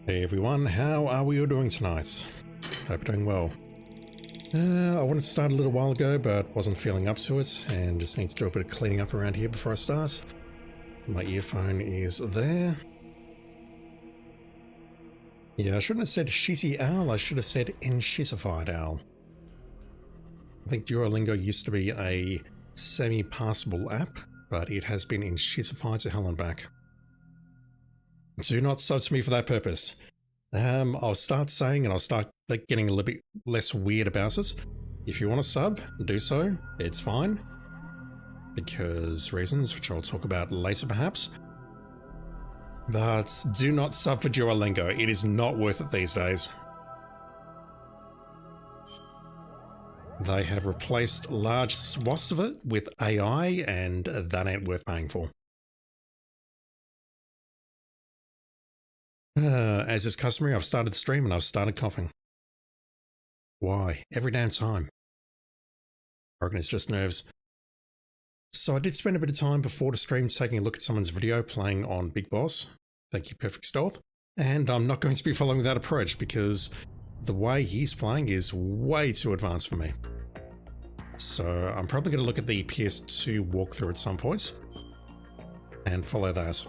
Hey everyone, how are we all doing tonight? Hope you're doing well. I wanted to start a little while ago, but wasn't feeling up to it, and just need to do a bit of cleaning up around here before I start. My earphone is there. Yeah, I shouldn't have said shitty owl, I should have said enshittified owl. I think Duolingo used to be a semi-passable app, but it has been enshittified to hell and back. Do not sub to me for that purpose. I'll start saying, and I'll start getting a little bit less weird about it. If you want to sub, do so. It's fine. Because reasons, which I'll talk about later perhaps. But do not sub for Duolingo. It is not worth it these days. They have replaced large swaths of it with AI, and that ain't worth paying for. As is customary, I've started the stream and I've started coughing. Why? Every damn time. I reckon it's just nerves. So I did spend a bit of time before the stream taking a look at someone's video playing on Big Boss. Thank you, Perfect Stealth. And I'm not going to be following that approach because the way he's playing is way too advanced for me. So I'm probably going to look at the PS2 walkthrough at some point and follow that.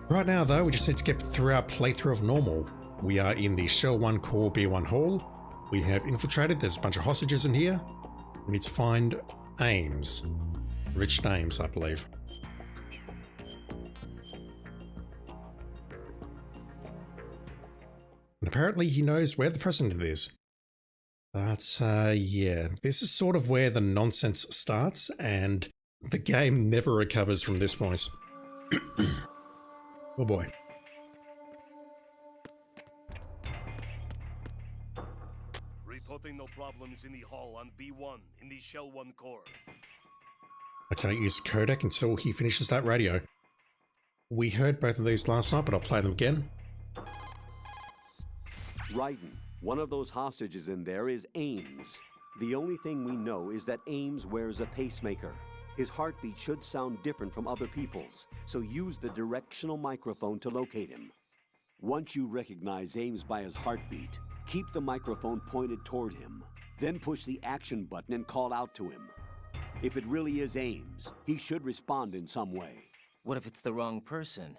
Right now though, we just need to get through our playthrough of normal. We are in the Shell 1 Core B1 Hall. We have infiltrated, there's a bunch of hostages in here. We need to find Ames. Rich Ames, I believe. And apparently he knows where the president is. But yeah, this is sort of where the nonsense starts and the game never recovers from this point. Oh boy. Reporting no problems in the hall on B1 in the Shell 1 core. I cannot use the codec until he finishes that radio. We heard both of these last night, but I'll play them again. Raiden, one of those hostages in there is Ames. The only thing we know is that Ames wears a pacemaker. His heartbeat should sound different from other people's, so use the directional microphone to locate him. Once you recognize Ames by his heartbeat, keep the microphone pointed toward him. Then push the action button and call out to him. If it really is Ames, he should respond in some way. What if it's the wrong person?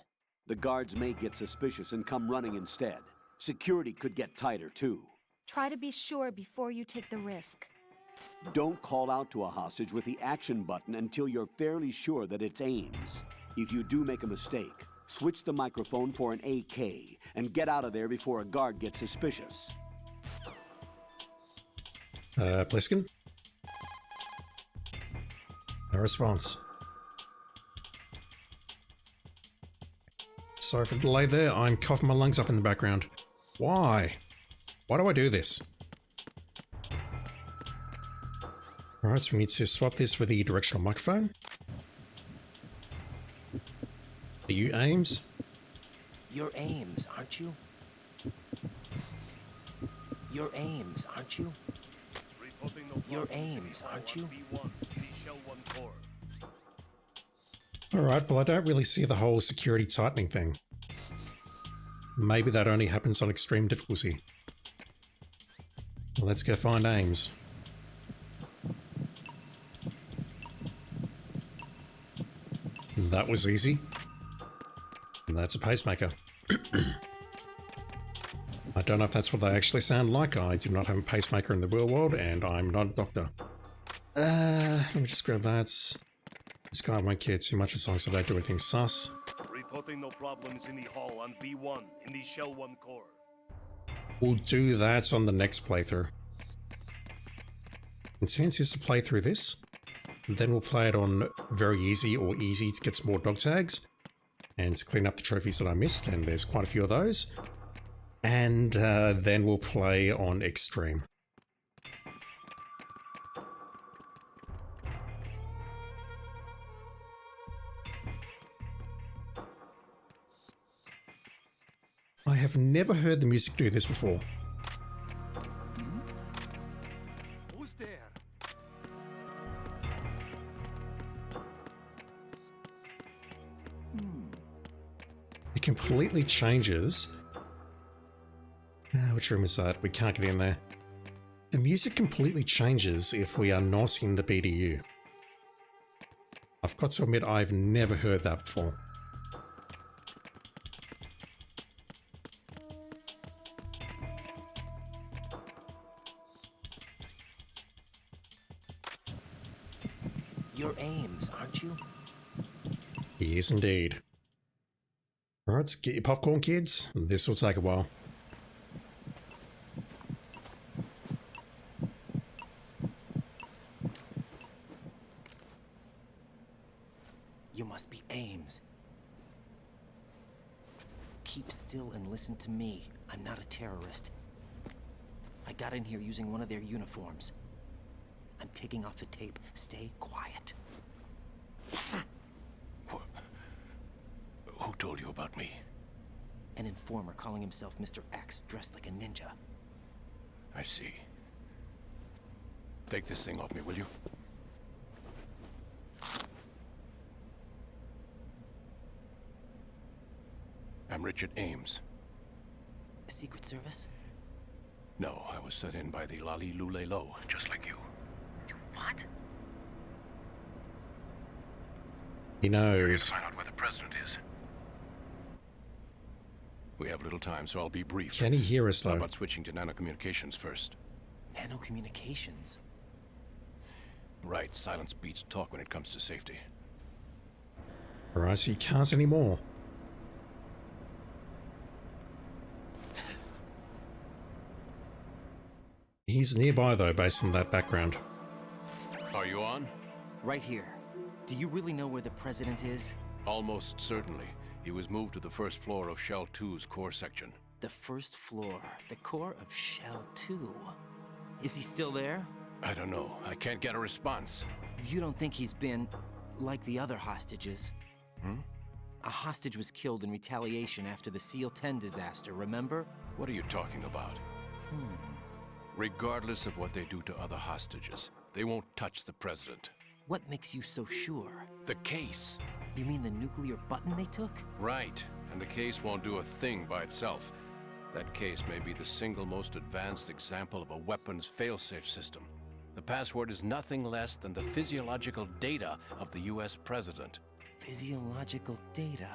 The guards may get suspicious and come running instead. Security could get tighter too. Try to be sure before you take the risk. Don't call out to a hostage with the action button until you're fairly sure that it's Ames. If you do make a mistake, switch the microphone for an AK and get out of there before a guard gets suspicious. Pliskin? No response. Sorry for the delay there, I'm coughing my lungs up in the background. Why? Why do I do this? Alright, so we need to swap this for the directional microphone. Are you Ames? You're Ames, aren't you? You're Ames, aren't you? Reporting no You're problems in the Ames, hall aren't on you? B1 in the Shell 1 core. Alright, well I don't really see the whole security tightening thing. Maybe that only happens on extreme difficulty. Let's go find Ames. That was easy. And that's a pacemaker. I don't know if that's what they actually sound like. I do not have a pacemaker in the real world, and I'm not a doctor. Let me just grab that. This guy won't care too much as long as I don't do anything sus. Reporting no problems in the hall on B1 in the Shell 1 core. We'll do that on the next playthrough. Intent is to play through this. Then we'll play it on very easy or easy to get some more dog tags. And to clean up the trophies that I missed, and there's quite a few of those. And then we'll play on extreme. I have never heard the music do this before. Who's there? completely changes. Which room is that? We can't get in there. The music completely changes if we are not in the BDU. I've got to admit, I've never heard that before. You're Ames, aren't you? He is indeed. Alright, get your popcorn, kids. This will take a while. You must be Ames. Keep still and listen to me. I'm not a terrorist. I got in here using one of their uniforms. I'm taking off the tape. Stay quiet. Who told you about me? An informer calling himself Mr. X, dressed like a ninja. I see. Take this thing off me, will you? I'm Richard Ames. Secret Service? No, I was set in by the Lali Lule Lo, just like you. What? He knows. Find out where the president is. We have little time, so I'll be brief. Can he hear us How though? about switching to nanocommunications first? Nanocommunications? Right, silence beats talk when it comes to safety. Alright, so he can't anymore. He's nearby though, based on that background. Are you on? Right here. Do you really know where the president is? Almost certainly. He was moved to the first floor of Shell 2's core section. The first floor, the core of Shell 2. Is he still there? I don't know. I can't get a response. You don't think he's been like the other hostages? A hostage was killed in retaliation after the SEAL 10 disaster, remember? What are you talking about? Regardless of what they do to other hostages, they won't touch the president. What makes you so sure? The case. You mean the nuclear button they took? Right. And the case won't do a thing by itself. That case may be the single most advanced example of a weapons failsafe system. The password is nothing less than the physiological data of the US president. Physiological data.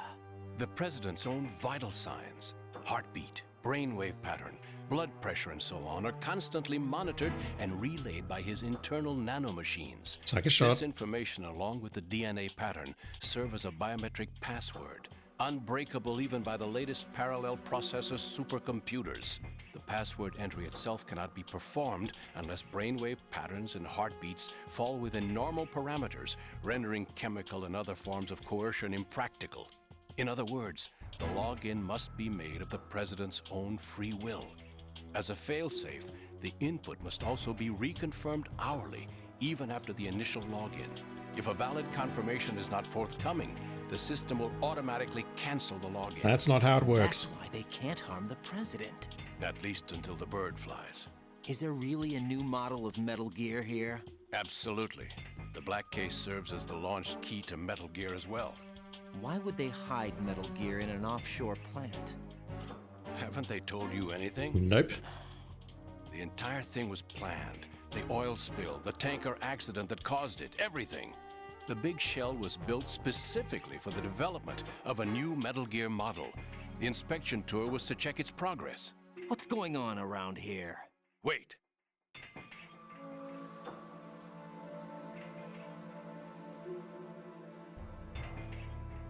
The president's own vital signs, heartbeat, brainwave pattern, blood pressure and so on are constantly monitored and relayed by his internal nanomachines. Take a shot. This information, along with the DNA pattern, serve as a biometric password, unbreakable even by the latest parallel processor supercomputers. The password entry itself cannot be performed unless brainwave patterns and heartbeats fall within normal parameters, rendering chemical and other forms of coercion impractical. In other words, the login must be made of the president's own free will. As a failsafe, the input must also be reconfirmed hourly, even after the initial login. If a valid confirmation is not forthcoming, the system will automatically cancel the login. That's not how it works. That's why they can't harm the president. At least until the bird flies. Is there really a new model of Metal Gear here? Absolutely. The black case serves as the launch key to Metal Gear as well. Why would they hide Metal Gear in an offshore plant? Haven't they told you anything? Nope. The entire thing was planned. The oil spill, the tanker accident that caused it, everything. The big shell was built specifically for the development of a new Metal Gear model. The inspection tour was to check its progress. What's going on around here? Wait.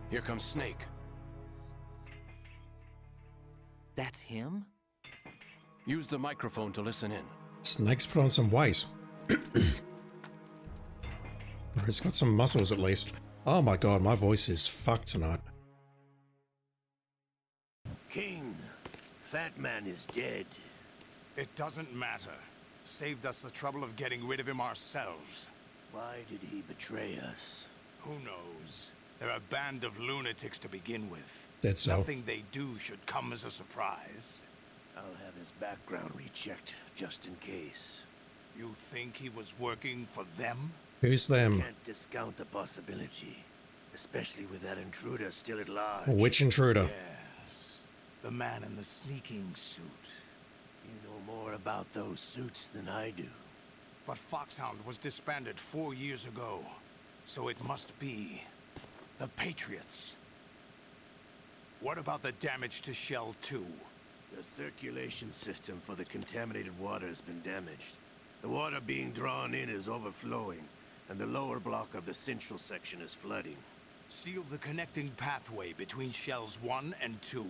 Here comes Snake. That's him? Use the microphone to listen in. Snake's put on some weight. Or he's got some muscles at least. Oh my god, my voice is fucked tonight. King, Fat Man is dead. It doesn't matter. Saved us the trouble of getting rid of him ourselves. Why did he betray us? Who knows? They're a band of lunatics to begin with. That's so. Nothing they do should come as a surprise. I'll have his background rechecked, just in case. You think he was working for them? Who's them? Can't discount the possibility. Especially with that intruder still at large. Which intruder? Yeah, The man in the sneaking suit. You know more about those suits than I do. But Foxhound was disbanded 4 years ago. So it must be the Patriots. What about the damage to Shell 2? The circulation system for the contaminated water has been damaged. The water being drawn in is overflowing, and the lower block of the central section is flooding. Seal the connecting pathway between Shells 1 and 2.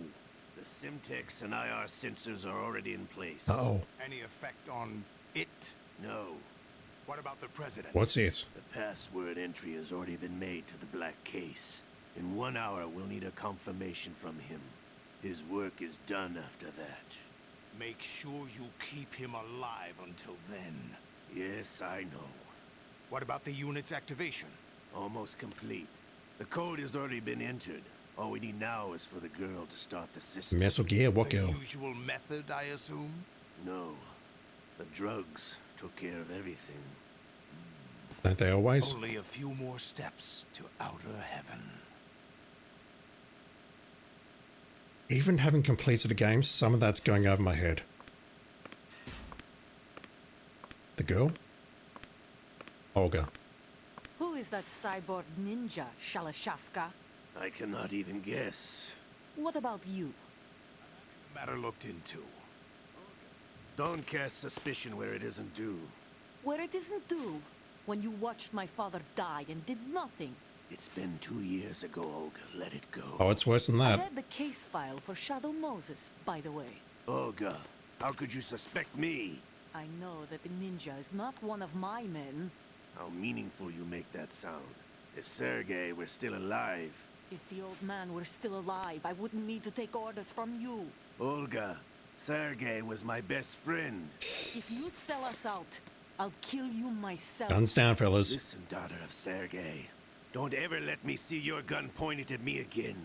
The Simtex and IR sensors are already in place. Uh-oh. Any effect on it? No. What about the President? What's it? The password entry has already been made to the black case. In 1 hour, we'll need a confirmation from him. His work is done after that. Make sure you keep him alive until then. Yes, I know. What about the unit's activation? Almost complete. The code has already been entered. All we need now is for the girl to start the system. Metal Gear, what The girl? usual method, I assume? No. The drugs took care of everything. Don't they always? Only a few more steps to outer heaven. Even having completed the game, some of that's going over my head. The girl? Olga. Who is that cyborg ninja, Shalashaska? I cannot even guess. What about you? Matter looked into. Don't cast suspicion where it isn't due. Where it isn't due, when you watched my father die and did nothing. It's been 2 years ago, Olga. Let it go. Oh, it's worse than I that. read the case file for Shadow Moses, by the way. Olga, how could you suspect me? I know that the ninja is not one of my men. How meaningful you make that sound. If Sergei were still alive... If the old man were still alive, I wouldn't need to take orders from you. Olga, Sergei was my best friend. If you sell us out, I'll kill you myself. Guns down, fellas. Listen, daughter of Sergei. Don't ever let me see your gun pointed at me again.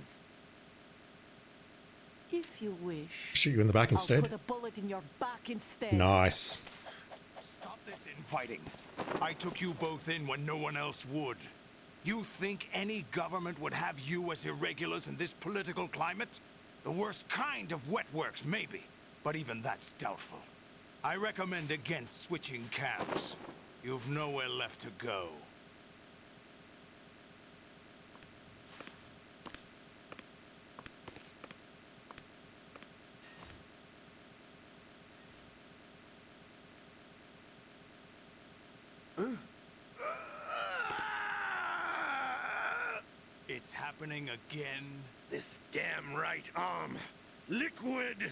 If you wish, Shoot you in the back I'll instead. put a bullet in your back instead. Nice. Stop this infighting. I took you both in when no one else would. You think any government would have you as irregulars in this political climate? The worst kind of wet works, maybe. But even that's doubtful. I recommend against switching camps. You've nowhere left to go. It's happening again. This damn right arm. Liquid!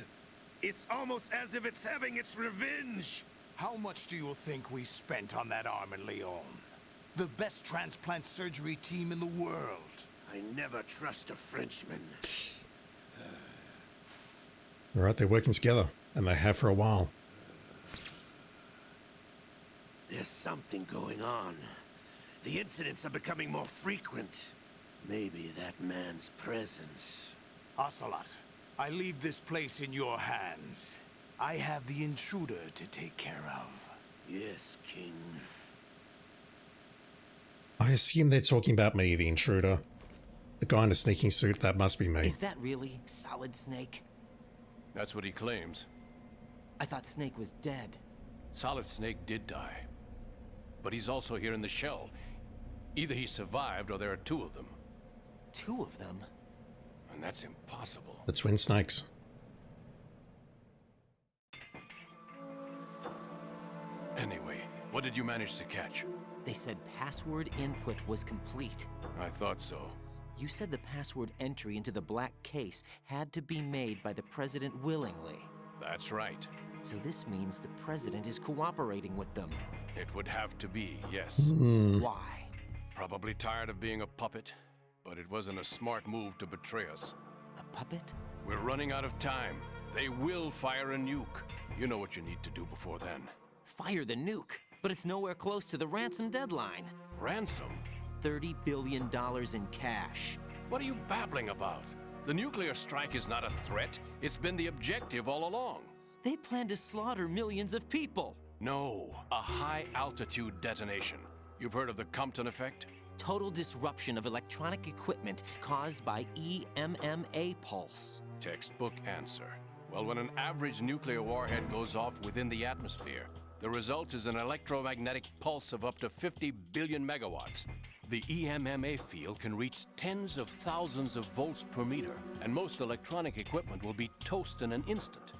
It's almost as if it's having its revenge. How much do you think we spent on that arm in Lyon? The best transplant surgery team in the world. I never trust a Frenchman. Alright, they're working together. And they have for a while. There's something going on. The incidents are becoming more frequent. Maybe that man's presence. Ocelot, I leave this place in your hands. I have the intruder to take care of. Yes, King. I assume they're talking about me, the intruder. The guy in a sneaking suit, that must be me. Is that really Solid Snake? That's what he claims. I thought Snake was dead. Solid Snake did die. But he's also here in the shell. Either he survived or there are 2 of them. 2 of them? And that's impossible. The twin snakes. Anyway, what did you manage to catch? They said password input was complete. I thought so. You said the password entry into the black case had to be made by the President willingly. That's right. So this means the President is cooperating with them. It would have to be, yes. Why? Probably tired of being a puppet, but it wasn't a smart move to betray us. A puppet? We're running out of time. They will fire a nuke. You know what you need to do before then. Fire the nuke, but it's nowhere close to the ransom deadline. Ransom? $30 billion in cash. What are you babbling about? The nuclear strike is not a threat. It's been the objective all along. They plan to slaughter millions of people. No, a high-altitude detonation. You've heard of the Compton effect? Total disruption of electronic equipment caused by EMMA pulse. Textbook answer. Well, when an average nuclear warhead goes off within the atmosphere, the result is an electromagnetic pulse of up to 50 billion megawatts. The EMMA field can reach tens of thousands of volts per meter, and most electronic equipment will be toast in an instant.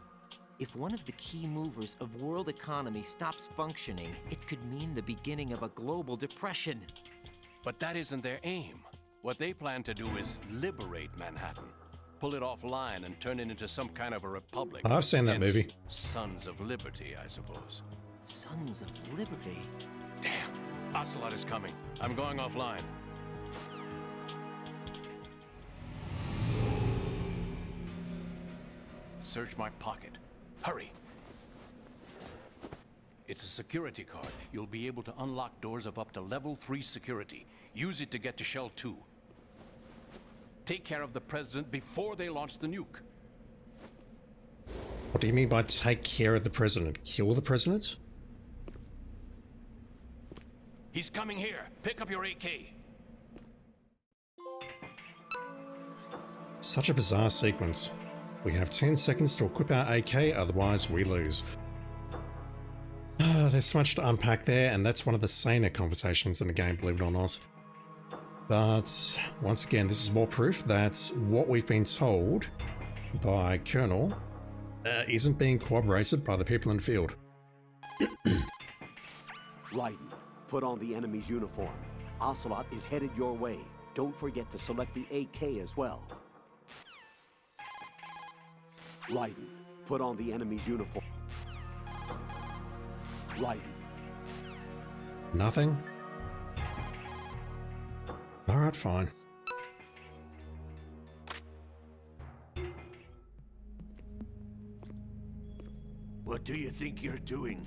If one of the key movers of world economy stops functioning, it could mean the beginning of a global depression. But that isn't their aim. What they plan to do is liberate Manhattan. Pull it offline and turn it into some kind of a republic. I've seen that Hence, movie. Sons of Liberty, I suppose. Sons of Liberty? Damn! Ocelot is coming. I'm going offline. Search my pocket. Hurry! It's a security card. You'll be able to unlock doors of up to level 3 security. Use it to get to Shell 2. Take care of the President before they launch the nuke. What do you mean by take care of the President? Kill the President? He's coming here. Pick up your AK. Such a bizarre sequence. We have 10 seconds to equip our AK, otherwise we lose. There's so much to unpack there, and that's one of the saner conversations in the game, believe it or not. But once again, this is more proof that what we've been told by Colonel isn't being corroborated by the people in the field. Raiden, put on the enemy's uniform. Ocelot is headed your way. Don't forget to select the AK as well. Raiden, put on the enemy's uniform. Raiden. Nothing? Alright, fine. What do you think you're doing?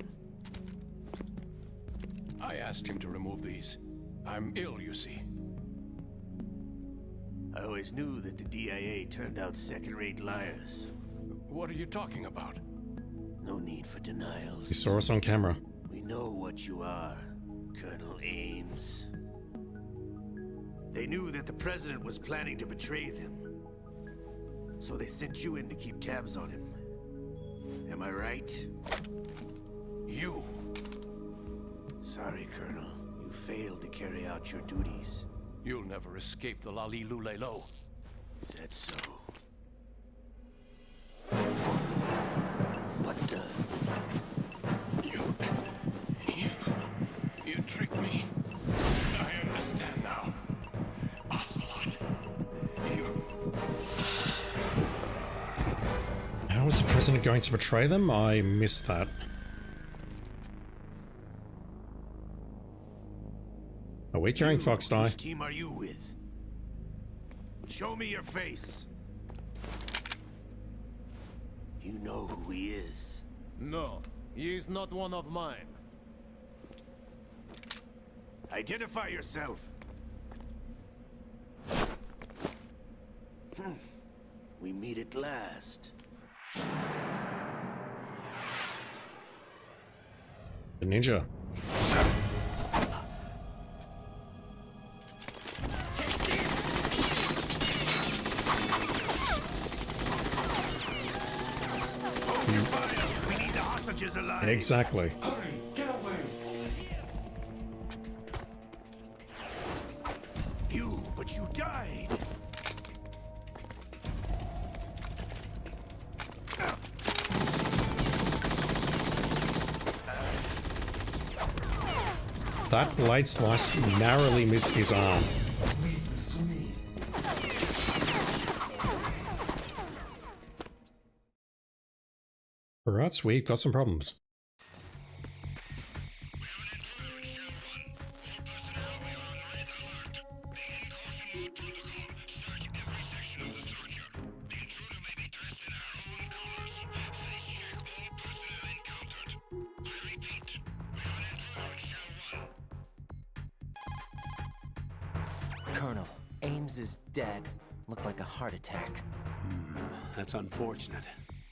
I asked him to remove these. I'm ill, you see. I always knew that the DIA turned out second-rate liars. What are you talking about? No need for denials. You saw us on camera. We know what you are, Colonel Ames. They knew that the President was planning to betray them. So they sent you in to keep tabs on him. Am I right? You. Sorry, Colonel. You failed to carry out your duties. You'll never escape the Lali-Lu-Le-Lo. Is that so? What the? You tricked me. I understand now. Ocelot. How is the President going to betray them? I missed that. Are we carrying Fox Die? Which team are you with? Show me your face. You know who he is. No, he is not one of mine. Identify yourself. We meet at last. The ninja. We need the hostages alive. Exactly. Hurry, get away. But you died. That blade slice narrowly missed his arm. Leave this to me. Alright, we've got some problems. Colonel, Ames is dead. Looked like a heart attack. That's unfortunate.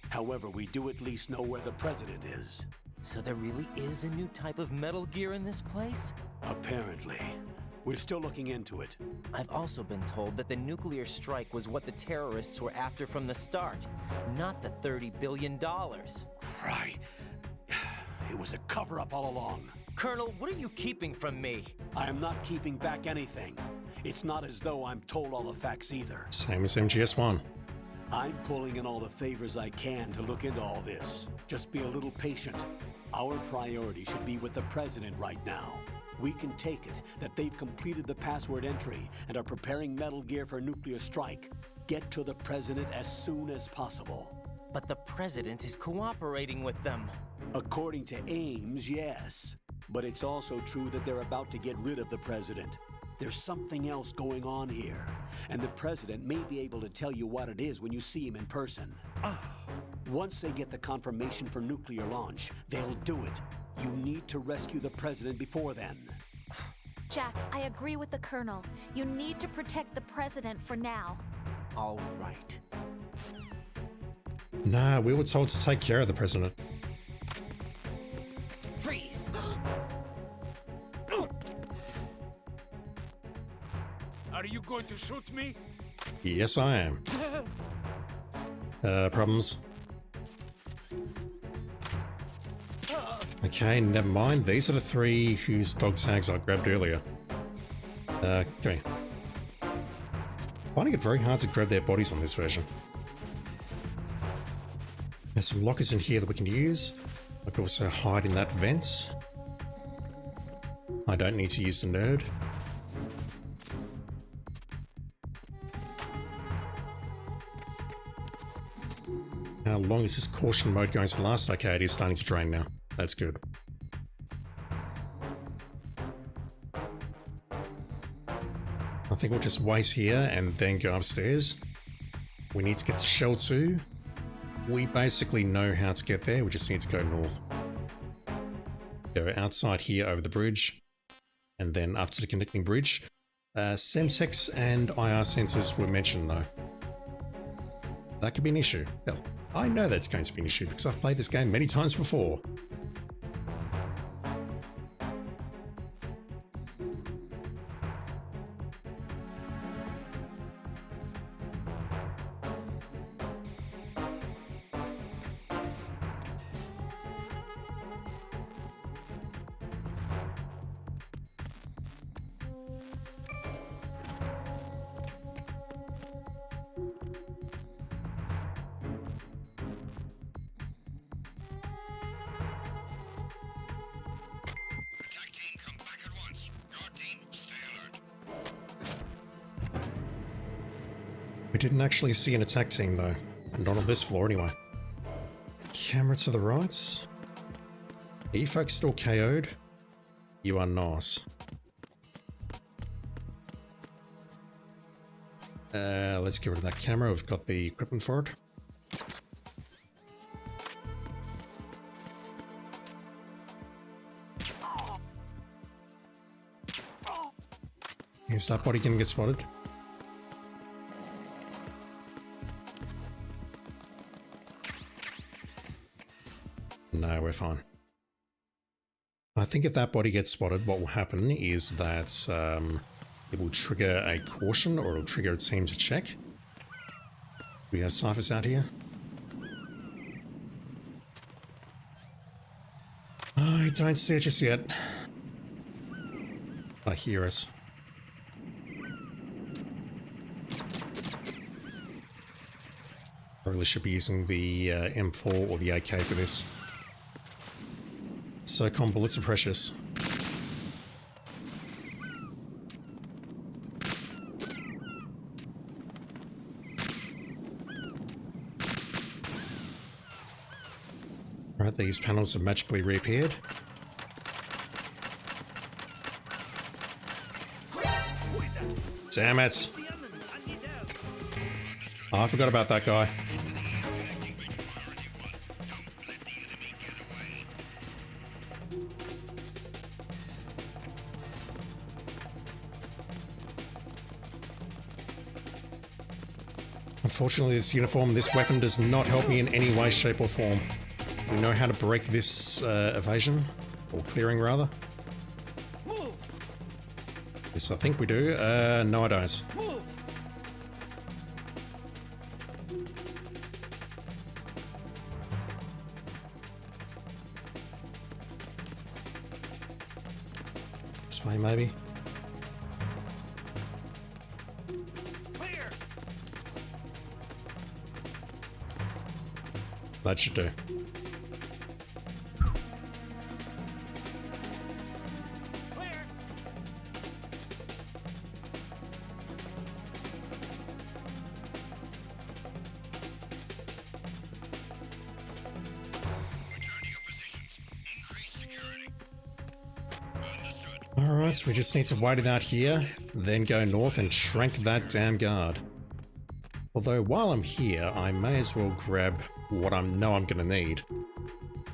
However, we do at least know where the President is. So there really is a new type of Metal Gear in this place? Apparently. We're still looking into it. I've also been told that the nuclear strike was what the terrorists were after from the start, not the $30 billion. Right. It was a cover-up all along. Colonel, what are you keeping from me? I am not keeping back anything. It's not as though I'm told all the facts either. Same as MGS1. I'm pulling in all the favors I can to look into all this. Just be a little patient. Our priority should be with the President right now. We can take it that they've completed the password entry and are preparing Metal Gear for nuclear strike. Get to the President as soon as possible. But the President is cooperating with them. According to Ames, yes. But it's also true that they're about to get rid of the President. There's something else going on here, and the President may be able to tell you what it is when you see him in person. Once they get the confirmation for nuclear launch, they'll do it. You need to rescue the President before then. Jack, I agree with the Colonel. You need to protect the President for now. All right. Nah, we were told to take care of the President. Freeze! Are you going to shoot me? Yes, I am. Problems? Okay, never mind. These are the three whose dog tags I grabbed earlier. Come here. Finding it very hard to grab their bodies on this version. There's some lockers in here that we can use. I can also hide in that vent. I don't need to use the nerd. How long is this caution mode going to last? Okay, it is starting to drain now. That's good. I think we'll just wait here and then go upstairs. We need to get to Shell 2. We basically know how to get there, we just need to go north. Go outside here over the bridge, and then up to the connecting bridge. Semtex and IR sensors were mentioned though. That could be an issue. Hell, I know that's going to be an issue because I've played this game many times before. We didn't actually see an attack team though. Not on this floor anyway. Camera to the right. Are you folks still KO'd? You are not. Let's get rid of that camera. We've got the equipment for it. Is that body gonna get spotted? No, we're fine. I think if that body gets spotted, what will happen is that it will trigger a caution, or it'll trigger a team to check. We have ciphers out here. I don't see it just yet. I hear us. I really should be using the M4 or the AK for this. SOCOM bullets are precious. Right, these panels have magically reappeared. Damn it! Oh, I forgot about that guy. Unfortunately, this uniform, this weapon does not help me in any way, shape or form. We know how to break this evasion, or clearing rather. Yes, I think we do. No, I don't. This way, maybe. Clear. That should do. Clear. Alright, so we just need to wait it out here, then go north and trank that damn guard. Although while I'm here, I may as well grab what I know I'm going to need,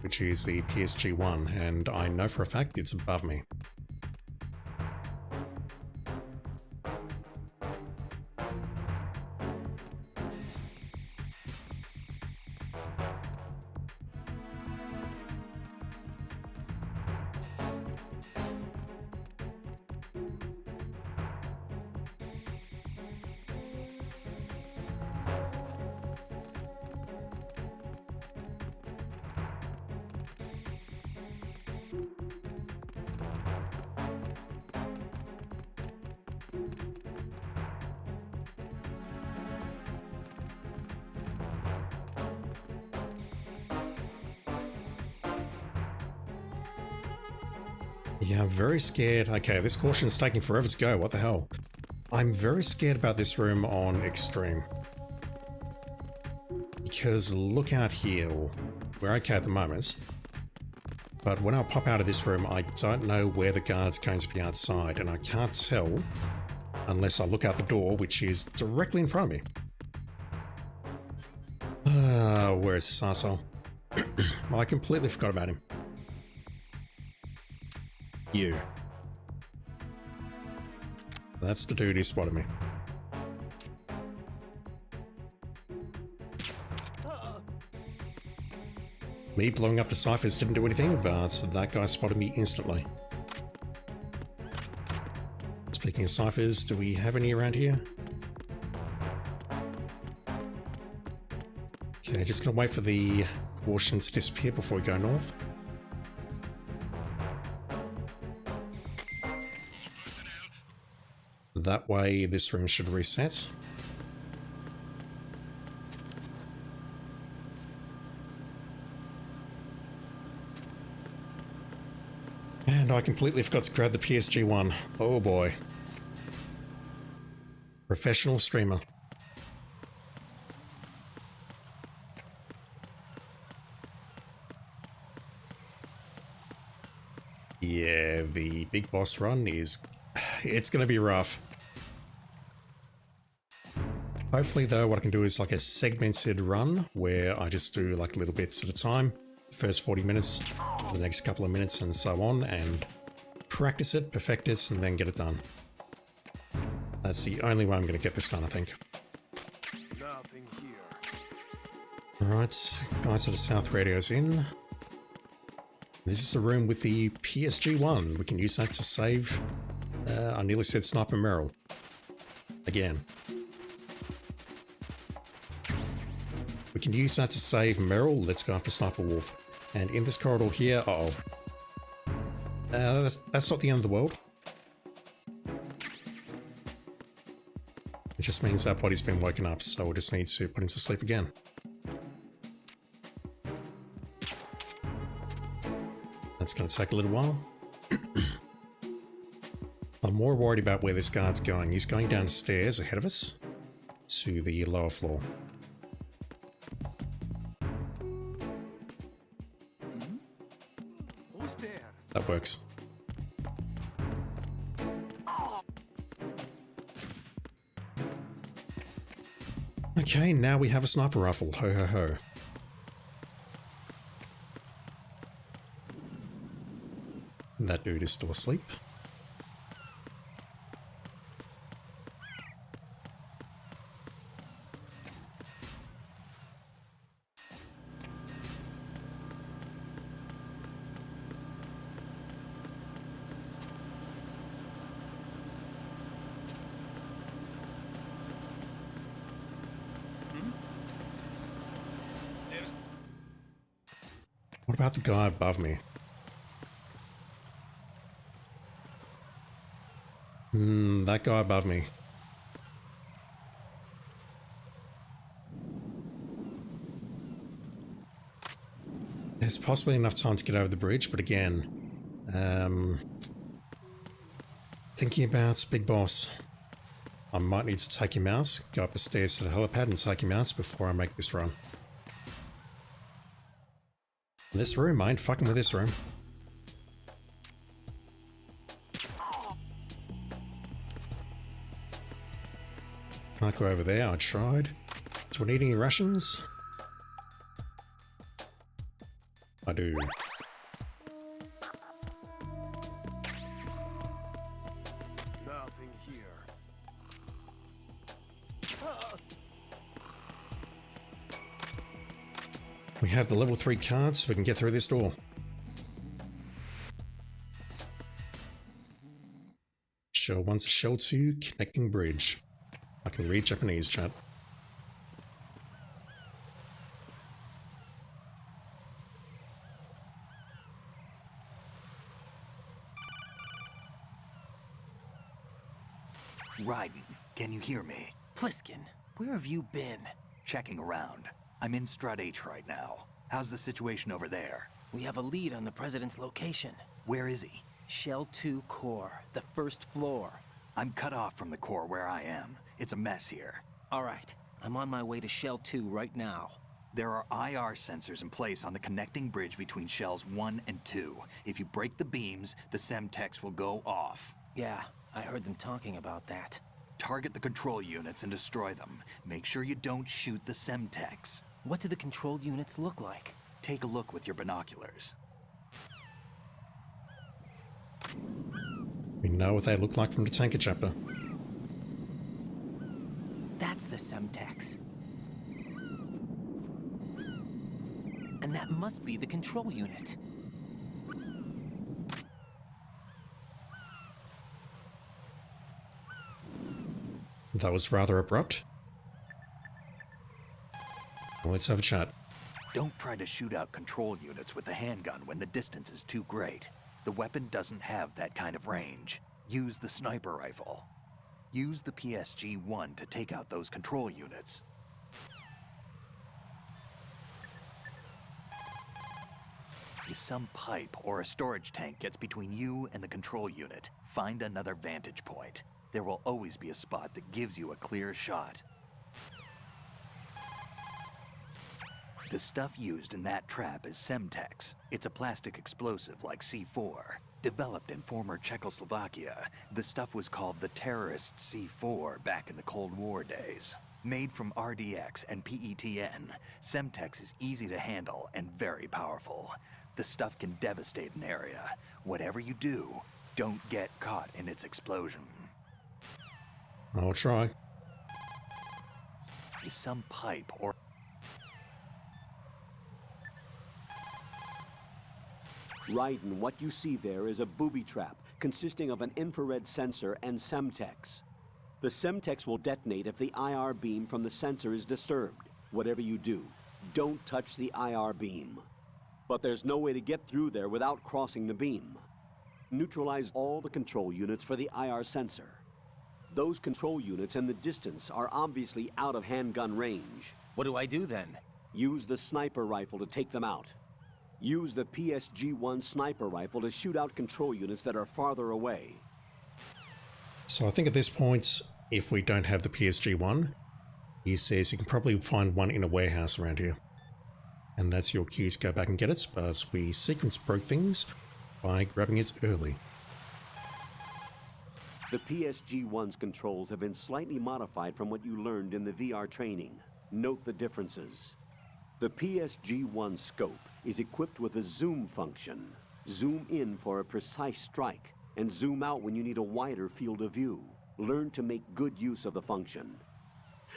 which is the PSG-1, and I know for a fact it's above me. Yeah, I'm very scared. Okay, this caution is taking forever to go. What the hell? I'm very scared about this room on extreme. Because look out here. We're okay at the moment. But when I pop out of this room, I don't know where the guard's going to be outside. And I can't tell unless I look out the door, which is directly in front of me. Where is this arsehole? Well, I completely forgot about him. You. That's the dude who spotted me. Me blowing up the ciphers didn't do anything, but that guy spotted me instantly. Speaking of ciphers, do we have any around here? Okay, just gonna wait for the caution to disappear before we go north. That way this room should reset. And I completely forgot to grab the PSG-1. Oh boy. Professional streamer. Yeah, the big boss run is... it's gonna be rough. Hopefully though, what I can do is like a segmented run where I just do like little bits at a time. First 40 minutes, the next couple of minutes and so on, and practice it, perfect it, and then get it done. That's the only way I'm going to get this done, I think. Nothing here. Alright, guys to the south radio's in. This is the room with the PSG-1. We can use that to save... I nearly said Sniper Merrill. Again. We can use that to save Merrill. Let's go after Sniper Wolf. And in this corridor here... uh-oh. That's not the end of the world. It just means that body's been woken up, so we'll just need to put him to sleep again. That's going to take a little while. I'm more worried about where this guard's going. He's going down the stairs ahead of us to the lower floor. Who's there? That works. Okay, now we have a sniper rifle. Ho ho ho. That dude is still asleep. about the guy above me? That guy above me. There's possibly enough time to get over the bridge, but again, thinking about Big Boss. I might need to take him out, go up the stairs to the helipad and take him out before I make this run. This room, I ain't fucking with this room. Can't go over there, I tried. Do I need any rations? I do. Nothing here. We have the level 3 card, so we can get through this door. Shell 1 to Shell 2, connecting bridge. I can read Japanese, chat. Raiden, can you hear me? Pliskin, where have you been? Checking around. I'm in Strut H right now. How's the situation over there? We have a lead on the President's location. Where is he? Shell 2 core, the first floor. I'm cut off from the core where I am. It's a mess here. All right, I'm on my way to Shell 2 right now. There are IR sensors in place on the connecting bridge between Shells 1 and 2. If you break the beams, the Semtex will go off. Yeah, I heard them talking about that. Target the control units and destroy them. Make sure you don't shoot the Semtex. What do the control units look like? Take a look with your binoculars. We know what they look like from the tanker chapter. That's the Semtex. And that must be the control unit. That was rather abrupt. Let's have a chat. Don't try to shoot out control units with a handgun when the distance is too great. The weapon doesn't have that kind of range. Use the sniper rifle. Use the PSG-1 to take out those control units. If some pipe or a storage tank gets between you and the control unit, find another vantage point. There will always be a spot that gives you a clear shot. The stuff used in that trap is Semtex. It's a plastic explosive like C4. Developed in former Czechoslovakia, the stuff was called the terrorist C4 back in the Cold War days. Made from RDX and PETN, Semtex is easy to handle and very powerful. The stuff can devastate an area. Whatever you do, don't get caught in its explosion. I'll try. If some pipe or Raiden, what you see there is a booby trap consisting of an infrared sensor and Semtex. The Semtex will detonate if the IR beam from the sensor is disturbed. Whatever you do, don't touch the IR beam. But there's no way to get through there without crossing the beam. Neutralize all the control units for the IR sensor. Those control units and the distance are obviously out of handgun range. What do I do then? Use the sniper rifle to take them out. Use the PSG-1 sniper rifle to shoot out control units that are farther away. So I think at this point, if we don't have the PSG-1, he says you can probably find one in a warehouse around here. And that's your cue to go back and get it, but we sequence broke things by grabbing it early. The PSG-1's controls have been slightly modified from what you learned in the VR training. Note the differences. The PSG-1 scope is equipped with a zoom function. Zoom in for a precise strike, and zoom out when you need a wider field of view. Learn to make good use of the function.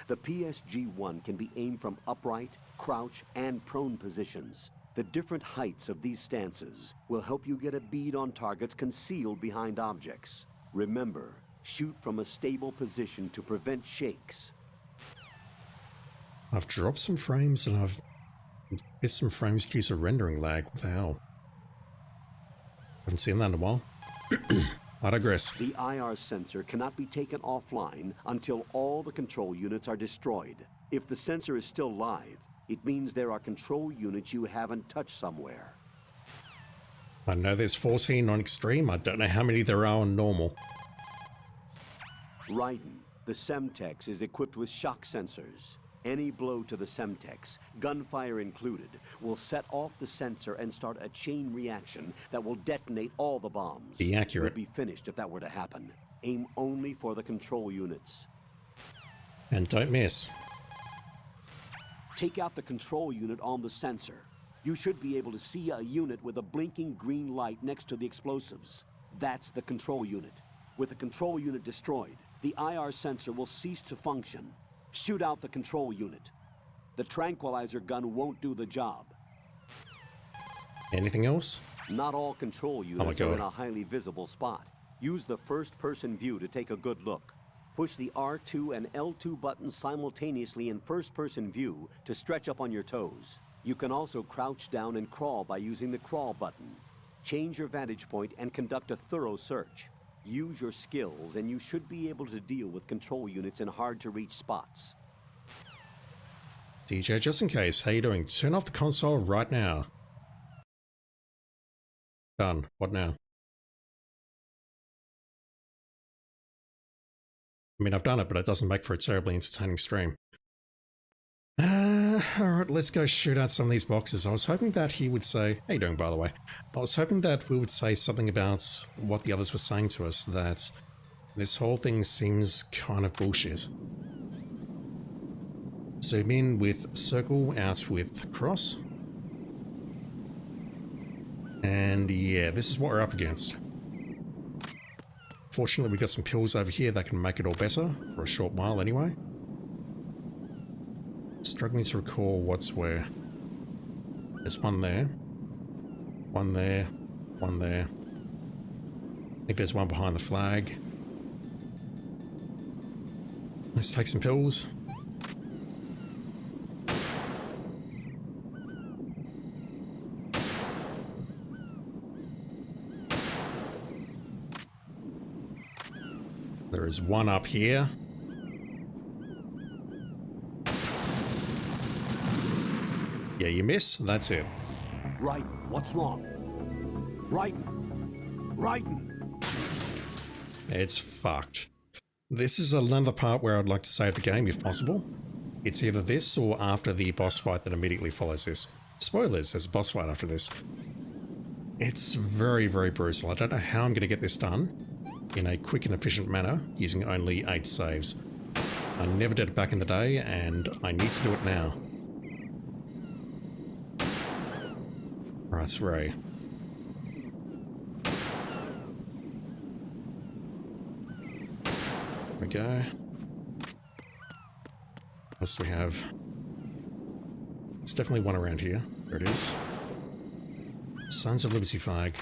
The PSG-1 can be aimed from upright, crouch, and prone positions. The different heights of these stances will help you get a bead on targets concealed behind objects. Remember, shoot from a stable position to prevent shakes. I've dropped some frames and I've There's some frames due to rendering lag. What the hell? Haven't seen that in a while. I digress. The IR sensor cannot be taken offline until all the control units are destroyed. If the sensor is still live, it means there are control units you haven't touched somewhere. I know there's 14 on extreme. I don't know how many there are on normal. Raiden, the Semtex is equipped with shock sensors. Any blow to the Semtex, gunfire included, will set off the sensor and start a chain reaction that will detonate all the bombs. Be accurate. It would be finished if that were to happen. Aim only for the control units. And don't miss. Take out the control unit on the sensor. You should be able to see a unit with a blinking green light next to the explosives. That's the control unit. With the control unit destroyed, the IR sensor will cease to function. Shoot out the control unit. The tranquilizer gun won't do the job. Anything else? Not all control units are in a highly visible spot. Use the first-person view to take a good look. Push the R2 and L2 buttons simultaneously in first-person view to stretch up on your toes. You can also crouch down and crawl by using the crawl button. Change your vantage point and conduct a thorough search. Use your skills and you should be able to deal with control units in hard-to-reach spots. DJ, just in case, how you doing? Turn off the console right now. Done. What now? I mean, I've done it, but it doesn't make for a terribly entertaining stream. Alright, let's go shoot out some of these boxes. I was hoping that he would say, how you doing, by the way? I was hoping that we would say something about what the others were saying to us, that this whole thing seems kind of bullshit. Zoom in with circle, out with cross. And yeah, this is what we're up against. Fortunately, we've got some pills over here that can make it all better, for a short while anyway. Struggling to recall what's where. There's one there. One there. One there. I think there's one behind the flag. Let's take some pills. There is one up here. Yeah, you miss. That's it. Raiden, what's wrong? Raiden! It's fucked. This is another part where I'd like to save the game if possible. It's either this or after the boss fight that immediately follows this. Spoilers, there's a boss fight after this. It's very, very brutal. I don't know how I'm going to get this done in a quick and efficient manner using only 8 saves. I never did it back in the day and I need to do it now. Right, it's Ray. There we go. What else do we have? There's definitely one around here. There it is. Sons of Liberty flag.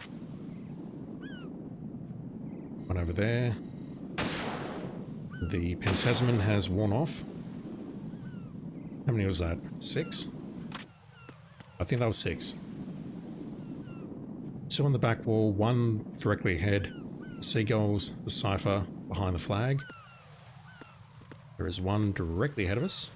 One over there. The Pentasman has worn off. How many was that? 6? I think that was 6. 2 on the back wall, 1 directly ahead. The seagulls, the cipher behind the flag. There is 1 directly ahead of us.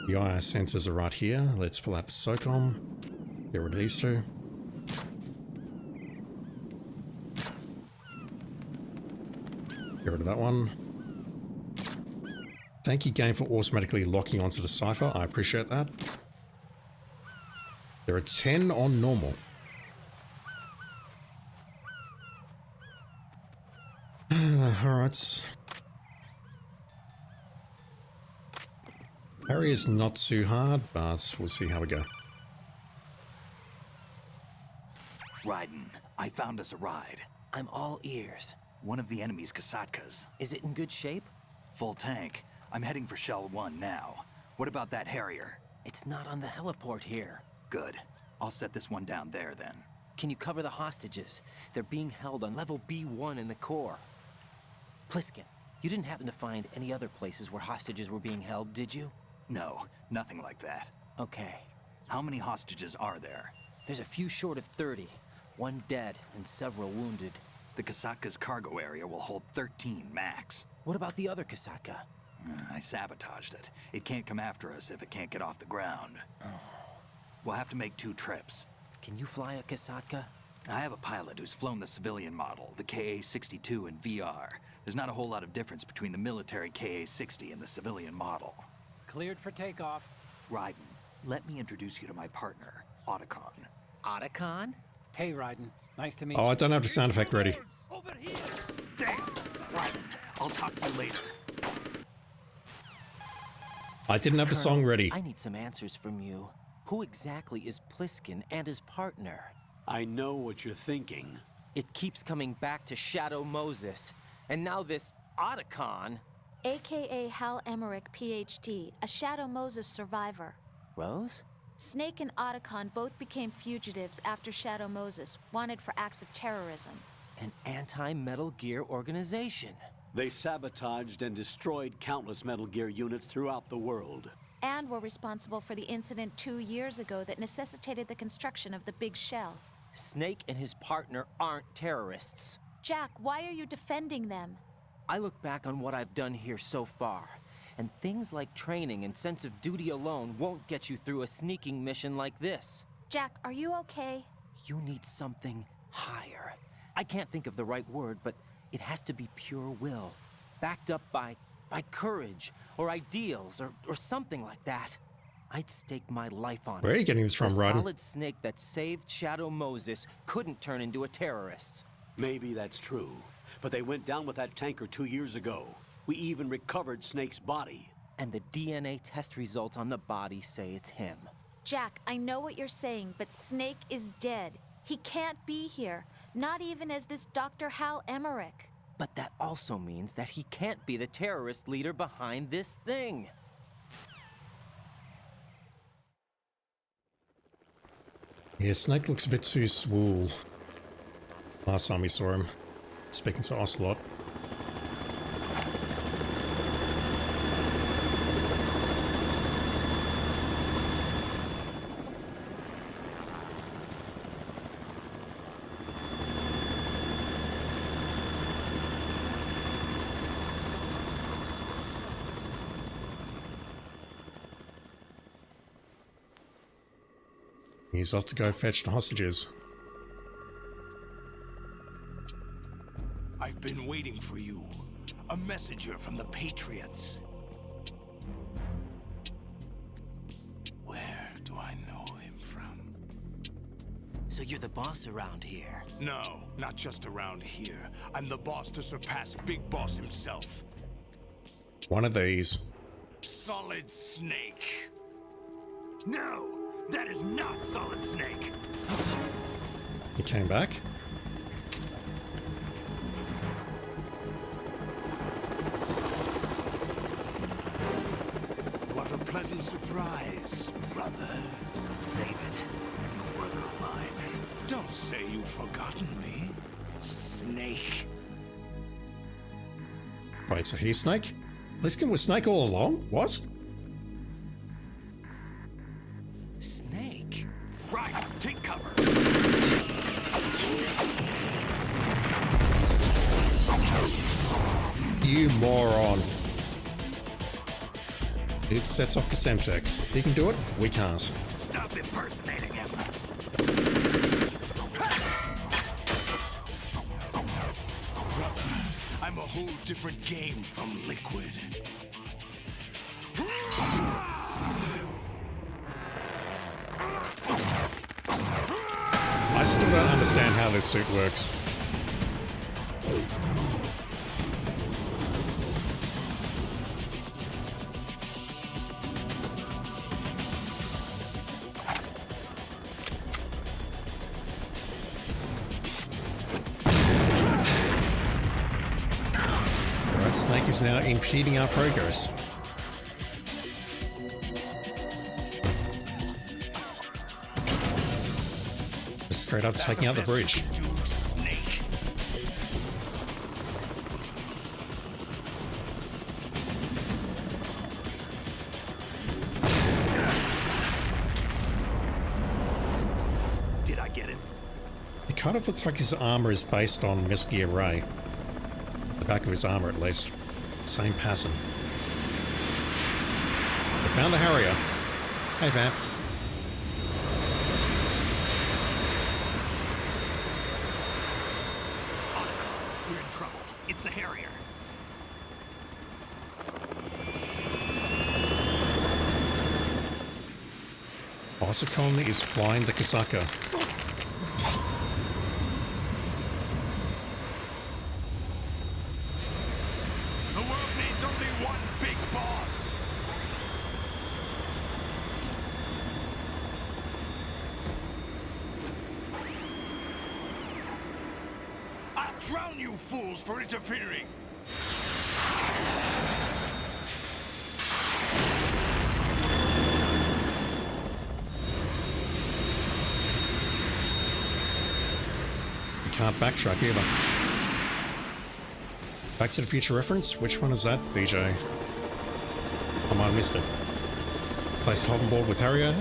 The IR sensors are right here. Let's pull out the SOCOM. Get rid of these 2. Get rid of that one. Thank you, game, for automatically locking onto the cipher. I appreciate that. There are 10 on normal. Alright. Parry is not too hard, but we'll see how we go. Raiden, I found us a ride. I'm all ears. One of the enemy's Kasatkas. Is it in good shape? Full tank. I'm heading for Shell 1 now. What about that Harrier? It's not on the heliport here. Good. I'll set this one down there then. Can you cover the hostages? They're being held on level B1 in the core. Pliskin, you didn't happen to find any other places where hostages were being held, did you? No, nothing like that. Okay. How many hostages are there? There's a few short of 30. One dead and several wounded. The Kasatka's cargo area will hold 13 max. What about the other Kasatka? I sabotaged it. It can't come after us if it can't get off the ground. We'll have to make 2 trips. Can you fly a Kasatka? I have a pilot who's flown the civilian model, the KA-62 in VR. There's not a whole lot of difference between the military KA-60 and the civilian model. Cleared for takeoff. Raiden, let me introduce you to my partner, Otacon. Otacon? Hey, Raiden. Nice to meet Oh, you. I don't have the sound effect ready. Over here! Damn! Raiden, I'll talk to you later. I didn't have the song ready. I need some answers from you. Who exactly is Pliskin and his partner? I know what you're thinking. It keeps coming back to Shadow Moses. And now this Otacon. AKA Hal Emmerich, PhD, a Shadow Moses survivor. Rose? Snake and Otacon both became fugitives after Shadow Moses, wanted for acts of terrorism. An anti-Metal Gear organization. They sabotaged and destroyed countless Metal Gear units throughout the world. And were responsible for the incident 2 years ago that necessitated the construction of the Big Shell. Snake and his partner aren't terrorists. Jack, why are you defending them? I look back on what I've done here so far, and things like training and sense of duty alone won't get you through a sneaking mission like this. Jack, are you okay? You need something higher. I can't think of the right word, but it has to be pure will, backed up by courage, or ideals, or something like that. I'd stake my life on it. Where are you getting this from, The Raiden? solid Snake that saved Shadow Moses couldn't turn into a terrorist. Maybe that's true, but they went down with that tanker 2 years ago. We even recovered Snake's body. And the DNA test results on the body say it's him. Jack, I know what you're saying, but Snake is dead. He can't be here, not even as this Dr. Hal Emmerich. But that also means that he can't be the terrorist leader behind this thing. Yeah, Snake looks a bit too swool. Last time we saw him, speaking to Ocelot. He's off to go fetch the hostages. I've been waiting for you. A messenger from the Patriots. Where do I know him from? So you're the boss around here? No, not just around here. I'm the boss to surpass Big Boss himself. One of these. Solid Snake. No, that is not Solid Snake. He came back. What a pleasant surprise, brother. Save it. No brother of mine. Don't say you've forgotten me, Snake. Wait, so he's Snake? Pliskin was Snake all along? What? Snake? Right, take cover. You moron. It sets off the Semtex. He can do it, we can't. Stop impersonating him. Brother, I'm a whole different game from Liquid. I still don't understand how this suit works. Alright, Snake is now impeding our progress. Straight up taking out the bridge. Snake. get it? It kind of looks like his armor is based on Metal Gear Ray. The back of his armor, at least. Same pattern. We found the Harrier. Hey, Vamp. We're in trouble. It's the Harrier. Ossicon is flying the Kasaka. The world needs only one big boss. I'll drown you fools for interfering. Can't backtrack either. Back to the Future reference? Which one is that, BJ? I might have missed it. Place hoverboard with Harrier?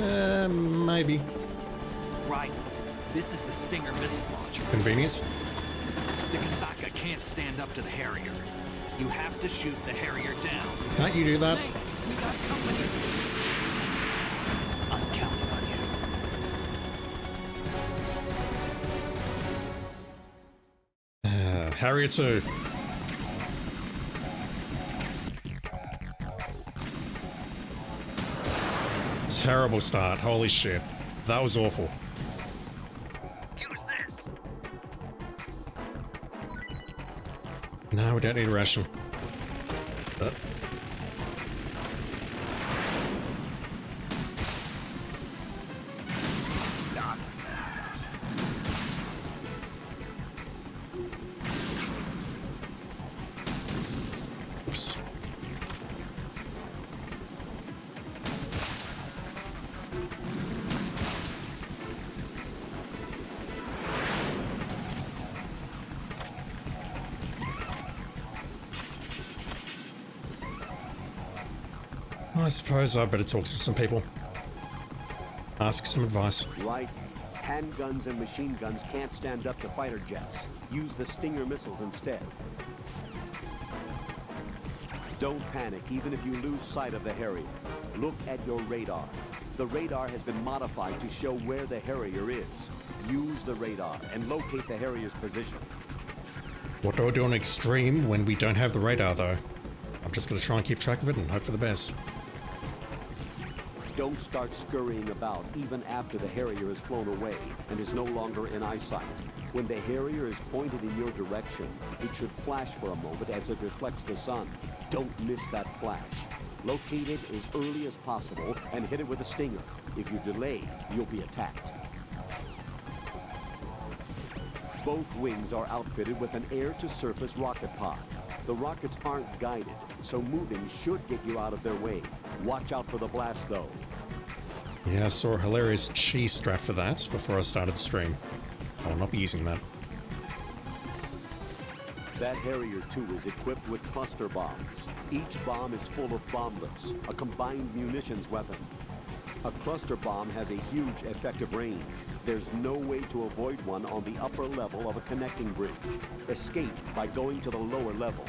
Maybe. Right. This is the Stinger missile launcher. Convenience? The Kasaka can't stand up to the Harrier. You have to shoot the Harrier down. Can't you do that? Snake, we got company. I'm counting on you. Harrier 2. Terrible start. Holy shit. That was awful. Use this. No, we don't need a ration. Oops. I suppose I better talk to some people. Ask some advice. Right. Handguns and machine guns can't stand up to fighter jets. Use the Stinger missiles instead. Don't panic, even if you lose sight of the Harrier. Look at your radar. The radar has been modified to show where the Harrier is. Use the radar and locate the Harrier's position. What do I do on Extreme when we don't have the radar, though? I'm just going to try and keep track of it and hope for the best. Don't start scurrying about even after the Harrier has flown away and is no longer in eyesight. When the Harrier is pointed in your direction, it should flash for a moment as it reflects the sun. Don't miss that flash. Locate it as early as possible and hit it with a Stinger. If you delay, you'll be attacked. Both wings are outfitted with an air-to-surface rocket pod. The rockets aren't guided, so moving should get you out of their way. Watch out for the blast, though. Yeah, I saw a hilarious cheese strat for that before I started stream. I'll not be using that. That Harrier 2 is equipped with cluster bombs. Each bomb is full of bomblets, a combined munitions weapon. A cluster bomb has a huge effective range. There's no way to avoid one on the upper level of a connecting bridge. Escape by going to the lower level.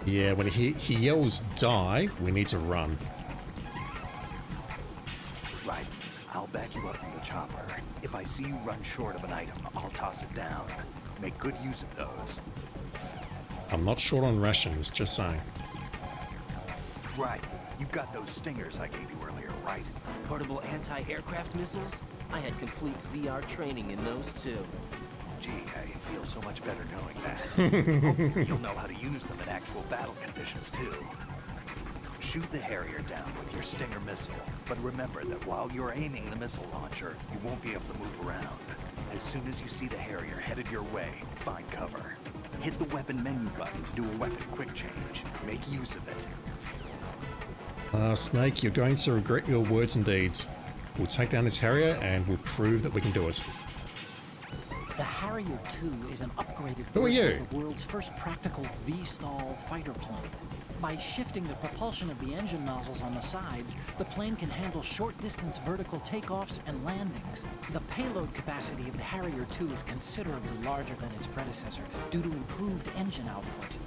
Yeah, when he yells die, we need to run. Right. I'll back you up from the chopper. If I see you run short of an item, I'll toss it down. Make good use of those. I'm not short on rations, just saying. Right. You've got those Stingers I gave you earlier, right? Portable anti-aircraft missiles? I had complete VR training in those too. Gee, I feel so much better knowing that. Hopefully you'll know how to use them in actual battle conditions too. Shoot the Harrier down with your Stinger missile, but remember that while you're aiming the missile launcher, you won't be able to move around. As soon as you see the Harrier headed your way, find cover. Hit the weapon menu button to do a weapon quick change. Make use of it. Snake, you're going to regret your words and deeds. We'll take down this Harrier and we'll prove that we can do it. The Harrier 2 is an upgraded Who are version you? of the world's first practical V-stall fighter plane. By shifting the propulsion of the engine nozzles on the sides, the plane can handle short-distance vertical takeoffs and landings. The payload capacity of the Harrier II is considerably larger than its predecessor due to improved engine output.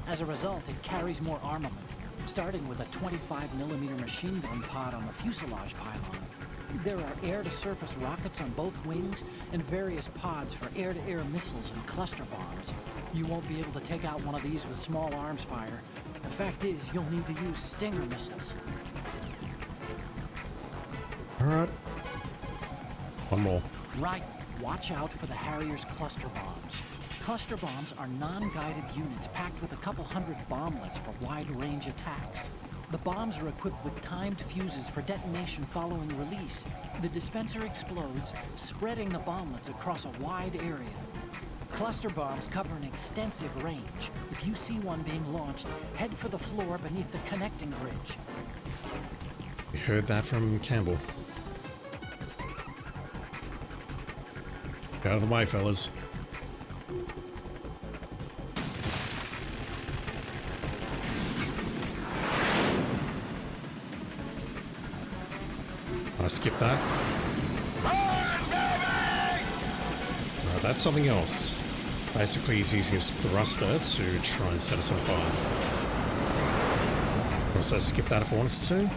As a result, it carries more armament, starting with a 25mm machine gun pod on the fuselage pylon. There are air-to-surface rockets on both wings and various pods for air-to-air missiles and cluster bombs. You won't be able to take out one of these with small arms fire. The fact is, you'll need to use Stinger missiles. Alright. One more. Right. Watch out for the Harrier's cluster bombs. Cluster bombs are non-guided units packed with a couple hundred bomblets for wide-range attacks. The bombs are equipped with timed fuses for detonation following release. The dispenser explodes, spreading the bomblets across a wide area. Cluster bombs cover an extensive range. If you see one being launched, head for the floor beneath the connecting bridge. We heard that from Campbell. Get out of the way, fellas. I skipped that. That's something else. Basically, he's using his thruster to try and set us on fire. Also, skip that if I wanted to.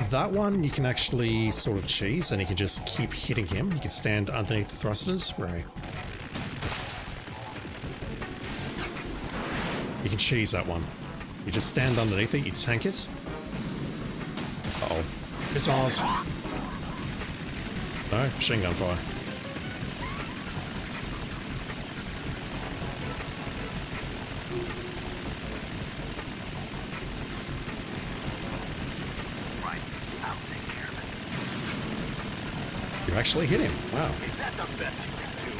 That one you can actually sort of cheese, and you can just keep hitting him. You can stand underneath the thrusters, where you can cheese that one. You just stand underneath it, you tank it. Uh-oh. Missiles. No, machine gun fire. Right, I'll take care of You actually hit him. Wow. it. Is that the best you can do?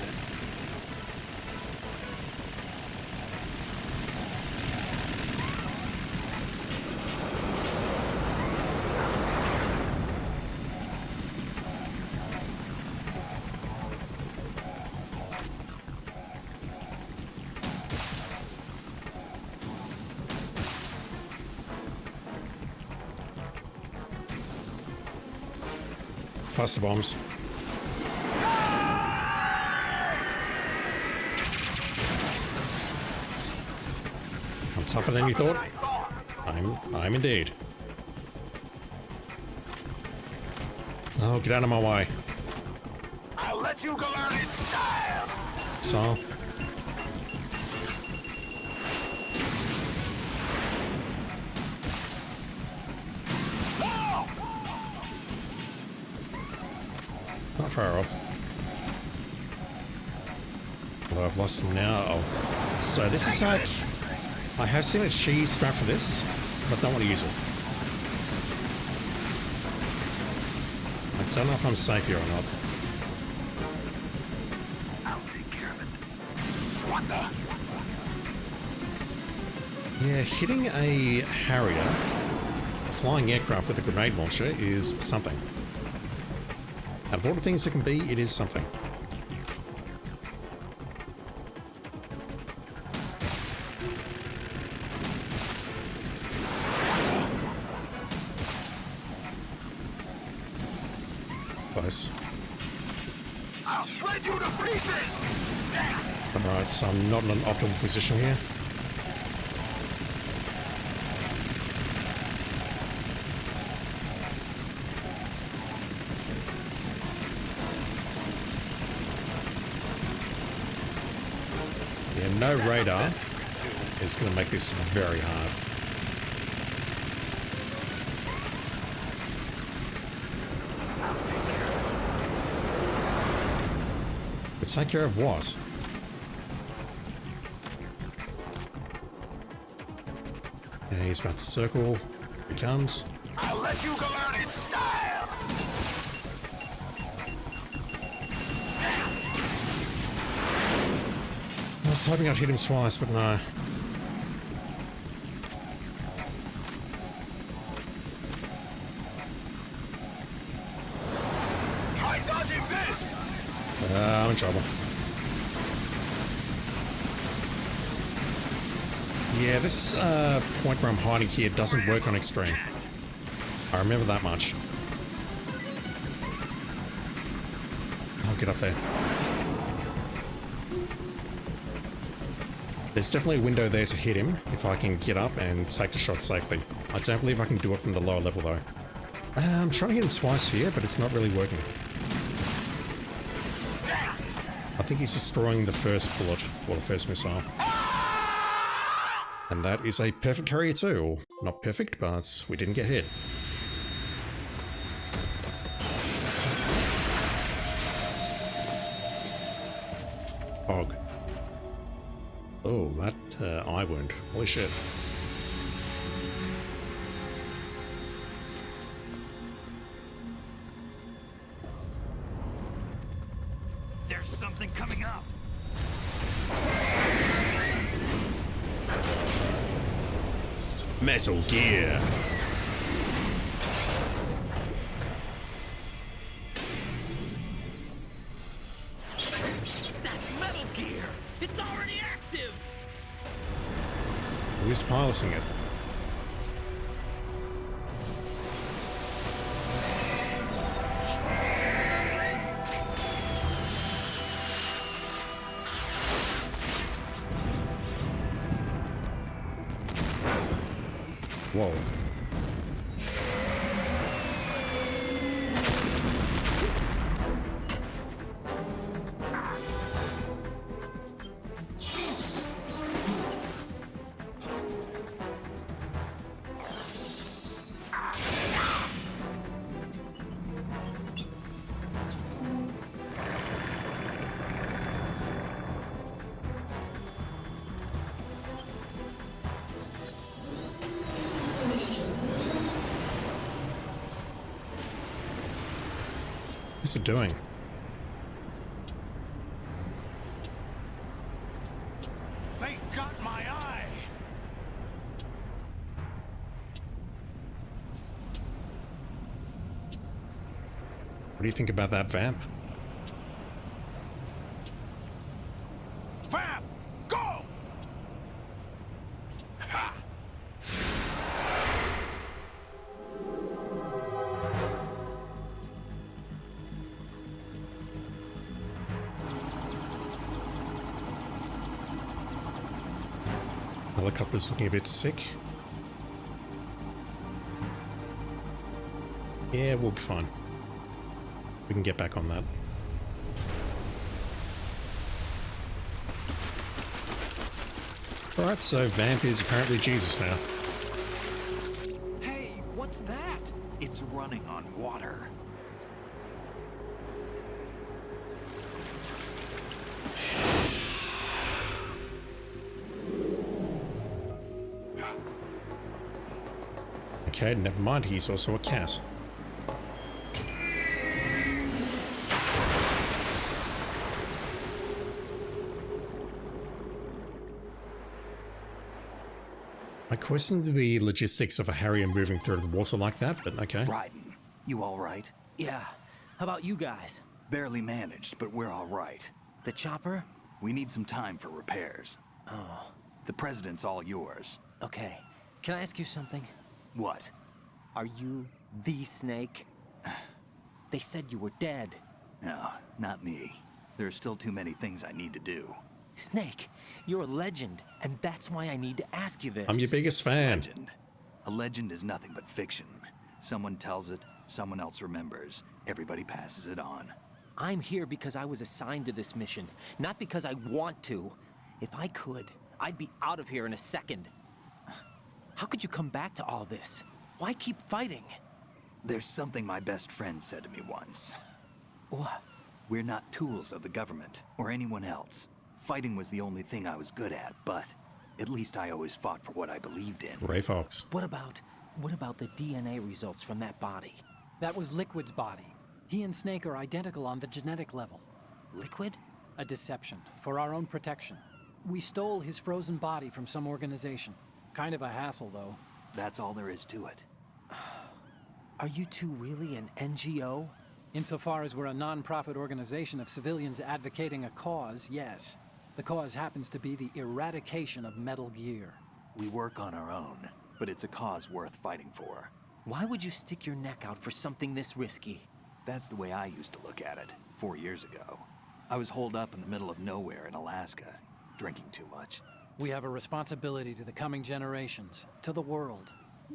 Cluster bombs. I'm tougher than you thought. I'm indeed. Oh, get out of my way. I'll let you go out in style. So. Not far off. Although I've lost him now. Oh. So this attack, I have seen a cheese strap for this, but don't want to use it. I don't know if I'm safe here or not. I'll take care of it. What the? Yeah, hitting a Harrier, a flying aircraft with a grenade launcher, is something. Out of all the things it can be, it is something. Close. I'll shred you to pieces. Alright, so I'm not in an optimal position here. Yeah, no radar is going to make this very hard. But take care of what? Yeah, he's about to circle. Here he comes. I'll let you go out in style. I was hoping I'd hit him twice, but no. Try dodging this. I'm in trouble. Yeah, this point where I'm hiding here doesn't work on extreme. I remember that much. I'll get up there. There's definitely a window there to hit him if I can get up and take the shot safely. I don't believe I can do it from the lower level though. I'm trying to hit him twice here, but it's not really working. I think he's destroying the first bullet, or the first missile. And that is a perfect Harrier too. Not perfect, but we didn't get hit. Hog. Oh, that eye wound. Holy shit. There's something coming up. Metal Gear. That's Metal Gear! It's already active! Who's piloting it? Whoa. What's it doing? They got my eye! What do you think about that vamp? Vamp! Go! Ha! Helicopter's looking a bit sick. Yeah, we'll be fine. We can get back on that. Alright, so Vamp is apparently Jesus now. Hey, what's that? It's running on water. Okay, never mind, he's also a cat. I questioned the logistics of a Harrier moving through the water like that, but okay. Raiden, you all right? Yeah. How about you guys? Barely managed, but we're all right. The chopper? We need some time for repairs. Oh. The president's all yours. Okay. Can I ask you something? What? Are you the Snake? They said you were dead. No, not me. There are still too many things I need to do. Snake, you're a legend, and that's why I need to ask you this. I'm your biggest fan. Legend. A legend is nothing but fiction. Someone tells it, someone else remembers. Everybody passes it on. I'm here because I was assigned to this mission, not because I want to. If I could, I'd be out of here in a second. How could you come back to all this? Why keep fighting? There's something my best friend said to me once. What? We're not tools of the government, or anyone else. Fighting was the only thing I was good at, but at least I always fought for what I believed in. Ray Fox. What about the DNA results from that body? That was Liquid's body. He and Snake are identical on the genetic level. Liquid? A deception, for our own protection. We stole his frozen body from some organization. Kind of a hassle, though. That's all there is to it. Are you two really an NGO? Insofar as we're a non-profit organization of civilians advocating a cause, yes. The cause happens to be the eradication of Metal Gear. We work on our own, but it's a cause worth fighting for. Why would you stick your neck out for something this risky? That's the way I used to look at it 4 years ago. I was holed up in the middle of nowhere in Alaska, drinking too much. We have a responsibility to the coming generations, to the world.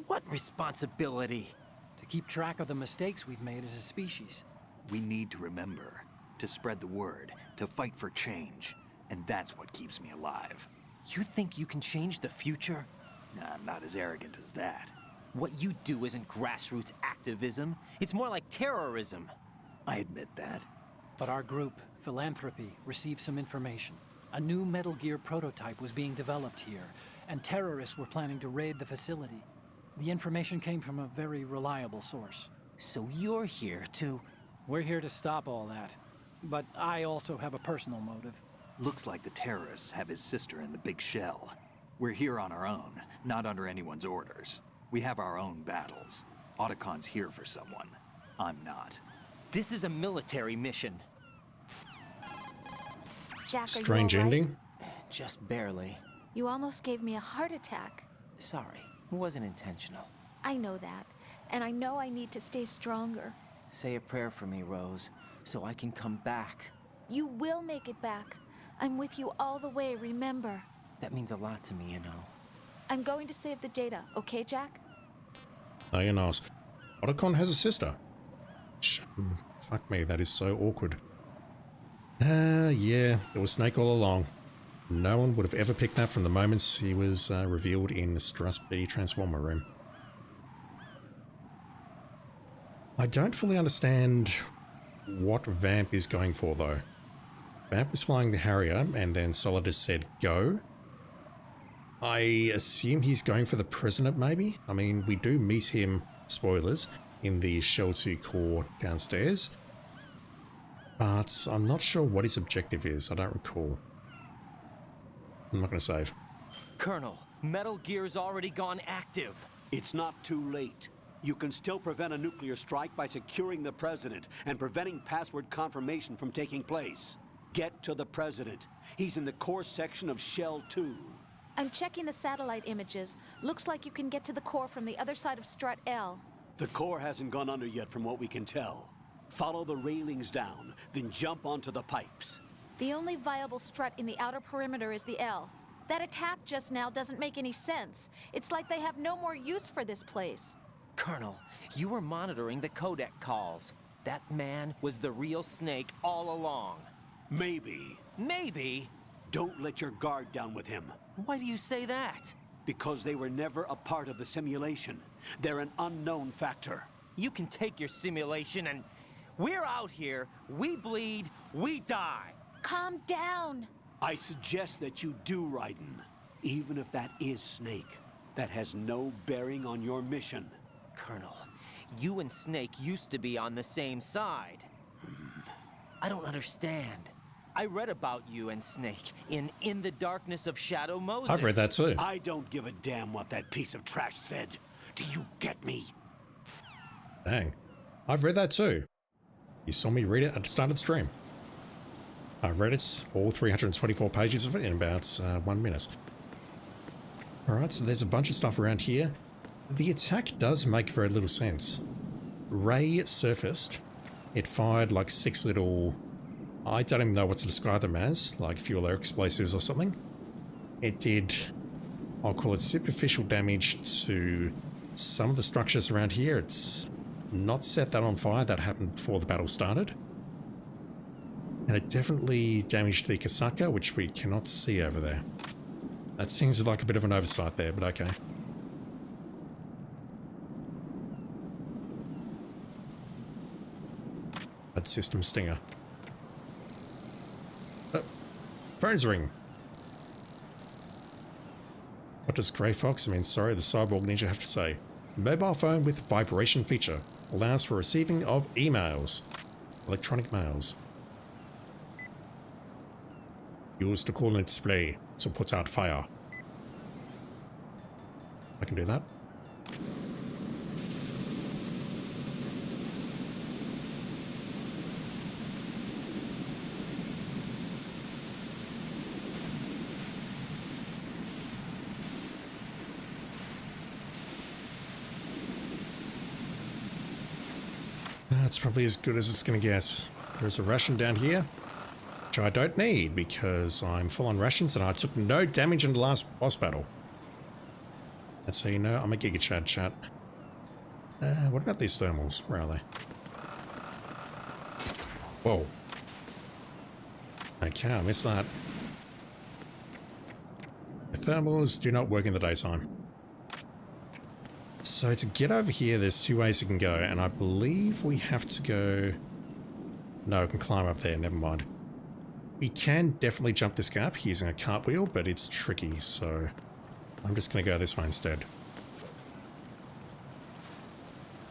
What responsibility? To keep track of the mistakes we've made as a species. We need to remember, to spread the word, to fight for change. And that's what keeps me alive. You think you can change the future? Nah, I'm not as arrogant as that. What you do isn't grassroots activism. It's more like terrorism. I admit that. But our group, Philanthropy, received some information. A new Metal Gear prototype was being developed here, and terrorists were planning to raid the facility. The information came from a very reliable source. So you're here to... We're here to stop all that. But I also have a personal motive. Looks like the terrorists have his sister in the big shell. We're here on our own, not under anyone's orders. We have our own battles. Otacon's here for someone. I'm not. This is a military mission. Jack, Strange are you all right? ending. Just barely. You almost gave me a heart attack. Sorry, it wasn't intentional. I know that, and I know I need to stay stronger. Say a prayer for me, Rose, so I can come back. You will make it back. I'm with you all the way, remember? That means a lot to me, you know. I'm going to save the data, okay, Jack? Oh, you're nice. Otacon has a sister. Fuck me, that is so awkward. Yeah, it was Snake all along. No one would have ever picked that from the moments he was revealed in the Strasbourg Transformer room. I don't fully understand what Vamp is going for, though. Vamp is flying the Harrier, and then Solidus said go. I assume he's going for the President, maybe? I mean, we do meet him, spoilers, in the Shell 2 core downstairs. But I'm not sure what his objective is, I don't recall. I'm not going to save. Colonel, Metal Gear's already gone active. It's not too late. You can still prevent a nuclear strike by securing the President and preventing password confirmation from taking place. Get to the President. He's in the core section of Shell 2. I'm checking the satellite images. Looks like you can get to the core from the other side of Strut L. The core hasn't gone under yet from what we can tell. Follow the railings down, then jump onto the pipes. The only viable strut in the outer perimeter is the L. That attack just now doesn't make any sense. It's like they have no more use for this place. Colonel, you were monitoring the codec calls. That man was the real Snake all along. Maybe. Maybe? Don't let your guard down with him. Why do you say that? Because they were never a part of the simulation. They're an unknown factor. You can take your simulation and... We're out here, we bleed, we die. Calm down. I suggest that you do, Raiden. Even if that is Snake. That has no bearing on your mission. Colonel, you and Snake used to be on the same side. I don't understand. I read about you and Snake in the Darkness of Shadow Moses. I've read that too. I don't give a damn what that piece of trash said. Do you get me? Dang. I've read that too. You saw me read it at the start of the stream. I've read it, all 324 pages of it, in about 1 minute. Alright, so there's a bunch of stuff around here. The attack does make very little sense. Ray surfaced. It fired like 6 little... I don't even know what to describe them as, like fuel air explosives or something. It did, I'll call it superficial damage to some of the structures around here. It's not set that on fire, that happened before the battle started. And it definitely damaged the Kasaka, which we cannot see over there. That seems like a bit of an oversight there, but okay. That system stinger. Phone's ring. What does Grey Fox, the Cyborg Ninja, have to say? Mobile phone with vibration feature. Allows for receiving of emails. Electronic mails. Use the coordinate display to put out fire. I can do that. That's probably as good as it's going to get. There's a ration down here, which I don't need because I'm full on rations and I took no damage in the last boss battle. That's how you know I'm a Giga Chad chat. What about these thermals? Where are they? Whoa. Okay, I missed that. The thermals do not work in the daytime. So to get over here, there's two ways you can go, and I believe we have to go... No, we can climb up there, never mind. We can definitely jump this gap using a cartwheel, but it's tricky, so I'm just going to go this way instead.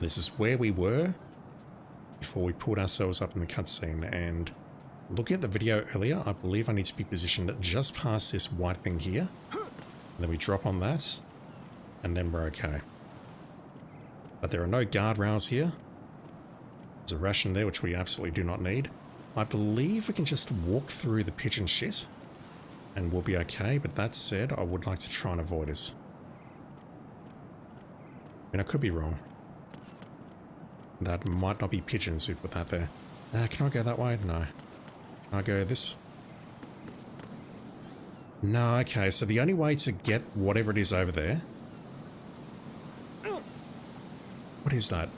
This is where we were before we pulled ourselves up in the cutscene, and looking at the video earlier, I believe I need to be positioned just past this white thing here. And then we drop on that, and then we're okay. But there are no guardrails here. There's a ration there, which we absolutely do not need. I believe we can just walk through the pigeon shit, and we'll be okay, but that said, I would like to try and avoid it. I mean, I could be wrong. That might not be pigeons who put that there. Can I go that way? No. Can I go this? No, okay, so the only way to get whatever it is over there... What is that?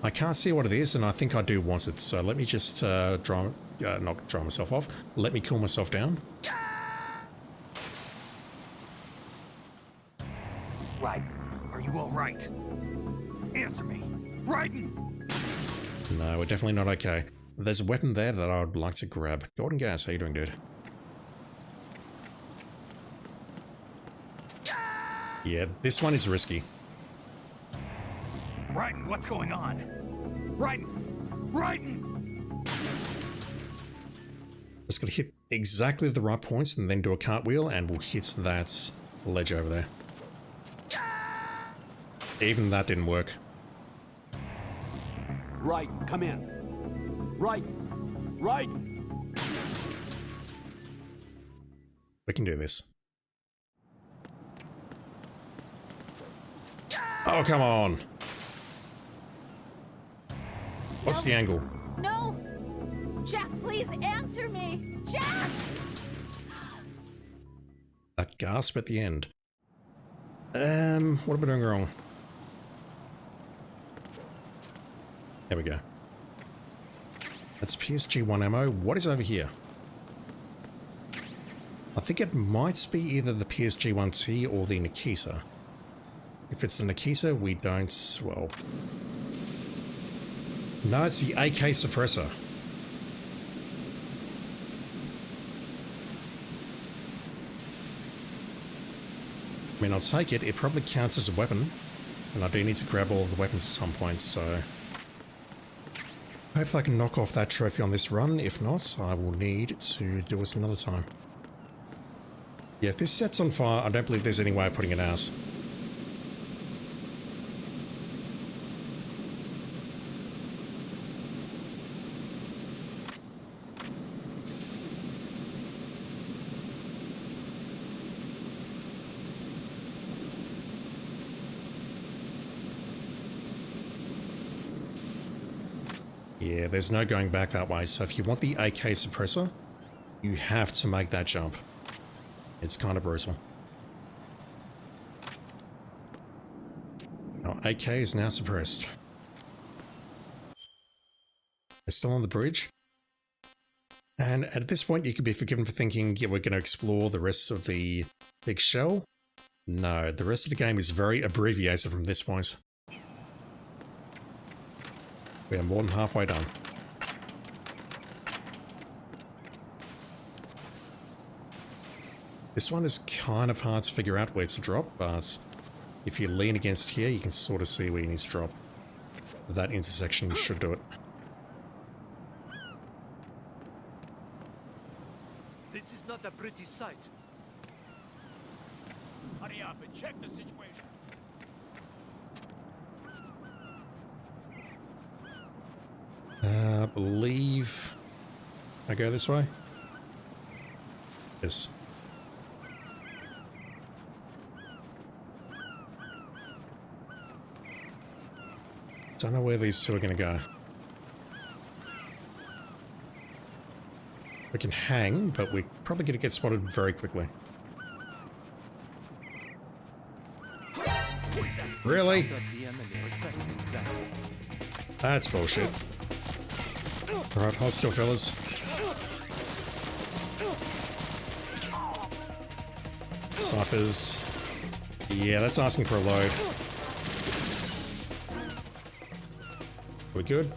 I can't see what it is, and I think I do want it, so let me just not dry myself off. Let me cool myself down. Right. Are you all right? Answer me. Raiden! No, we're definitely not okay. There's a weapon there that I would like to grab. Golden Gas, how you doing, dude? Yeah, this one is risky. Raiden, what's going on? Raiden! Raiden! Just gotta hit exactly the right points and then do a cartwheel and we'll hit that ledge over there. Even that didn't work. Raiden, come in. Raiden! Raiden! We can do this. Oh, come on! What's the angle? No! Jack, please answer me! Jack! That gasp at the end. What am I doing wrong? There we go. That's PSG-1 ammo. What is over here? I think it might be either the PSG-1T or the Nikita. If it's the Nikita, we don't... well... No, it's the AK suppressor. I mean, I'll take it. It probably counts as a weapon. And I do need to grab all of the weapons at some point, so... hopefully I can knock off that trophy on this run. If not, I will need to do it another time. Yeah, if this sets on fire, I don't believe there's any way of putting it out. Yeah, there's no going back that way, so if you want the AK suppressor, you have to make that jump. It's kind of brutal. Our AK is now suppressed. We're still on the bridge. And at this point, you could be forgiven for thinking, yeah, we're going to explore the rest of the big shell. No, the rest of the game is very abbreviated from this point. We are more than halfway done. This one is kind of hard to figure out where to drop, but if you lean against here, you can sort of see where you need to drop. That intersection should do it. This is not a pretty sight. Hurry up and check the situation. I believe I go this way? Yes. Don't know where these two are going to go. We can hang, but we're probably going to get spotted very quickly. Really? That's bullshit. Alright, hold still, fellas. Ciphers. Yeah, that's asking for a load. We good?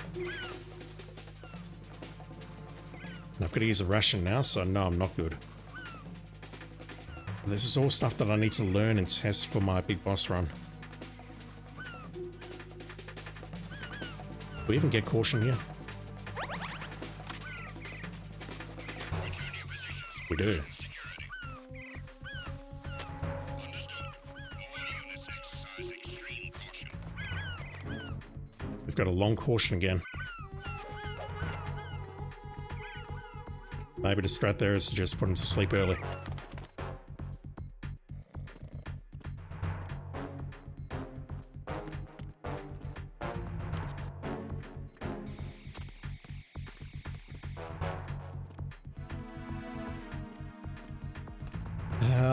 I've got to use a ration now, so no, I'm not good. This is all stuff that I need to learn and test for my big boss run. Do we even get caution here? We do. We've got a long caution again. Maybe the strat there is to just put him to sleep early.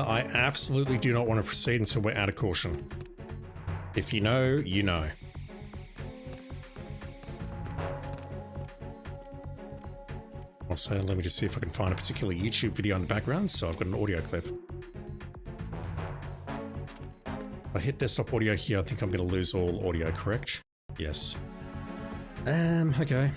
I absolutely do not want to proceed until we're out of caution. If you know, you know. Also, let me just see if I can find a particular YouTube video in the background, so I've got an audio clip. If I hit desktop audio here, I think I'm going to lose all audio, correct? Yes. Okay.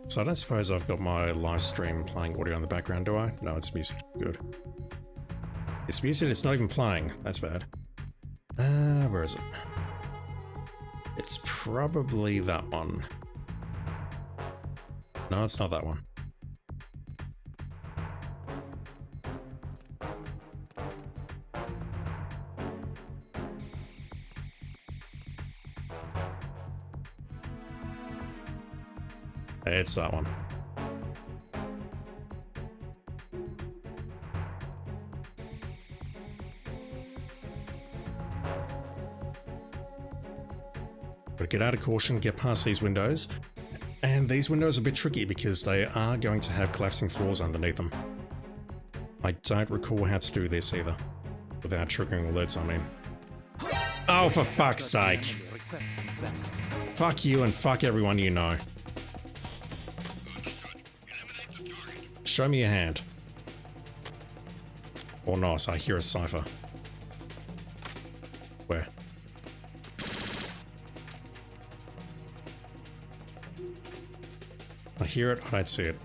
So I don't suppose I've got my live stream playing audio in the background, do I? No, it's music. Good. It's music, it's not even playing. That's bad. Where is it? It's probably that one. No, it's not that one. It's that one. But get out of caution, get past these windows. And these windows are a bit tricky because they are going to have collapsing floors underneath them. I don't recall how to do this either. Without triggering alerts, I mean. Oh, for fuck's sake. Fuck you and fuck everyone you know. Show me your hand. Or not, I hear a cipher. Where? I hear it, I don't see it.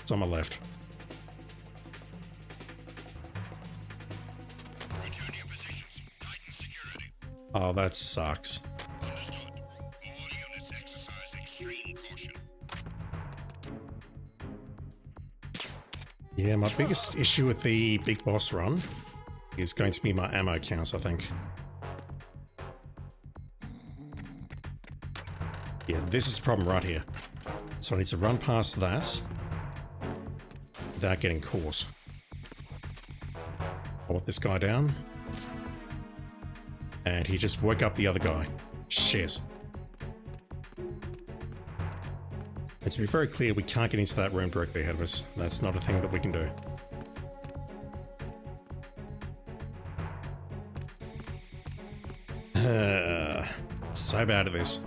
It's on my left. Oh, that sucks. Yeah, my biggest issue with the big boss run is going to be my ammo count, I think. Yeah, this is the problem right here. So I need to run past that without getting caught. I want this guy down. And he just woke up the other guy. Shit. And to be very clear, we can't get into that room directly ahead of us. That's not a thing that we can do. So bad at this.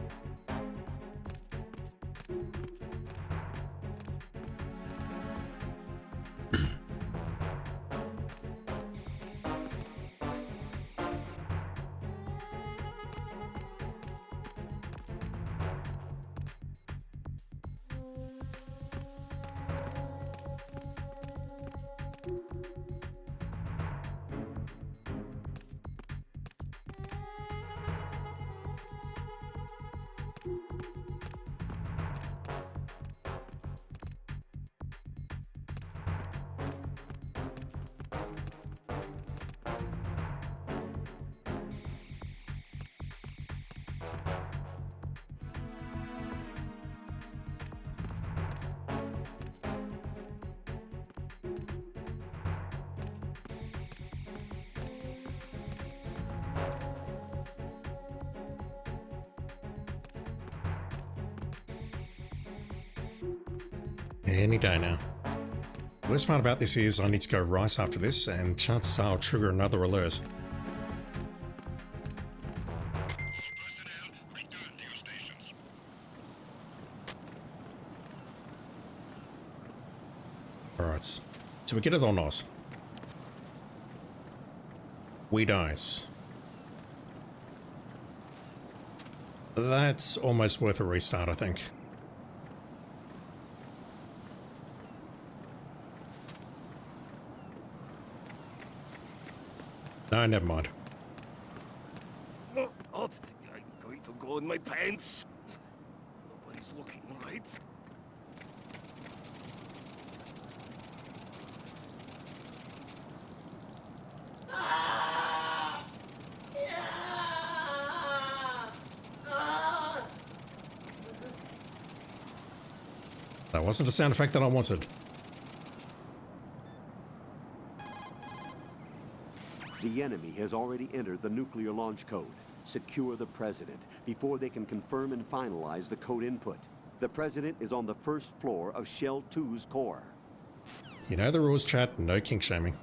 Any day now. The worst part about this is I need to go right after this, and chances are I'll trigger another alert. Alright, do we get it or not? We dice. That's almost worth a restart, I think. No, never mind. Oh, I'm going to go in my pants. Nobody's looking, right? That wasn't the sound effect that I wanted. The enemy has already entered the nuclear launch code. Secure the president before they can confirm and finalize the code input. The president is on the first floor of Shell 2's core. You know the rules, chat. No kink shaming.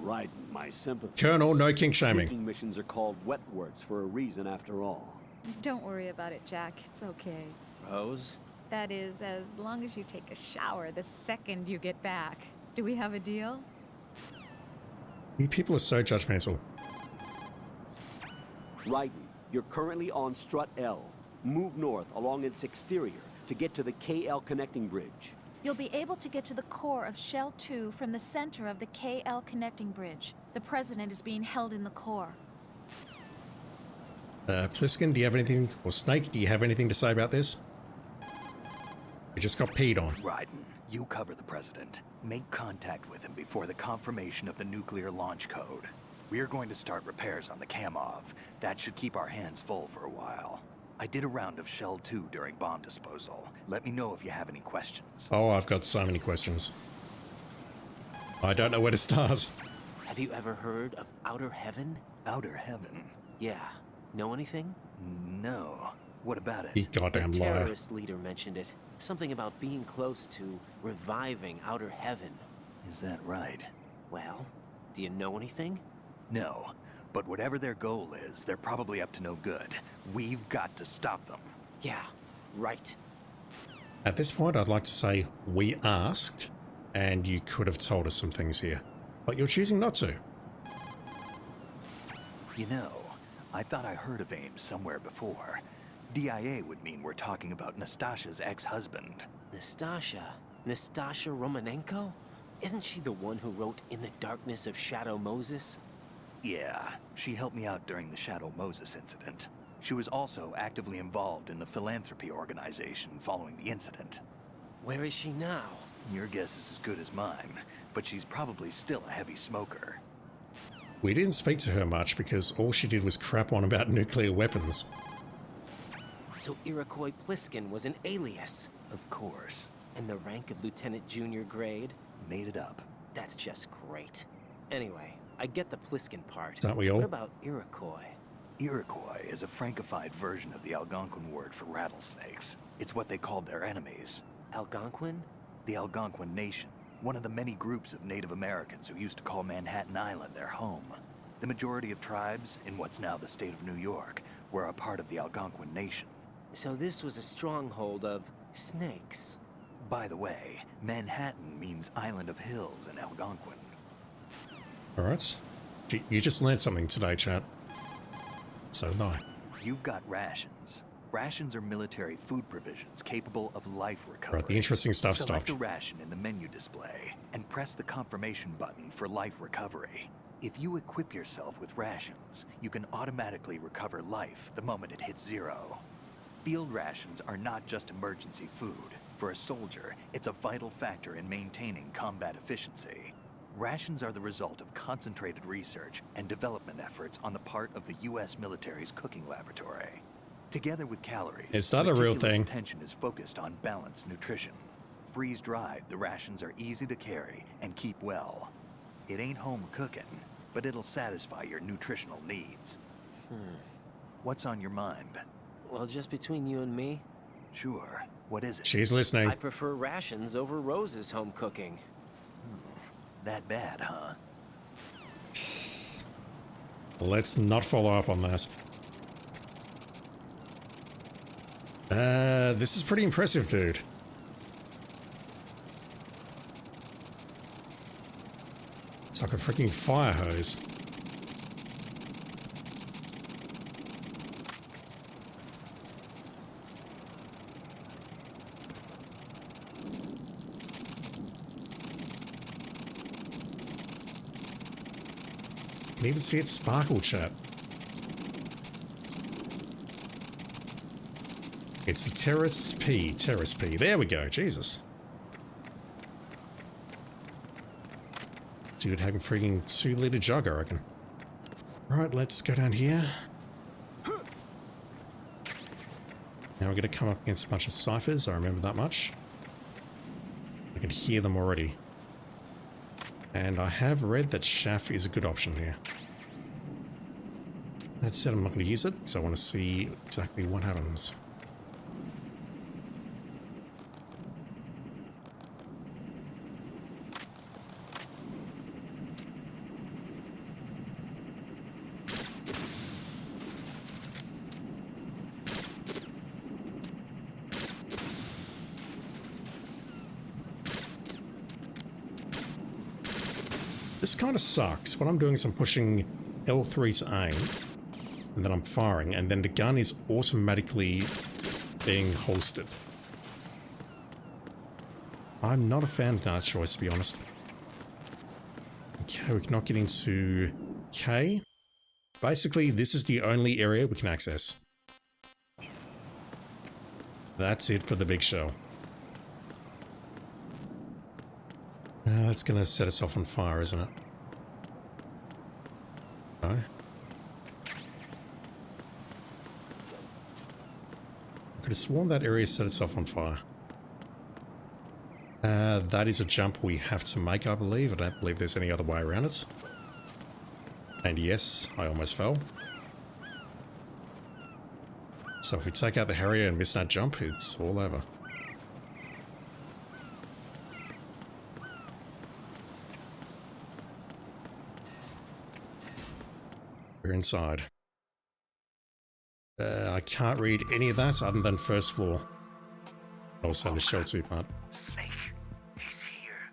Right, my sympathy. Colonel, no kink shaming. Sneaking missions are called wet works for a reason after all. Don't worry about it, Jack. It's okay. Rose? That is, as long as you take a shower the second you get back. Do we have a deal? You people are so judgmental. Raiden, you're currently on Strut L. Move north along its exterior to get to the KL connecting bridge. You'll be able to get to the core of Shell 2 from the center of the KL connecting bridge. The president is being held in the core. Pliskin, do you have anything, or Snake, do you have anything to say about this? We just got peed on. Raiden, you cover the president. Make contact with him before the confirmation of the nuclear launch code. We're going to start repairs on the Kamov. That should keep our hands full for a while. I did a round of Shell 2 during bomb disposal. Let me know if you have any questions. Oh, I've got so many questions. I don't know where to start. Have you ever heard of Outer Heaven? Outer Heaven? Yeah. Know anything? No. What about it? You goddamn The liar. terrorist leader mentioned it. Something about being close to reviving Outer Heaven. Is that right? Well, do you know anything? No. But whatever their goal is, they're probably up to no good. We've got to stop them. Yeah, right. At this point, I'd like to say we asked, and you could have told us some things here. But you're choosing not to. You know, I thought I heard of Ames somewhere before. DIA would mean we're talking about Nastasha's ex-husband. Nastasha? Nastasha Romanenko? Isn't she the one who wrote In the Darkness of Shadow Moses? Yeah, she helped me out during the Shadow Moses incident. She was also actively involved in the philanthropy organization following the incident. Where is she now? Your guess is as good as mine, but she's probably still a heavy smoker. We didn't speak to her much because all she did was crap on about nuclear weapons. So Iroquois Pliskin was an alias? Of course. And the rank of Lieutenant Junior grade? Made it up. That's just great. Anyway, I get the Pliskin part. Don't we all? What about Iroquois? Iroquois is a Frankified version of the Algonquin word for rattlesnakes. It's what they called their enemies. Algonquin? The Algonquin Nation, one of the many groups of Native Americans who used to call Manhattan Island their home. The majority of tribes in what's now the state of New York were a part of the Algonquin Nation. So this was a stronghold of snakes. By the way, Manhattan means Island of Hills in Algonquin. Alright. You just learned something today, chat. So did I. You've got rations. Rations are military food provisions capable of life recovery. Right, the interesting stuff Select stopped. a ration in the menu display and press the confirmation button for life recovery. If you equip yourself with rations, you can automatically recover life the moment it hits 0. Field rations are not just emergency food. For a soldier, it's a vital factor in maintaining combat efficiency. Rations are the result of concentrated research and development efforts on the part of the U.S. military's cooking laboratory. Together with calories, Is that a real meticulous thing? attention is focused on balanced nutrition. Freeze-dried, the rations are easy to carry and keep well. It ain't home cooking, but it'll satisfy your nutritional needs. What's on your mind? Well, just between you and me, Sure. What is it? She's listening. I prefer rations over Rose's home cooking. That bad, huh? Let's not follow up on that. This is pretty impressive, dude. It's like a freaking fire hose. You can even see it sparkle, chat. It's the Terrace P. Terrace P. There we go. Jesus. Dude having freaking 2-liter jug, I reckon. Right, let's go down here. Now we're going to come up against a bunch of ciphers. I remember that much. I can hear them already. And I have read that chaff is a good option here. That said, I'm not going to use it because I want to see exactly what happens. This kind of sucks. What I'm doing is I'm pushing L3 to aim, and then I'm firing, and then the gun is automatically being holstered. I'm not a fan of that choice, to be honest. Okay, we cannot get into K. Basically, this is the only area we can access. That's it for the big show. That's gonna set us off on fire, isn't it? No. I could have sworn that area set itself on fire. That is a jump we have to make, I believe. I don't believe there's any other way around it. And yes, I almost fell. So if we take out the Harrier and miss that jump, it's all over. We're inside. I can't read any of that other than first floor. Also the shell 2 part. Snake, he's here.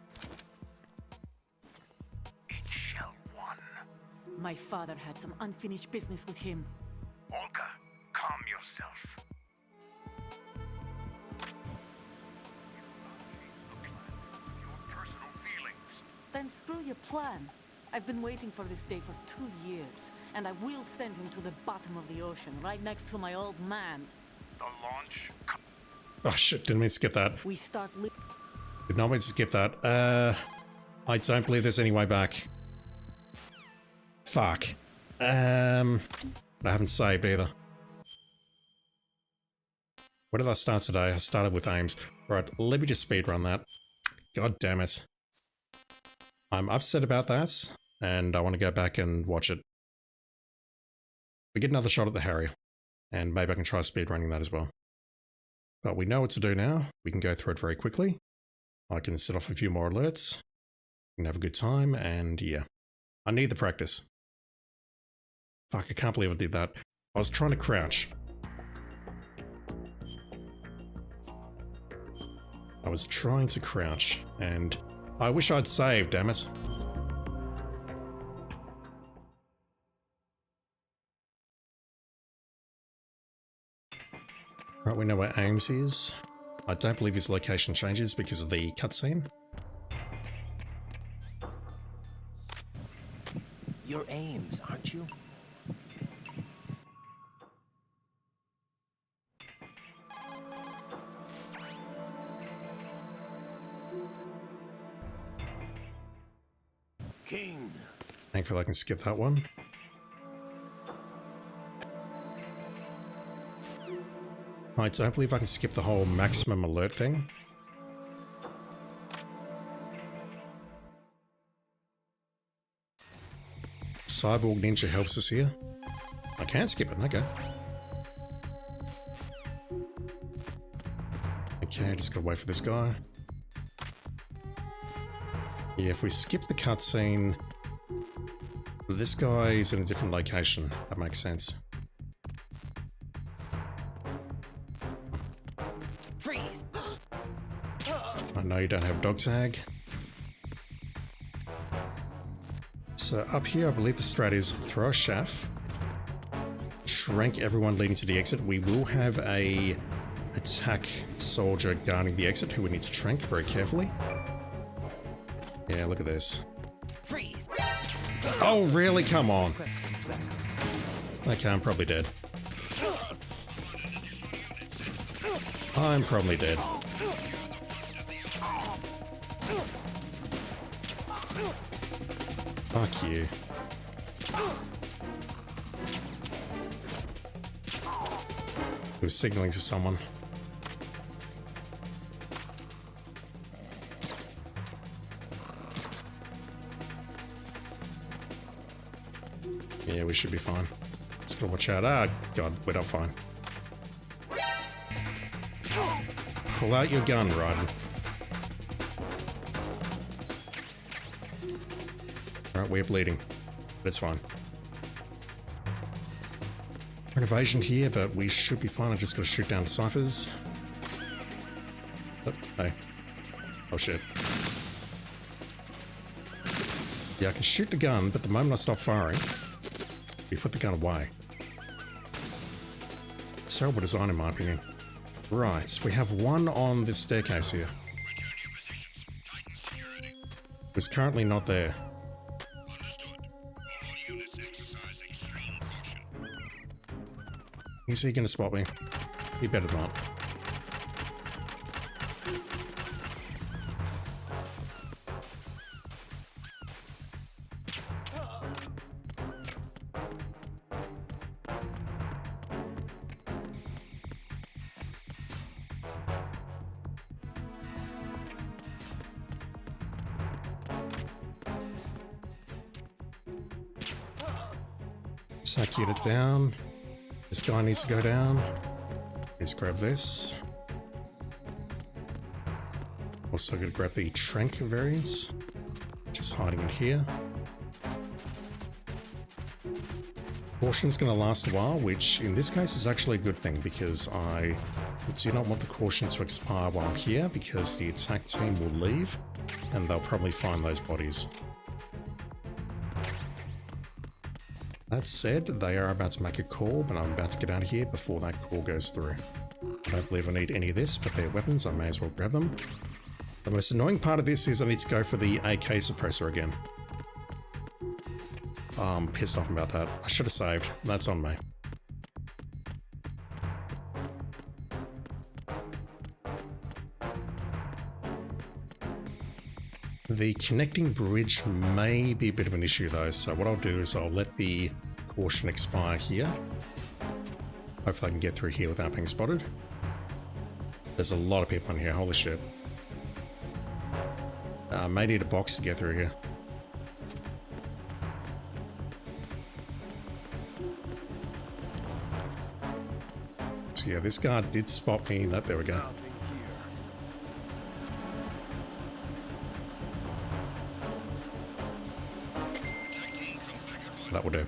In Shell 1. My father had some unfinished business with him. Olga, calm yourself. Your personal feelings. Then screw your plan. I've been waiting for this day for 2 years, and I will send him to the bottom of the ocean, right next to my old man. The launch. Oh shit, didn't mean to skip that. We start. Did not mean to skip that. I don't believe there's any way back. Fuck. I haven't saved either. Where did I start today? I started with aims. Right, let me just speedrun that. God damn it. I'm upset about that, and I want to go back and watch it. We get another shot at the Harrier, and maybe I can try speedrunning that as well. But we know what to do now. We can go through it very quickly. I can set off a few more alerts. We can have a good time, and yeah. I need the practice. Fuck, I can't believe I did that. I was trying to crouch. I was trying to crouch, and I wish I'd saved, damn it. Right, we know where Ames is. I don't believe his location changes because of the cutscene. You're Ames, aren't you? King. Thankfully I can skip that one. I don't believe I can skip the whole maximum alert thing. Cyborg Ninja helps us here. I can skip it, okay. Okay, just gotta wait for this guy. Yeah, if we skip the cutscene, this guy is in a different location. That makes sense. Freeze! I know you don't have dog tag. So up here, I believe the strat is throw a chaff, trank everyone leading to the exit. We will have a attack soldier guarding the exit who we need to trank very carefully. Yeah, look at this. Freeze! Oh, really? Come on. Okay, I'm probably dead. I'm probably dead. Fuck you. He was signaling to someone. Yeah, we should be fine. Just gotta watch out. Ah, God, we're not fine. Pull out your gun, Raiden. Alright, we're bleeding. That's fine. We're in evasion here, but we should be fine. I just gotta shoot down ciphers. Oh, hey. Oh shit. Yeah, I can shoot the gun, but the moment I stop firing, we put the gun away. Terrible design in my opinion. Right, we have one on this staircase here. Who's currently not there. Is he gonna spot me? He better not. Execute it down. This guy needs to go down. Let's grab this. Also gonna grab the Trank variants. Just hiding in here. Caution's gonna last a while, which in this case is actually a good thing because I do not want the caution to expire while I'm here because the attack team will leave and they'll probably find those bodies. That said, they are about to make a call, but I'm about to get out of here before that call goes through. I don't believe I need any of this, but they're weapons, I may as well grab them. The most annoying part of this is I need to go for the AK suppressor again. Oh, I'm pissed off about that. I should have saved. That's on me. The connecting bridge may be a bit of an issue though, so what I'll do is I'll let the caution expire here. Hopefully I can get through here without being spotted. There's a lot of people in here, holy shit. May need a box to get through here. So yeah, this guard did spot me. There we go. That will do.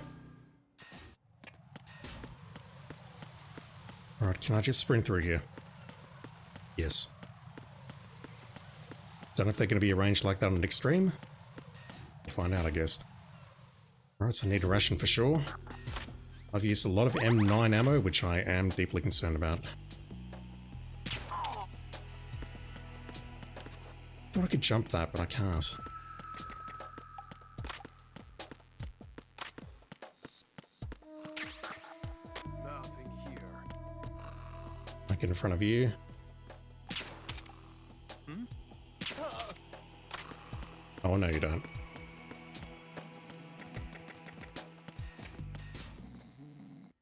Alright, can I just sprint through here? Yes. Don't know if they're going to be arranged like that on Extreme. We'll find out, I guess. Alright, so I need a ration for sure. I've used a lot of M9 ammo, which I am deeply concerned about. Thought I could jump that, but I can't. Get in front of you. Oh, no, you don't.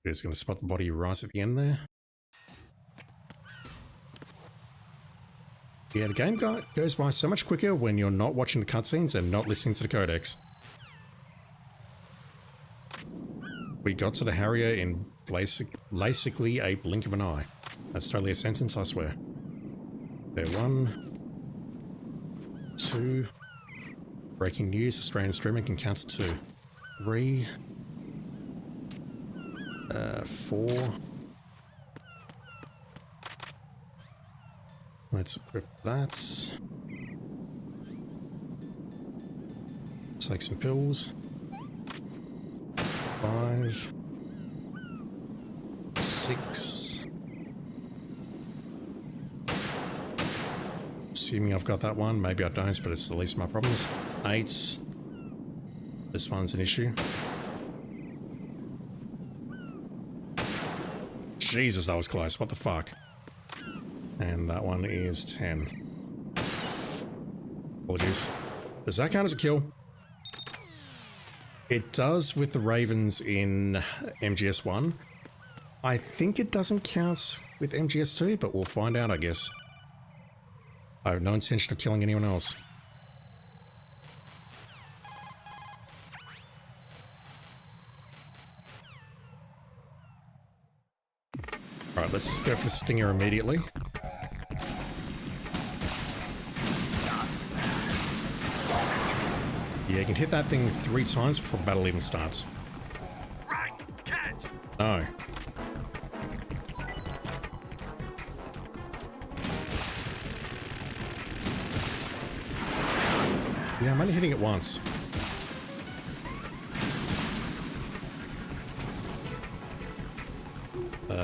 Just going to spot the body right at the end there. Yeah, the game goes by so much quicker when you're not watching the cutscenes and not listening to the codex. We got to the Harrier in basically a blink of an eye. That's totally a sentence, I swear. There, 1, 2. Breaking news, Australian streamer can count to 2. 3. 4. Let's equip that. Take some pills. 5. 6. Assuming I've got that one. Maybe I don't, but it's the least of my problems. 8. This one's an issue. Jesus, that was close. What the fuck? And that one is 10. Apologies. Does that count as a kill? It does with the Ravens in MGS1. I think it doesn't count with MGS2, but we'll find out, I guess. I have no intention of killing anyone else. Alright, let's just go for the stinger immediately. Yeah, you can hit that thing 3 times before the battle even starts. No. Yeah, I'm only hitting it once.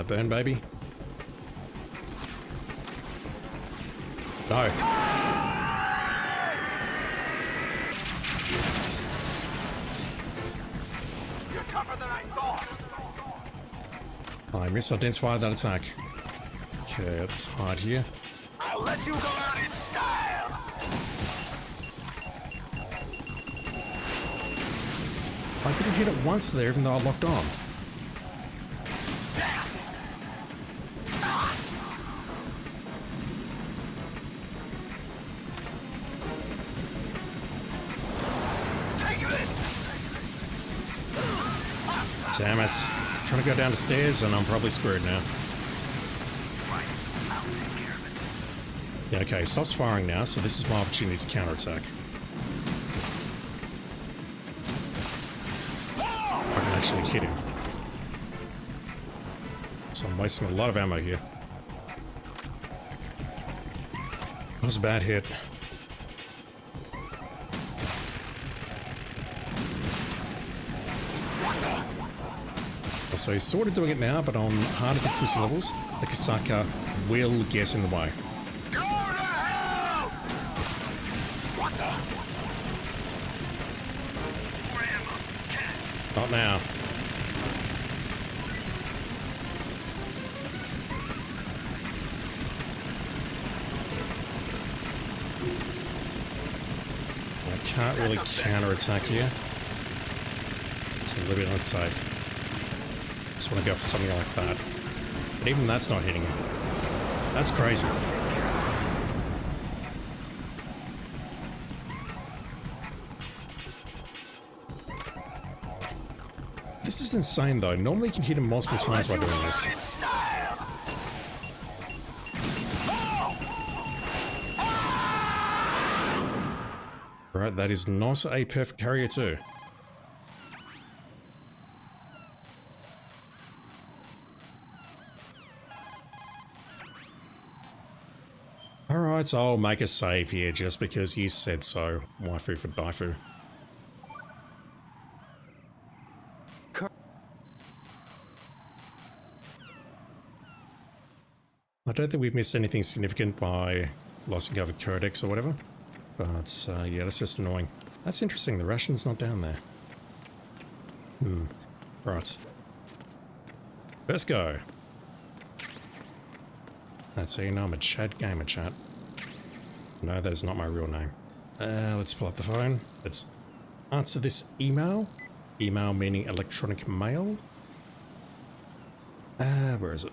Burn, baby. No. You're tougher than I thought. I misidentified that attack. Okay, let's hide here. I'll let you go out in style. I didn't hit it once there, even though I locked on. Damn it. I'm trying to go down the stairs and I'm probably screwed now. Yeah, okay, stops firing now, so this is my opportunity to counterattack. I can actually hit him. So I'm wasting a lot of ammo here. That was a bad hit. So he's sort of doing it now, but on harder difficulty levels, the Kasaka will get in the way. Not now. I can't really counterattack here. It's a little bit unsafe. Just want to go for something like that. But even that's not hitting him. That's crazy. This is insane though. Normally you can hit him multiple times by doing this. Right, that is not a perfect Harrier 2. Alright, I'll make a save here just because you said so. Waifu for Daifu. I don't think we've missed anything significant by lost and covered codex or whatever. But, yeah, that's just annoying. That's interesting, the ration's not down there. Right. Let's go. That's how you know I'm a Chad gamer, chat. No, that is not my real name. Let's pull up the phone. Let's answer this email. Email meaning electronic mail. Where is it?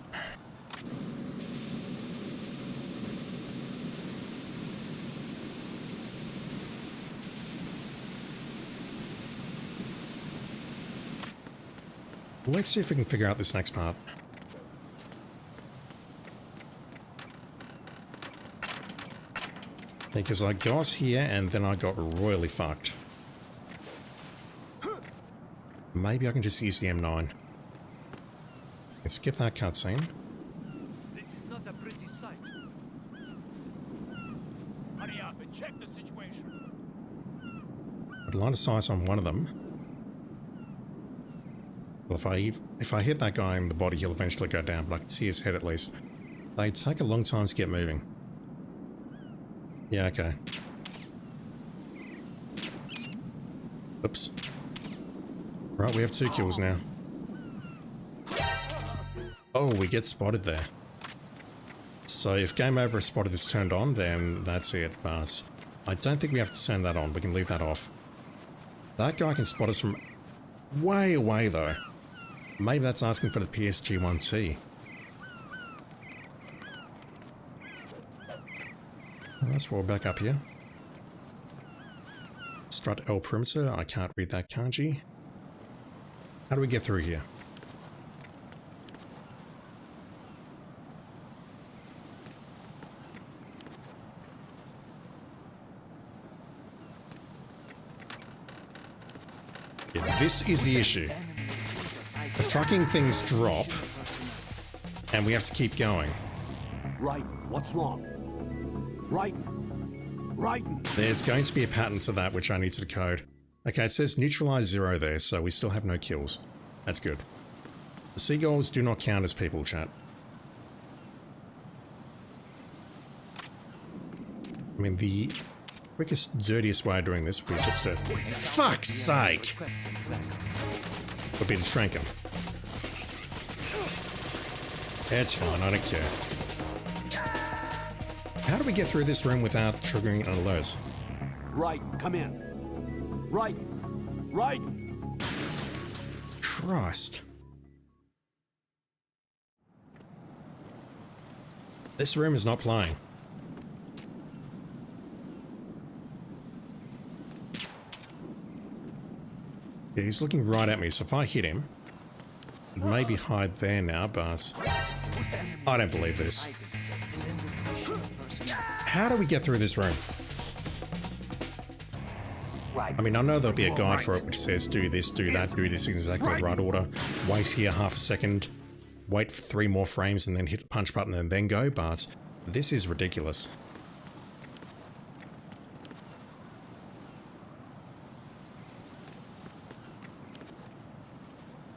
Let's see if we can figure out this next part. Because I got here and then I got royally fucked. Maybe I can just use the M9. And skip that cutscene. This is not a pretty sight. Hurry up and check the situation. I'd line of sight on one of them. Well, if I hit that guy in the body, he'll eventually go down, but I can see his head at least. They take a long time to get moving. Yeah, okay. Oops. Right, we have 2 kills now. Oh, we get spotted there. So if game over is spotted is turned on, then that's it, but I don't think we have to turn that on. We can leave that off. That guy can spot us from way away, though. Maybe that's asking for the PSG-1T. That's why we're back up here. Strut L perimeter. I can't read that kanji. How do we get through here? Yeah, this is the issue. The fucking things drop, and we have to keep going. Right, what's wrong? Right. There's going to be a pattern to that which I need to decode. Okay, it says neutralize 0 there, so we still have no kills. That's good. The seagulls do not count as people, chat. I mean, the quickest, dirtiest way of doing this would be just to... Fuck's sake! Would be to trank him. It's fine, I don't care. How do we get through this room without triggering an alert? Right, come in. Right. Christ. This room is not playing. Yeah, he's looking right at me, so if I hit him, I'd maybe hide there now, but I don't believe this. How do we get through this room? I mean, I know there'll be a guide for it which says do this, do that, do this in exactly the right order. Wait here half a second, wait for 3 more frames and then hit the punch button and then go, but this is ridiculous.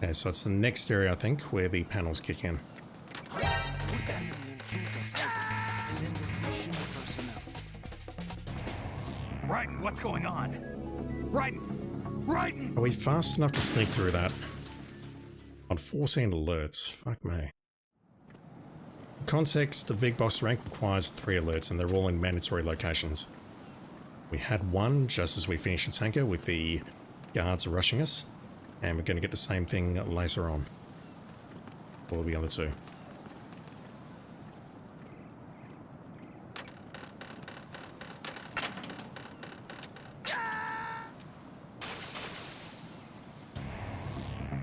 Okay, so it's the next area, I think, where the panels kick in. Raiden, what's going on? Raiden! Are we fast enough to sneak through that? On 14 alerts, fuck me. For context, the big boss rank requires 3 alerts and they're all in mandatory locations. We had 1 just as we finished the tanker with the guards rushing us, and we're going to get the same thing later on. Or the other 2.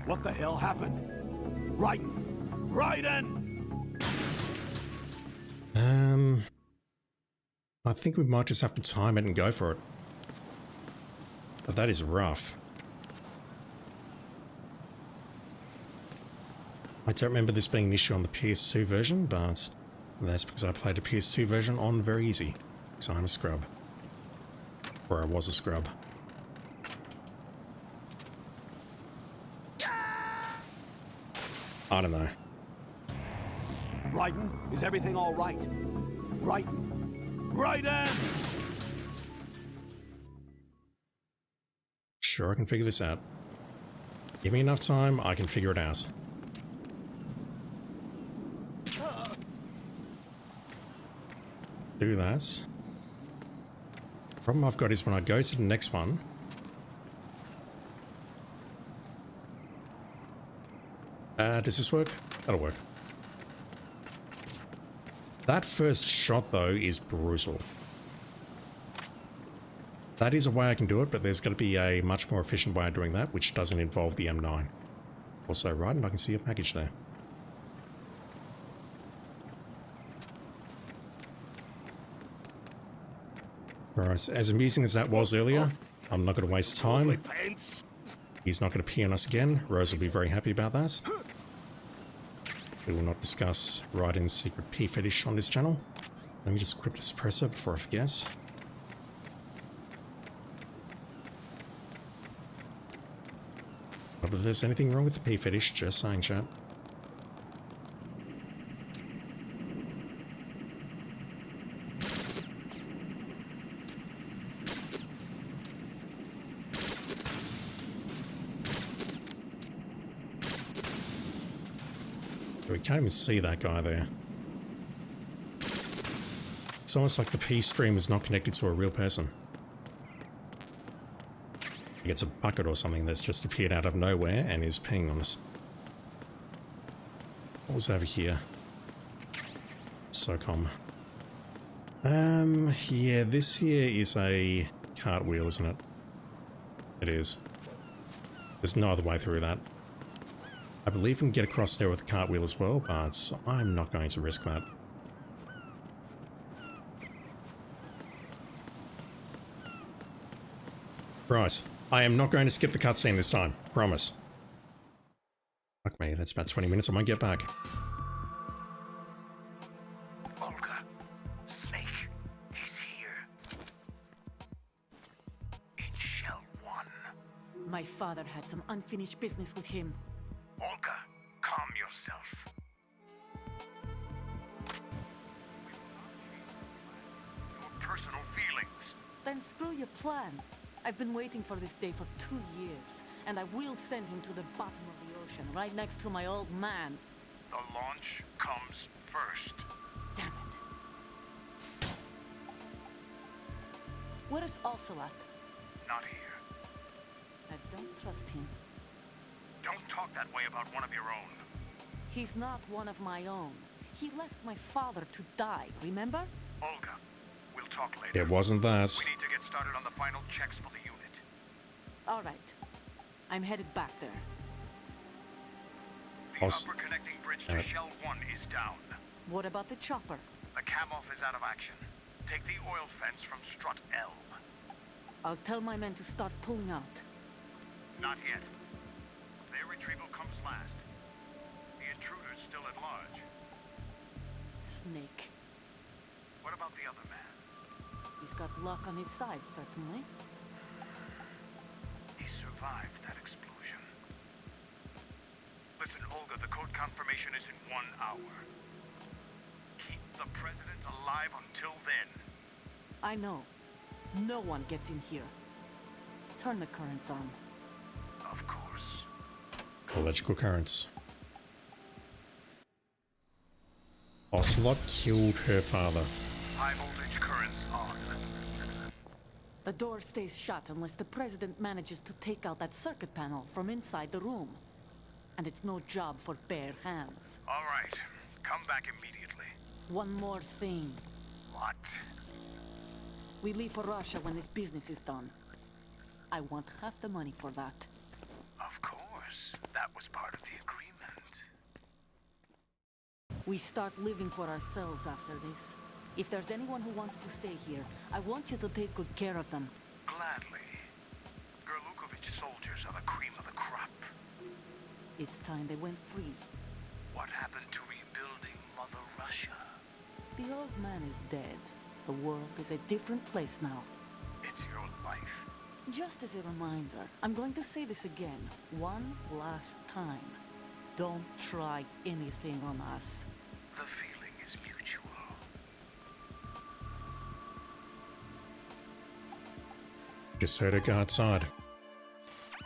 What the hell happened? Raiden! I think we might just have to time it and go for it. But that is rough. I don't remember this being an issue on the PS2 version, but that's because I played the PS2 version on very easy. So I'm a scrub. Or I was a scrub. I don't know. Raiden, is everything all right? Raiden! Sure, I can figure this out. Give me enough time, I can figure it out. Do that. Problem I've got is when I go to the next one, does this work? That'll work. That first shot, though, is brutal. That is a way I can do it, but there's got to be a much more efficient way of doing that, which doesn't involve the M9. Also, right, and I can see a package there. Right, as amusing as that was earlier, I'm not going to waste My time. pants. He's not going to pee on us again. Rose will be very happy about that. We will not discuss Raiden's secret pee fetish on this channel. Let me just equip the suppressor before I forget. Not that there's anything wrong with the pee fetish, just saying, chat. We can't even see that guy there. It's almost like the pee stream is not connected to a real person. He gets a bucket or something that's just appeared out of nowhere and is peeing on us. What was over here? SOCOM. Yeah, this here is a cartwheel, isn't it? It is. There's no other way through that. I believe we can get across there with a cartwheel as well, but I'm not going to risk that. Right. I am not going to skip the cutscene this time. Promise. Fuck me, that's about 20 minutes. I might get back. Olga, Snake, he's here. In Shell 1. My father had some unfinished business with him. Olga, calm yourself. Your personal feelings. Then screw your plan. I've been waiting for this day for 2 years, and I will send him to the bottom of the ocean, right next to my old man. The launch comes first. Damn it. Where's Ocelot? Not here. I don't trust him. Don't talk that way about one of your own. He's not one of my own. He left my father to die, remember? Olga, we'll talk later. It wasn't that. We need to get started on the final checks for the unit. All right. I'm headed back there. The upper connecting bridge to Shell 1 is down. What about the chopper? The cam-off is out of action. Take the oil fence from strut L. I'll tell my men to start pulling out. Not yet. Their retrieval comes last. The intruder's still at large. Snake. What about the other man? He's got luck on his side, certainly. He survived that explosion. Listen, Olga, the code confirmation is in 1 hour. Keep the president alive until then. I know. No one gets in here. Turn the currents on. Of course. Electrical currents. Ocelot killed her father. High voltage currents on. The door stays shut unless the president manages to take out that circuit panel from inside the room. And it's no job for bare hands. All right. Come back immediately. One more thing. What? We leave for Russia when this business is done. I want half the money for that. Of course. That was part of the agreement. We start living for ourselves after this. If there's anyone who wants to stay here, I want you to take good care of them. Gladly. Gurlukovich soldiers are the cream of the crop. It's time they went free. What happened to rebuilding Mother Russia? The old man is dead. The world is a different place now. It's your life. Just as a reminder, I'm going to say this again, one last time. Don't try anything on us. The feeling is mutual. Just heard her go outside.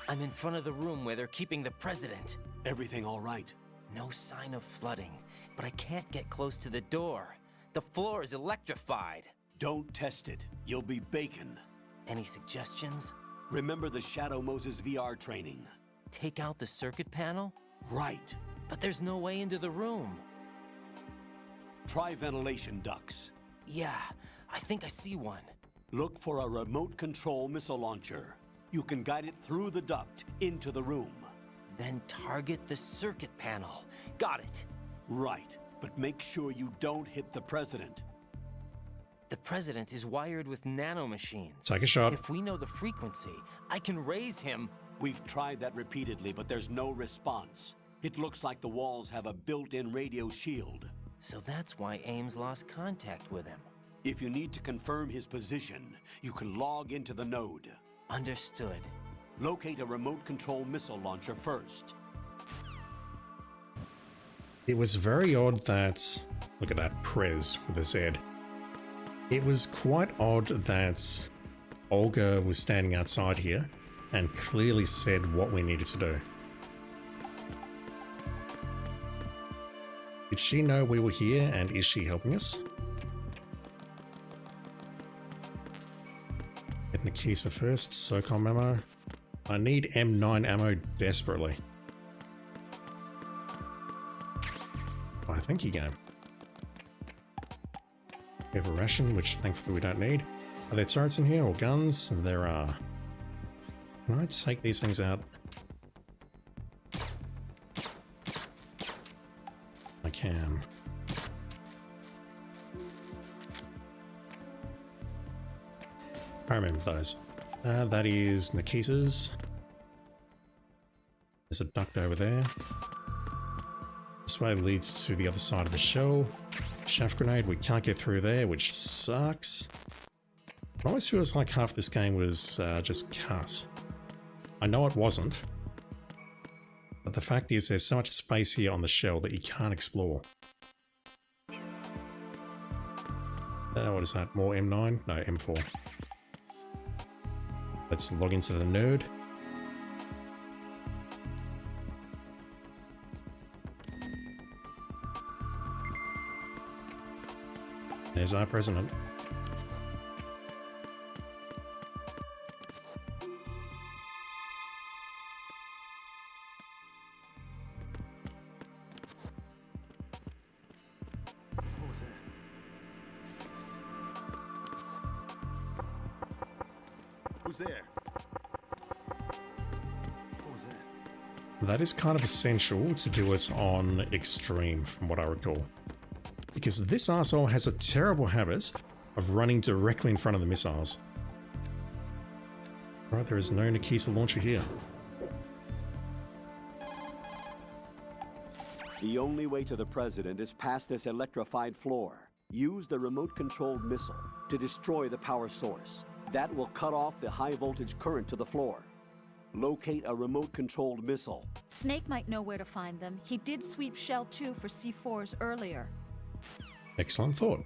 I'm in front of the room where they're keeping the president. Everything all right? No sign of flooding, but I can't get close to the door. The floor is electrified. Don't test it. You'll be bacon. Any suggestions? Remember the Shadow Moses VR training. Take out the circuit panel? Right. But there's no way into the room. Try ventilation ducts. Yeah, I think I see one. Look for a remote control missile launcher. You can guide it through the duct into the room. Then target the circuit panel. Got it. Right, but make sure you don't hit the president. The president is wired with nanomachines. Take a shot. If we know the frequency, I can raise him. We've tried that repeatedly, but there's no response. It looks like the walls have a built-in radio shield. So that's why Ames lost contact with him. If you need to confirm his position, you can log into the node. Understood. Locate a remote control missile launcher first. It was very odd that... Look at that, Prez with a Z. It was quite odd that Olga was standing outside here and clearly said what we needed to do. Did she know we were here, and is she helping us? Get Nikisa first, SOCOM ammo. I need M9 ammo desperately. Why, thank you, game. We have a ration, which thankfully we don't need. Are there turrets in here or guns? There are. Can I take these things out? I can. I remember those. That is Nikisa's. There's a duct over there. This way leads to the other side of the shell. Shaft grenade, we can't get through there, which sucks. It almost feels like half this game was just cut. I know it wasn't. But the fact is there's so much space here on the shell that you can't explore. What is that? More M9? No, M4. Let's log into the nerd. There's our president. What was that? Who's there? What was that? That is kind of essential to do it on extreme, from what I recall. Because this arsehole has a terrible habit of running directly in front of the missiles. Right, there is no Nikisa launcher here. The only way to the president is past this electrified floor. Use the remote-controlled missile to destroy the power source. That will cut off the high-voltage current to the floor. Locate a remote-controlled missile. Snake might know where to find them. He did sweep Shell 2 for C4s earlier. Excellent thought.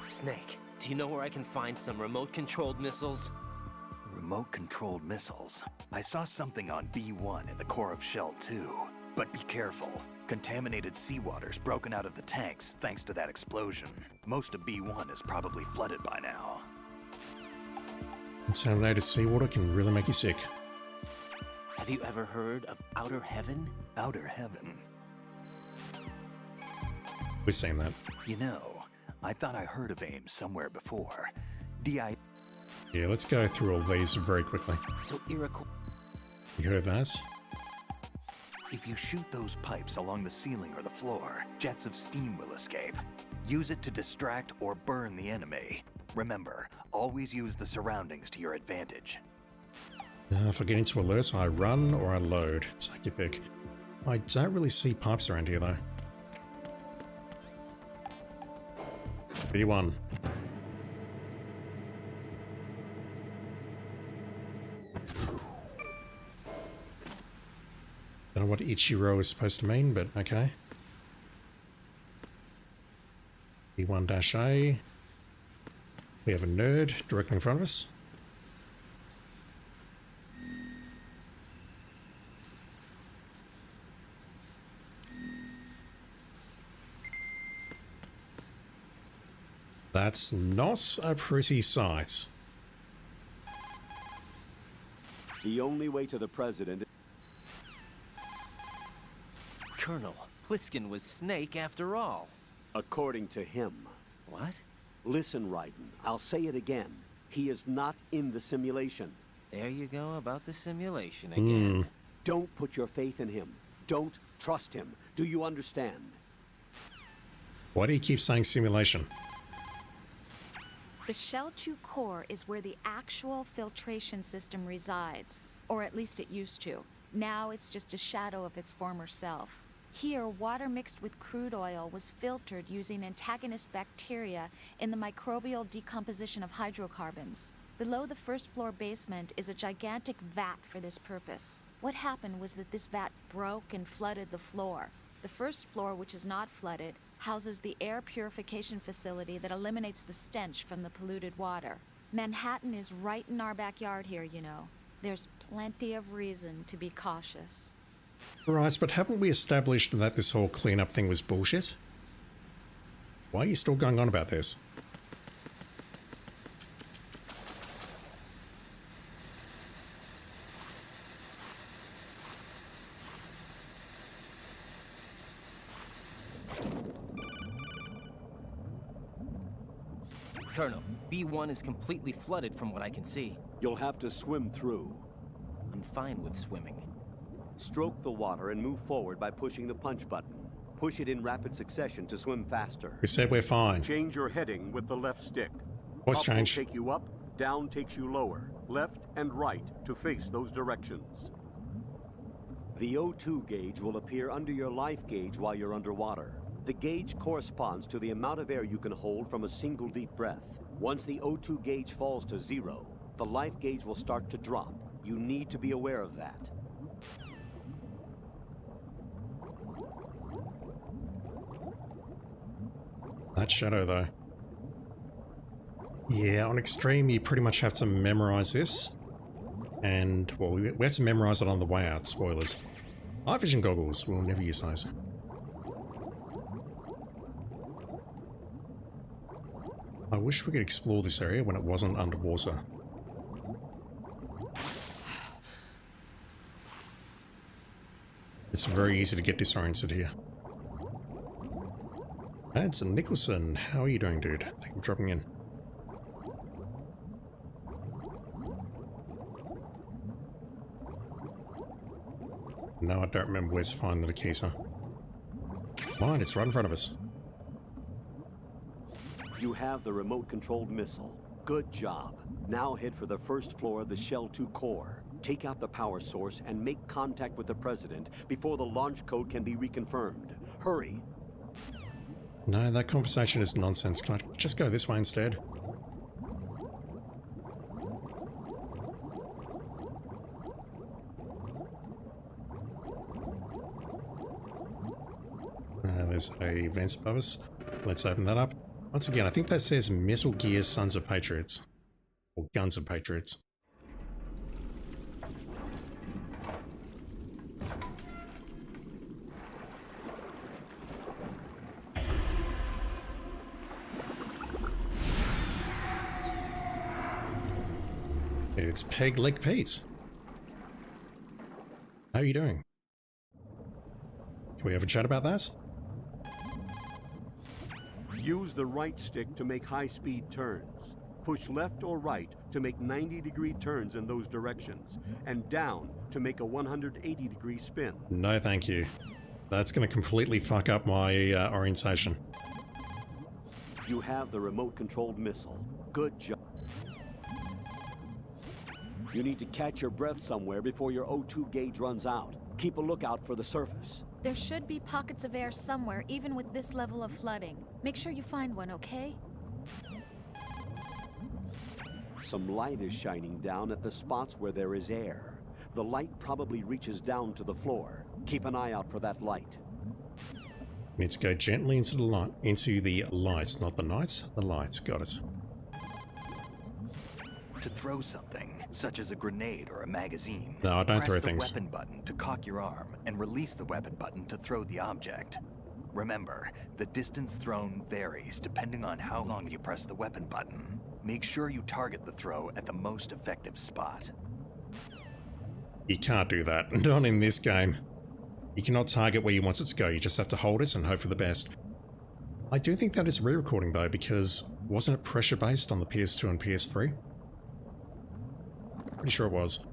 Snake, do you know where I can find some remote-controlled missiles? Remote-controlled missiles. I saw something on B1 in the core of Shell 2. But be careful. Contaminated seawater's broken out of the tanks thanks to that explosion. Most of B1 is probably flooded by now. Contaminated seawater can really make you sick. Have you ever heard of Outer Heaven? Outer Heaven? We've seen that. You know, I thought I heard of Ames somewhere before. Yeah, let's go through all these very quickly. So Iroquois... You heard that? If you shoot those pipes along the ceiling or the floor, jets of steam will escape. Use it to distract or burn the enemy. Remember, always use the surroundings to your advantage. If I get into alerts, I run or I load. Take your pick. I don't really see pipes around here though. B1. Don't know what Ichiro is supposed to mean, but okay. B1-A. We have a nerd directly in front of us. That's not a pretty sight. The only way to the president... Colonel, Pliskin was Snake after all. According to him. What? Listen, Raiden, I'll say it again. He is not in the simulation. There you go about the simulation again. Don't put your faith in him. Don't trust him. Do you understand? Why do you keep saying simulation? The Shell 2 core is where the actual filtration system resides, or at least it used to. Now it's just a shadow of its former self. Here, water mixed with crude oil was filtered using antagonist bacteria in the microbial decomposition of hydrocarbons. Below the first floor basement is a gigantic vat for this purpose. What happened was that this vat broke and flooded the floor. The first floor, which is not flooded, houses the air purification facility that eliminates the stench from the polluted water. Manhattan is right in our backyard here, you know. There's plenty of reason to be cautious. Right, but haven't we established that this whole cleanup thing was bullshit? Why are you still going on about this? Colonel, B1 is completely flooded from what I can see. You'll have to swim through. I'm fine with swimming. Stroke the water and move forward by pushing the punch button. Push it in rapid succession to swim faster. We said we're fine. Change your heading with the left stick. What's Up will changed? take you up, down takes you lower, left and right to face those directions. The O2 gauge will appear under your life gauge while you're underwater. The gauge corresponds to the amount of air you can hold from a single deep breath. Once the O2 gauge falls to 0, the life gauge will start to drop. You need to be aware of that. That shadow, though. Yeah, on Extreme, you pretty much have to memorize this. And, well, we have to memorize it on the way out. Spoilers. Night vision goggles. We'll never use those. I wish we could explore this area when it wasn't underwater. It's very easy to get disoriented here. Mads Nicholson, how are you doing, dude? Thank you for dropping in. No, I don't remember where to find the keys, huh? Mine, it's right in front of us. You have the remote-controlled missile. Good job. Now head for the first floor of the Shell 2 core. Take out the power source and make contact with the President before the launch code can be reconfirmed. Hurry. No, that conversation is nonsense. Can I just go this way instead? There's a vent above us. Let's open that up. Once again, I think that says Metal Gear Sons of Patriots. Or Guns of Patriots. It's Peg Leg Pete. How are you doing? Can we have a chat about that? Use the right stick to make high-speed turns. Push left or right to make 90-degree turns in those directions, and down to make a 180-degree spin. No, thank you. That's going to completely fuck up my orientation. You have the remote-controlled missile. Good job. You need to catch your breath somewhere before your O2 gauge runs out. Keep a lookout for the surface. There should be pockets of air somewhere, even with this level of flooding. Make sure you find one, okay? Some light is shining down at the spots where there is air. The light probably reaches down to the floor. Keep an eye out for that light. Need to go gently into the light, not the nights, the lights. Got it. To throw something, such as a grenade or a magazine, no, I don't throw things. Press the weapon button to cock your arm, and release the weapon button to throw the object. Remember, the distance thrown varies depending on how long you press the weapon button. Make sure you target the throw at the most effective spot. You can't do that. Not in this game. You cannot target where you want it to go. You just have to hold it and hope for the best. I do think that is re-recording though, because wasn't it pressure-based on the PS2 and PS3? Pretty sure it was.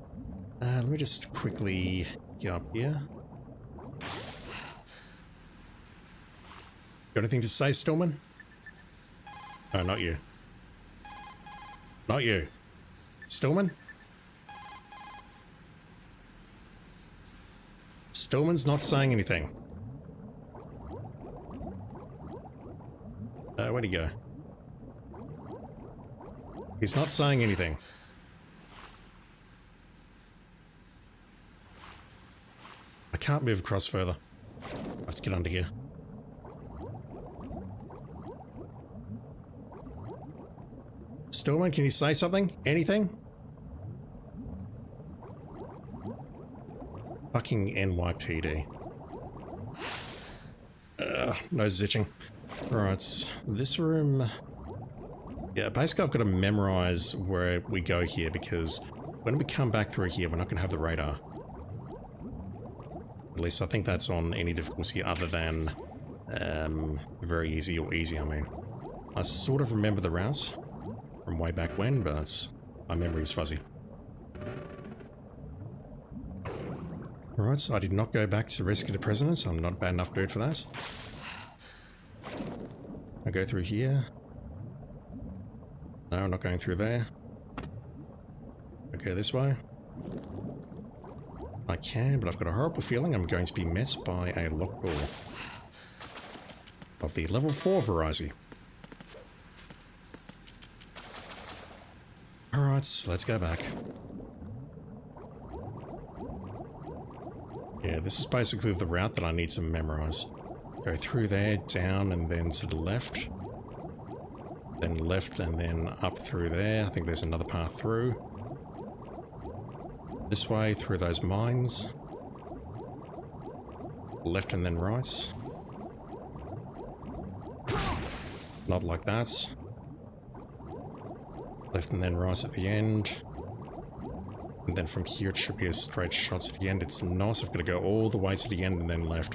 Let me just quickly get up here. Got anything to say, Stillman? Oh, not you. Not you. Stillman? Stillman's not saying anything. Where'd he go? He's not saying anything. I can't move across further. I have to get under here. Stillman, can you say something? Anything? Fucking NYPD. No zitching. Alright, this room... Yeah, basically I've got to memorize where we go here because when we come back through here, we're not going to have the radar. At least I think that's on any difficulty other than very easy or easy, I mean. I sort of remember the routes from way back when, but my memory is fuzzy. Alright, so I did not go back to rescue the president, so I'm not a bad enough dude for that. I go through here. No, I'm not going through there. Okay, this way. I can, but I've got a horrible feeling I'm going to be met by a locked door. Of the level 4 variety. Alright, let's go back. Yeah, this is basically the route that I need to memorize. Go through there, down, and then to the left. Then left, and then up through there. I think there's another path through. This way, through those mines. Left and then right. Not like that. Left and then right at the end. And then from here it should be a straight shot to the end. It's not. I've got to go all the way to the end and then left.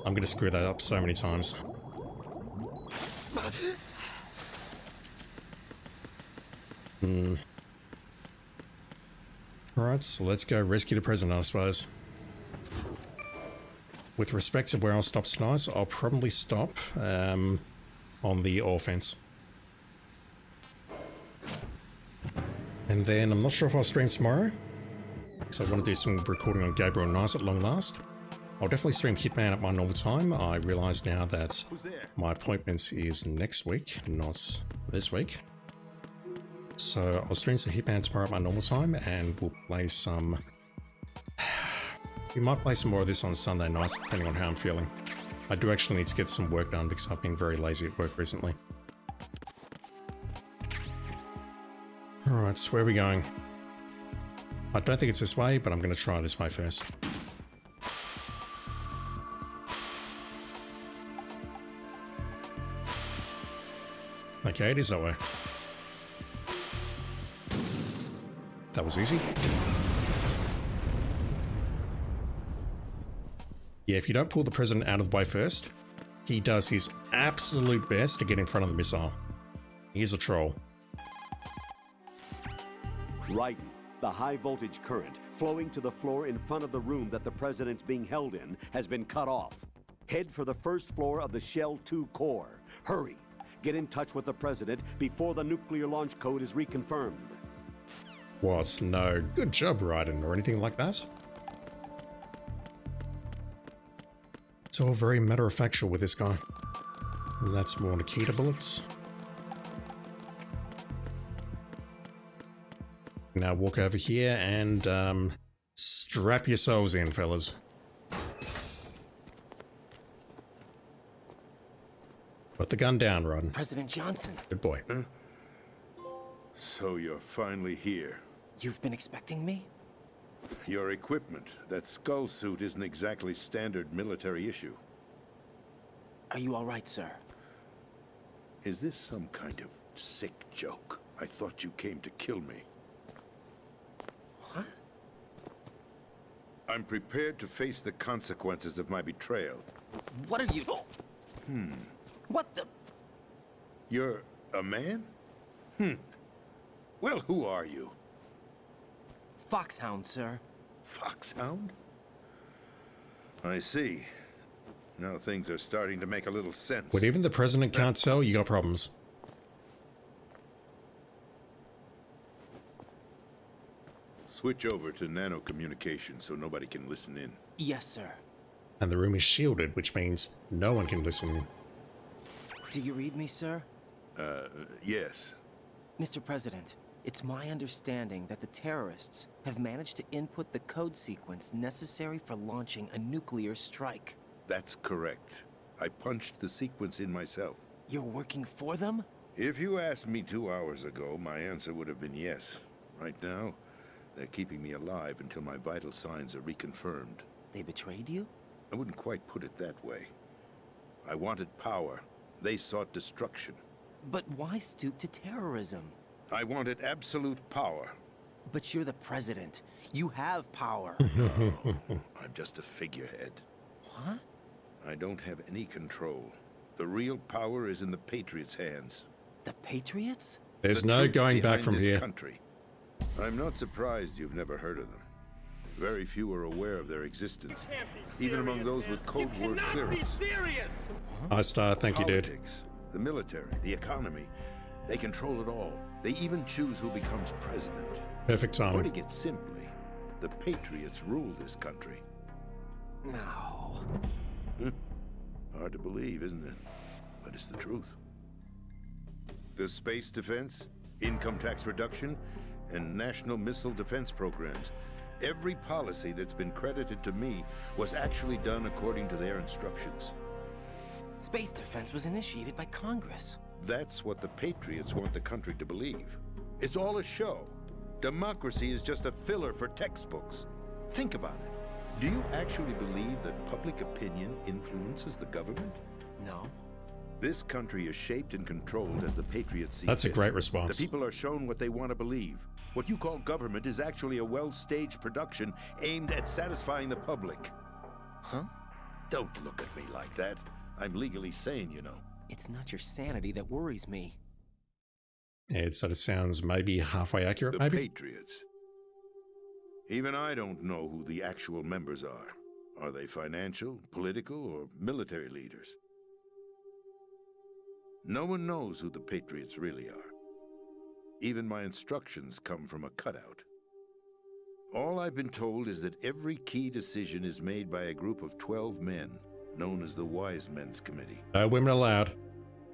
I'm going to screw that up so many times. Alright, so let's go rescue the president, I suppose. With respect to where I'll stop tonight, I'll probably stop on the offense. And then I'm not sure if I'll stream tomorrow, because I want to do some recording on Gabriel Knight at long last. I'll definitely stream Hitman at my normal time. I realise now that my appointment is next week, not this week. So I'll stream some Hitman tomorrow at my normal time, and we'll play some... We might play some more of this on Sunday nights, depending on how I'm feeling. I do actually need to get some work done because I've been very lazy at work recently. Alright, so where are we going? I don't think it's this way, but I'm going to try this way first. Okay, it is that way. That was easy. Yeah, if you don't pull the president out of the way first, he does his absolute best to get in front of the missile. He's a troll. Right. The high voltage current flowing to the floor in front of the room that the president's being held in has been cut off. Head for the first floor of the Shell 2 core. Hurry. Get in touch with the president before the nuclear launch code is reconfirmed. Was no good job, Raiden, or anything like that. It's all very matter-of-factual with this guy. That's more Nikita bullets. Now walk over here and strap yourselves in, fellas. Put the gun down, Raiden. President Johnson. Good boy. Huh? So you're finally here. You've been expecting me? Your equipment, that skull suit, isn't exactly standard military issue. Are you all right, sir? Is this some kind of sick joke? I thought you came to kill me. What? I'm prepared to face the consequences of my betrayal. What are you... What the... You're a man? Well, who are you? Foxhound, sir. Foxhound? I see. Now things are starting to make a little sense. When even the president can't sell, you got problems. Switch over to nano communication so nobody can listen in. Yes, sir. And the room is shielded, which means no one can listen. Do you read me, sir? Yes. Mr. President, it's my understanding that the terrorists have managed to input the code sequence necessary for launching a nuclear strike. That's correct. I punched the sequence in myself. You're working for them? If you asked me 2 hours ago, my answer would have been yes. Right now, they're keeping me alive until my vital signs are reconfirmed. They betrayed you? I wouldn't quite put it that way. I wanted power. They sought destruction. But why stoop to terrorism? I wanted absolute power. But you're the president. You have power. No, I'm just a figurehead. What? I don't have any control. The real power is in the Patriots' hands. The Patriots? There's The no truth going back behind from this here. country. I'm not surprised you've never heard of them. Very few are aware of their existence, even among those with code word clearance. I thank you, dude. Politics, the military, the economy, they control it all. They even choose who becomes president. Perfect timing. Putting it simply, the Patriots rule this country. No. Hard to believe, isn't it? But it's the truth. The space defense, income tax reduction, and national missile defense programs. Every policy that's been credited to me was actually done according to their instructions. Space defense was initiated by Congress. That's what the Patriots want the country to believe. It's all a show. Democracy is just a filler for textbooks. Think about it. Do you actually believe that public opinion influences the government? No. This country is shaped and controlled as the Patriots see That's a fit. great response. The people are shown what they want to believe. What you call government is actually a well-staged production aimed at satisfying the public. Huh? Don't look at me like that. I'm legally sane, you know. It's not your sanity that worries me. Yeah, it sort of sounds maybe halfway accurate, The maybe? Patriots. Even I don't know who the actual members are. Are they financial, political, or military leaders? No one knows who the Patriots really are. Even my instructions come from a cutout. All I've been told is that every key decision is made by a group of 12 men, known as the Wise Men's Committee. No women allowed.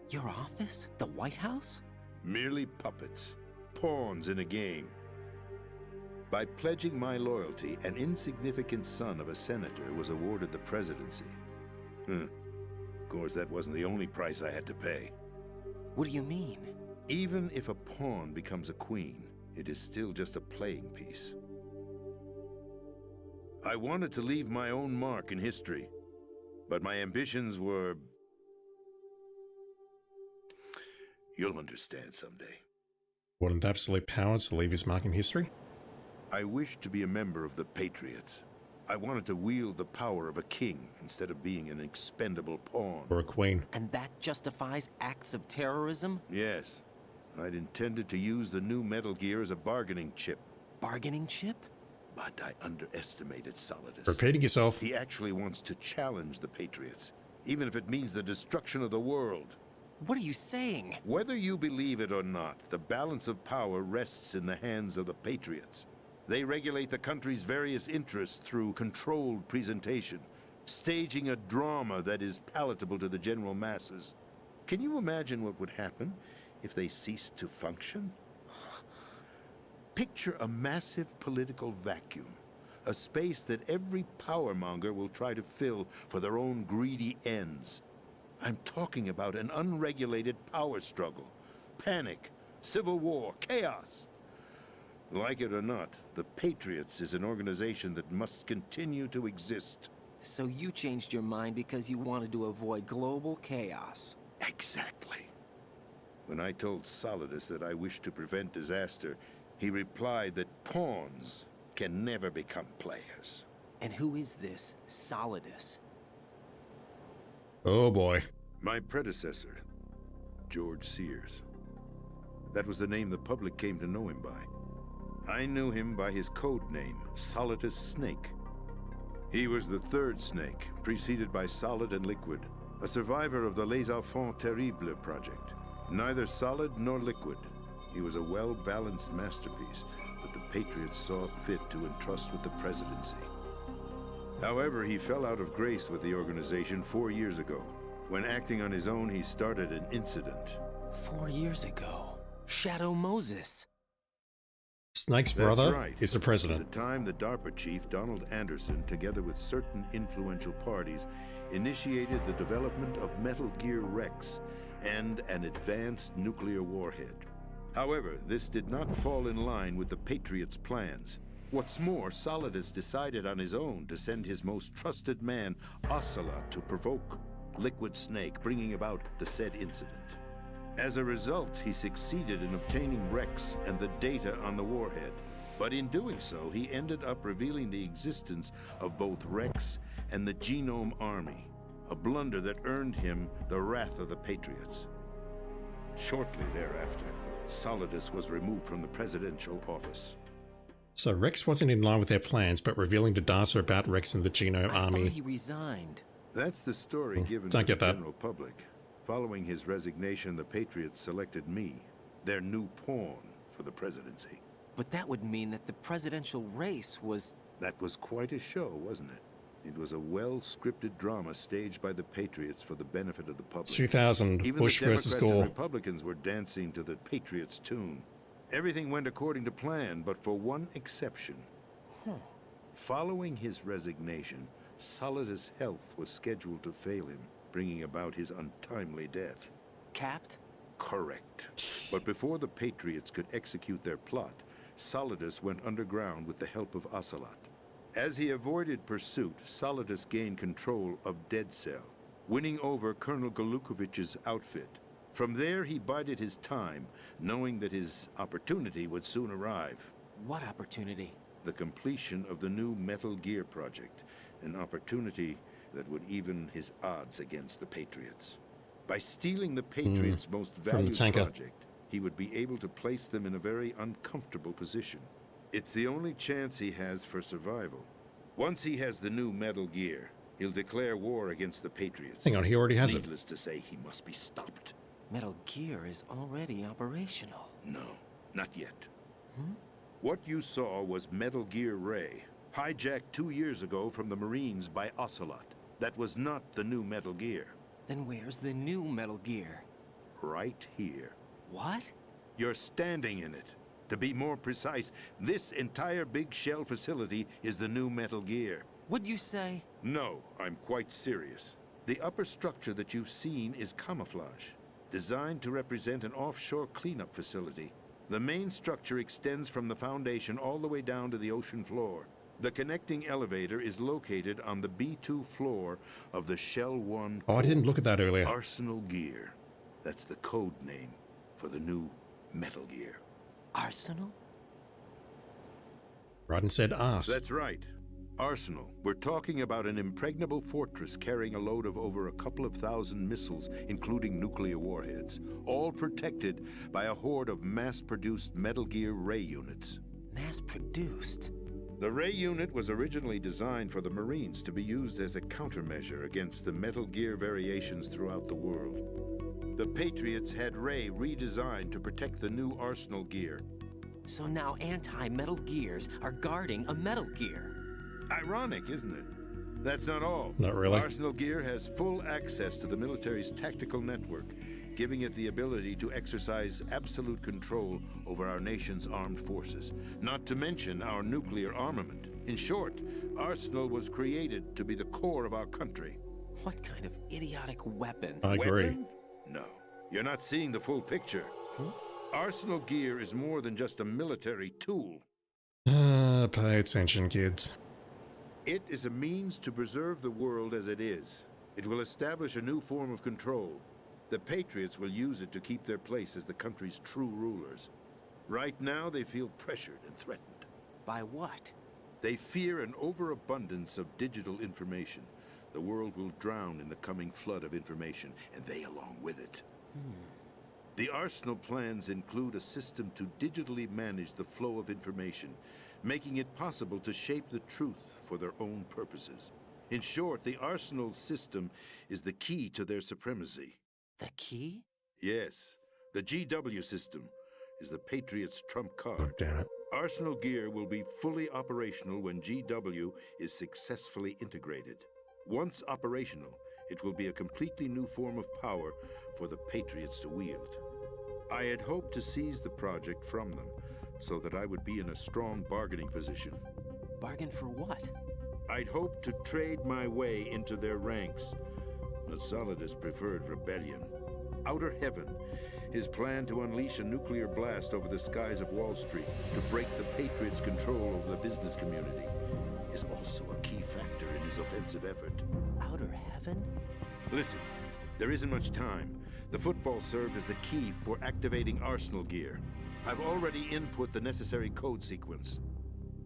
Your office? The White House? Merely puppets, pawns in a game. By pledging my loyalty, an insignificant son of a senator was awarded the presidency. Of course, that wasn't the only price I had to pay. What do you mean? Even if a pawn becomes a queen, it is still just a playing piece. I wanted to leave my own mark in history, but my ambitions were... You'll understand someday. Wanted absolute power to leave his mark in history? I wished to be a member of the Patriots. I wanted to wield the power of a king instead of being an expendable pawn. Or a queen. And that justifies acts of terrorism? Yes. I'd intended to use the new Metal Gear as a bargaining chip. Bargaining chip? But I underestimated Solidus. Repeating yourself. He actually wants to challenge the Patriots, even if it means the destruction of the world. What are you saying? Whether you believe it or not, the balance of power rests in the hands of the Patriots. They regulate the country's various interests through controlled presentation, staging a drama that is palatable to the general masses. Can you imagine what would happen if they ceased to function? Picture a massive political vacuum, a space that every powermonger will try to fill for their own greedy ends. I'm talking about an unregulated power struggle, panic, civil war, chaos. Like it or not, the Patriots is an organization that must continue to exist. So you changed your mind because you wanted to avoid global chaos. Exactly. When I told Solidus that I wished to prevent disaster, he replied that pawns can never become players. And who is this Solidus? Oh boy. My predecessor, George Sears. That was the name the public came to know him by. I knew him by his code name, Solidus Snake. He was the third snake, preceded by Solid and Liquid, a survivor of the Les Enfants Terribles project. Neither Solid nor Liquid. He was a well-balanced masterpiece that the Patriots saw fit to entrust with the presidency. However, he fell out of grace with the organization 4 years ago. When acting on his own, he started an incident. 4 years ago? Shadow Moses. Snake's brother is the president. At the time, the DARPA chief, Donald Anderson, together with certain influential parties, initiated the development of Metal Gear Rex and an advanced nuclear warhead. However, this did not fall in line with the Patriots' plans. What's more, Solidus decided on his own to send his most trusted man, Ocelot, to provoke Liquid Snake, bringing about the said incident. As a result, he succeeded in obtaining Rex and the data on the warhead. But in doing so, he ended up revealing the existence of both Rex and the Genome Army, a blunder that earned him the wrath of the Patriots. Shortly thereafter, Solidus was removed from the presidential office. So Rex wasn't in line with their plans, but revealing to DARPA about Rex and the Genome Army. I thought he resigned. That's the story given to the general public. Following his resignation, the Patriots selected me, their new pawn, for the presidency. But that would mean that the presidential race was... That was quite a show, wasn't it? It was a well-scripted drama staged by the Patriots for the benefit of the public. 2000, Even Bush the versus Democrats Gore. and Republicans were dancing to the Patriots' tune. Everything went according to plan, but for one exception. Following his resignation, Solidus' health was scheduled to fail him, bringing about his untimely death. Capped? Correct. But before the Patriots could execute their plot, Solidus went underground with the help of Ocelot. As he avoided pursuit, Solidus gained control of Dead Cell, winning over Colonel Golukovich's outfit. From there, he bided his time, knowing that his opportunity would soon arrive. What opportunity? The completion of the new Metal Gear project, an opportunity that would even his odds against the Patriots. By stealing the Patriots' most valued project, he would be able to place them in a very uncomfortable position. It's the only chance he has for survival. Once he has the new Metal Gear, he'll declare war against the Patriots. Hang on, he already has it. Needless to say, he must be stopped. Metal Gear is already operational. No, not yet. What you saw was Metal Gear Ray, hijacked 2 years ago from the Marines by Ocelot. That was not the new Metal Gear. Then where's the new Metal Gear? Right here. What? You're standing in it. To be more precise, this entire big shell facility is the new Metal Gear. Would you say? No, I'm quite serious. The upper structure that you've seen is camouflage, designed to represent an offshore cleanup facility. The main structure extends from the foundation all the way down to the ocean floor. The connecting elevator is located on the B2 floor of the Shell 1. Oh, I didn't look at that earlier. Arsenal Gear. That's the code name for the new Metal Gear. Arsenal? Raiden said arse. That's right. Arsenal. We're talking about an impregnable fortress carrying a load of over a couple of thousand missiles, including nuclear warheads, all protected by a horde of mass-produced Metal Gear Ray units. Mass-produced? The Ray unit was originally designed for the Marines to be used as a countermeasure against the Metal Gear variations throughout the world. The Patriots had Ray redesigned to protect the new Arsenal Gear. So now anti-Metal Gears are guarding a Metal Gear. Ironic, isn't it? That's not all. Not really. Arsenal Gear has full access to the military's tactical network, giving it the ability to exercise absolute control over our nation's armed forces, not to mention our nuclear armament. In short, Arsenal was created to be the core of our country. What kind of idiotic weapon? I agree. Weapon? No. You're not seeing the full picture. Arsenal Gear is more than just a military tool. Pay attention, kids. It is a means to preserve the world as it is. It will establish a new form of control. The Patriots will use it to keep their place as the country's true rulers. Right now, they feel pressured and threatened. By what? They fear an overabundance of digital information. The world will drown in the coming flood of information, and they along with it. The Arsenal plans include a system to digitally manage the flow of information, making it possible to shape the truth for their own purposes. In short, the Arsenal system is the key to their supremacy. The key? Yes, the GW system is the Patriots' trump card. Oh, damn it. Arsenal gear will be fully operational when GW is successfully integrated. Once operational, it will be a completely new form of power for the Patriots to wield. I had hoped to seize the project from them, so that I would be in a strong bargaining position. Bargain for what? I'd hoped to trade my way into their ranks. Solidus preferred rebellion. Outer Heaven, his plan to unleash a nuclear blast over the skies of Wall Street to break the Patriots' control over the business community, is also a key factor in his offensive effort. Outer Heaven? Listen, there isn't much time. The football served as the key for activating Arsenal gear. I've already input the necessary code sequence.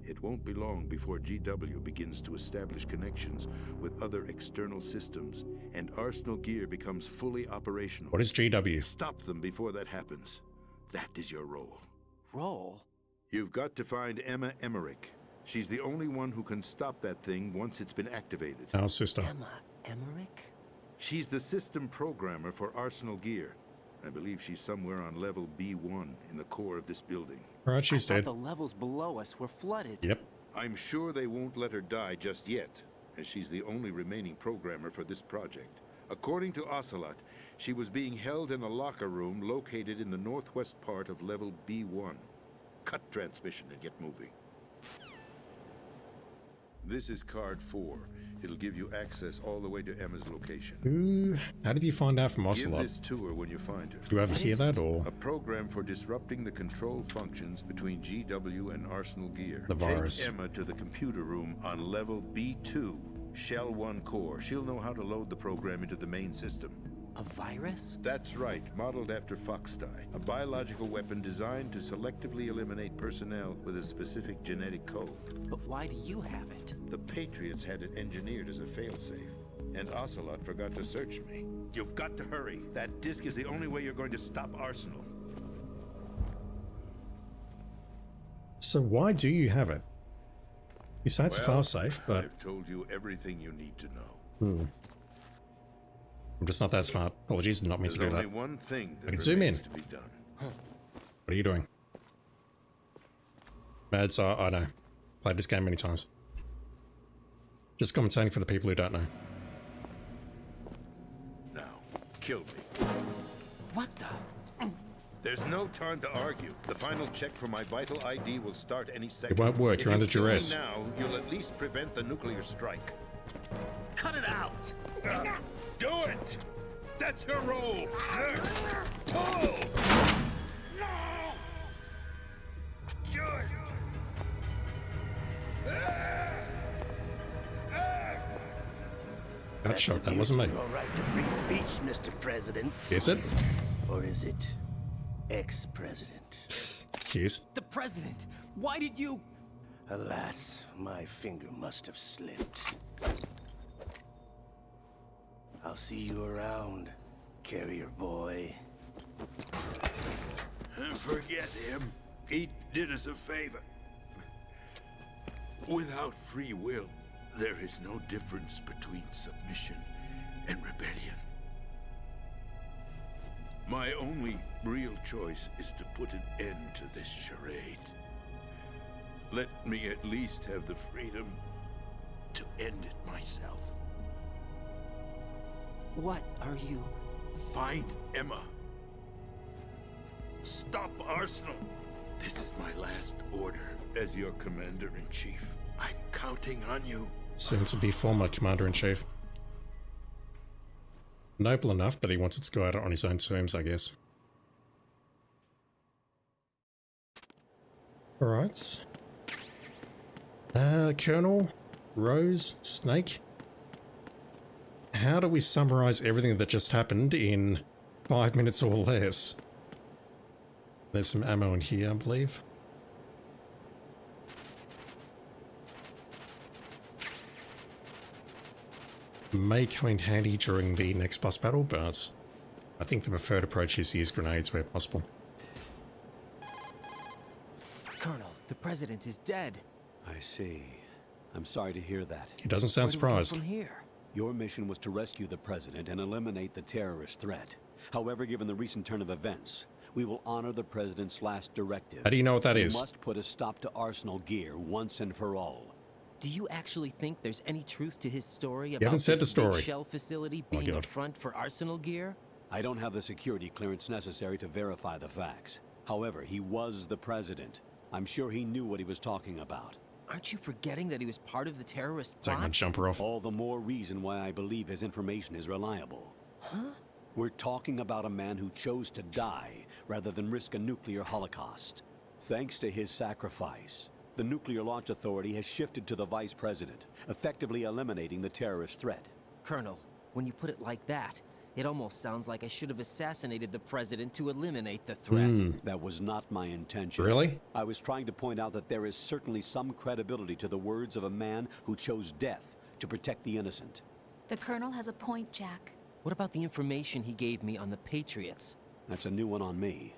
It won't be long before GW begins to establish connections with other external systems, and Arsenal gear becomes fully operational. What is GW? Stop them before that happens. That is your role. Role? You've got to find Emma Emmerich. She's the only one who can stop that thing once it's been activated. Our sister. Emma Emmerich? She's the system programmer for Arsenal gear. I believe she's somewhere on level B1 in the core of this building. Alright, she's dead. The levels below us were flooded. Yep. I'm sure they won't let her die just yet, as she's the only remaining programmer for this project. According to Ocelot, she was being held in a locker room located in the northwest part of level B1. Cut transmission and get moving. This is card 4. It'll give you access all the way to Emma's location. Ooh, how did you find out from Ocelot? Give this to her when you find her. Do you ever hear that, or? A program for disrupting the control functions between GW and Arsenal gear. The virus. Take Emma to the computer room on level B2, Shell 1 core. She'll know how to load the program into the main system. A virus? That's right, modeled after Foxdie, a biological weapon designed to selectively eliminate personnel with a specific genetic code. But why do you have it? The Patriots had it engineered as a failsafe, and Ocelot forgot to search me. You've got to hurry. That disk is the only way you're going to stop Arsenal. So why do you have it? Besides Well, failsafe, but... I've told you everything you need to know. I'm just not that smart. Apologies, did not mean to do There's that. only one thing that I can zoom in. remains to be done. What are you doing? Mads, I know. Played this game many times. Just commentating for the people who don't know. Now, kill me. What the? There's no time to argue. The final check for my vital ID will start any second. It won't work, If you're under you kill me duress. now, you'll at least prevent the nuclear strike. Cut it out! Do it! That's your role! Pull! No! Good! That shot, that wasn't me. Your right to free speech, Mr. President. Is it? Or is it ex-president? Yes. The president! Why did you... Alas, my finger must have slipped. I'll see you around, carrier boy. Forget him. He did us a favor. Without free will, there is no difference between submission and rebellion. My only real choice is to put an end to this charade. Let me at least have the freedom to end it myself. What are you... Find Emma. Stop Arsenal. This is my last order as your commander-in-chief. I'm counting on you. Soon to be former commander-in-chief. Noble enough that he wants it to go out on his own terms, I guess. Alright. Colonel, Rose, Snake. How do we summarize everything that just happened in 5 minutes or less? There's some ammo in here, I believe. May come in handy during the next boss battle, but I think the preferred approach is to use grenades where possible. Colonel, the president is dead. I see. I'm sorry to hear that. He doesn't sound Where do we go surprised. from here? Your mission was to rescue the president and eliminate the terrorist threat. However, given the recent turn of events, we will honor the president's last directive. How do you know what that is? We must put a stop to Arsenal Gear once and for all. Do you actually think there's any truth to his story about haven't said this the big story. shell facility Oh, being a God. front for Arsenal Gear? I don't have the security clearance necessary to verify the facts. However, he was the president. I'm sure he knew what he was talking about. Aren't you forgetting that he was part of the terrorist Take my plot? jumper off. All the more reason why I believe his information is reliable. Huh? We're talking about a man who chose to die rather than risk a nuclear holocaust. Thanks to his sacrifice, the Nuclear Launch Authority has shifted to the vice president, effectively eliminating the terrorist threat. Colonel, when you put it like that, it almost sounds like I should have assassinated the president to eliminate the threat. That was not my intention. Really? I was trying to point out that there is certainly some credibility to the words of a man who chose death to protect the innocent. The Colonel has a point, Jack. What about the information he gave me on the Patriots? That's a new one on me.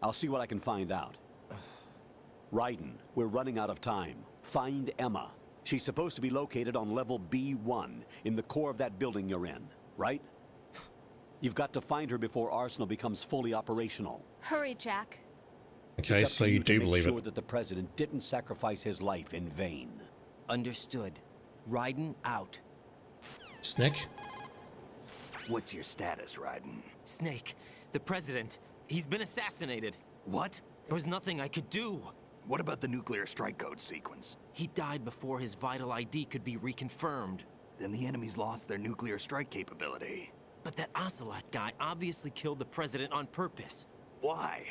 I'll see what I can find out. Raiden, we're running out of time. Find Emma. She's supposed to be located on level B1, in the core of that building you're in, right? You've got to find her before Arsenal becomes fully operational. Hurry, Jack. Okay, It's up so to you to do make believe sure it. that the president didn't sacrifice his life in vain. Understood. Raiden out. Snake? What's your status, Raiden? Snake, the president, he's been assassinated. What? There was nothing I could do. What about the nuclear strike code sequence? He died before his vital ID could be reconfirmed. Then the enemy's lost their nuclear strike capability. But that Ocelot guy obviously killed the president on purpose. Why?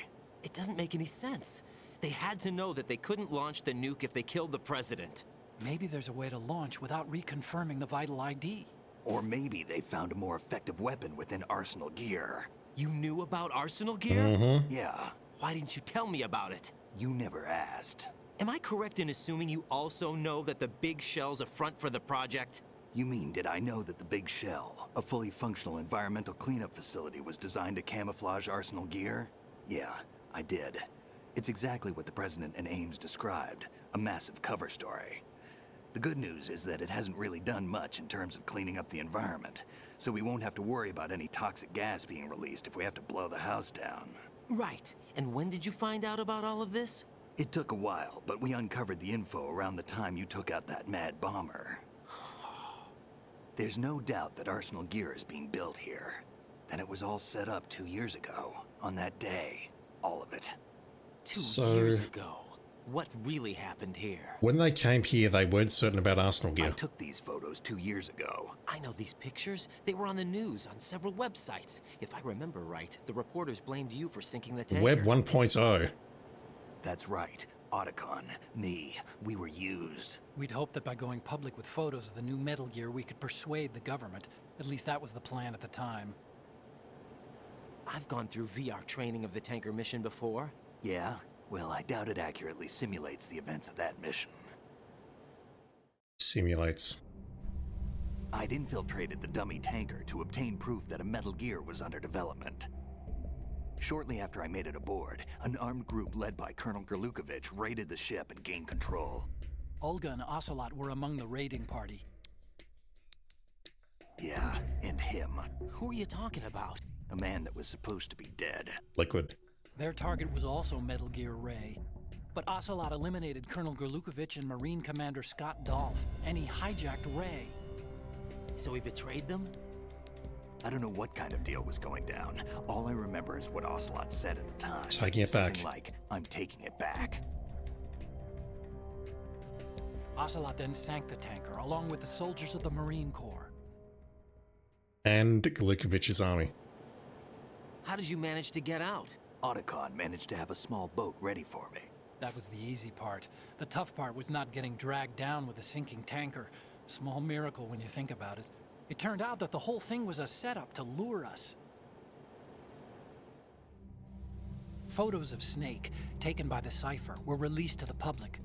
It doesn't make any sense. They had to know that they couldn't launch the nuke if they killed the president. Maybe there's a way to launch without reconfirming the vital ID. Or maybe they found a more effective weapon within Arsenal Gear. You knew about Arsenal Gear? Mm-hmm. Yeah, Why didn't you tell me about it? you never asked. Am I correct in assuming you also know that the big shell's a front for the project? You mean, did I know that the Big Shell, a fully functional environmental cleanup facility, was designed to camouflage Arsenal Gear? Yeah, I did. It's exactly what the President and Ames described, a massive cover story. The good news is that it hasn't really done much in terms of cleaning up the environment, so we won't have to worry about any toxic gas being released if we have to blow the house down. Right. And when did you find out about all of this? It took a while, but we uncovered the info around the time you took out that mad bomber. There's no doubt that Arsenal Gear is being built here. Then it was all set up 2 years ago, on that day. All of it. 2 years ago. What really happened here? When they came here, they weren't certain about Arsenal I Gear. took these photos 2 years ago. I know these pictures. They were on the news on several websites. If I remember right, the reporters blamed you for sinking the tanker. Web 1.0. That's right. Otacon, me, we were used. We'd hoped that by going public with photos of the new Metal Gear, we could persuade the government. At least that was the plan at the time. I've gone through VR training of the tanker mission before. Yeah? Well, I doubt it accurately simulates the events of that mission. Simulates. I'd infiltrated the dummy tanker to obtain proof that a Metal Gear was under development. Shortly after I made it aboard, an armed group led by Colonel Gerlukovich raided the ship and gained control. Olga and Ocelot were among the raiding party. Yeah, and him. Who are you talking about? A man that was supposed to be dead. Liquid. Their target was also Metal Gear Ray. But Ocelot eliminated Colonel Gerlukovich and Marine Commander Scott Dolph, and he hijacked Ray. So he betrayed them? I don't know what kind of deal was going down. All I remember is what Ocelot said at the time. Taking it back. Something like, I'm taking it back. Ocelot then sank the tanker, along with the soldiers of the Marine Corps. And Glukovich's army. How did you manage to get out? Otacon managed to have a small boat ready for me. That was the easy part. The tough part was not getting dragged down with a sinking tanker. Small miracle when you think about it. It turned out that the whole thing was a setup to lure us. Photos of Snake, taken by the Cypher, were released to the public.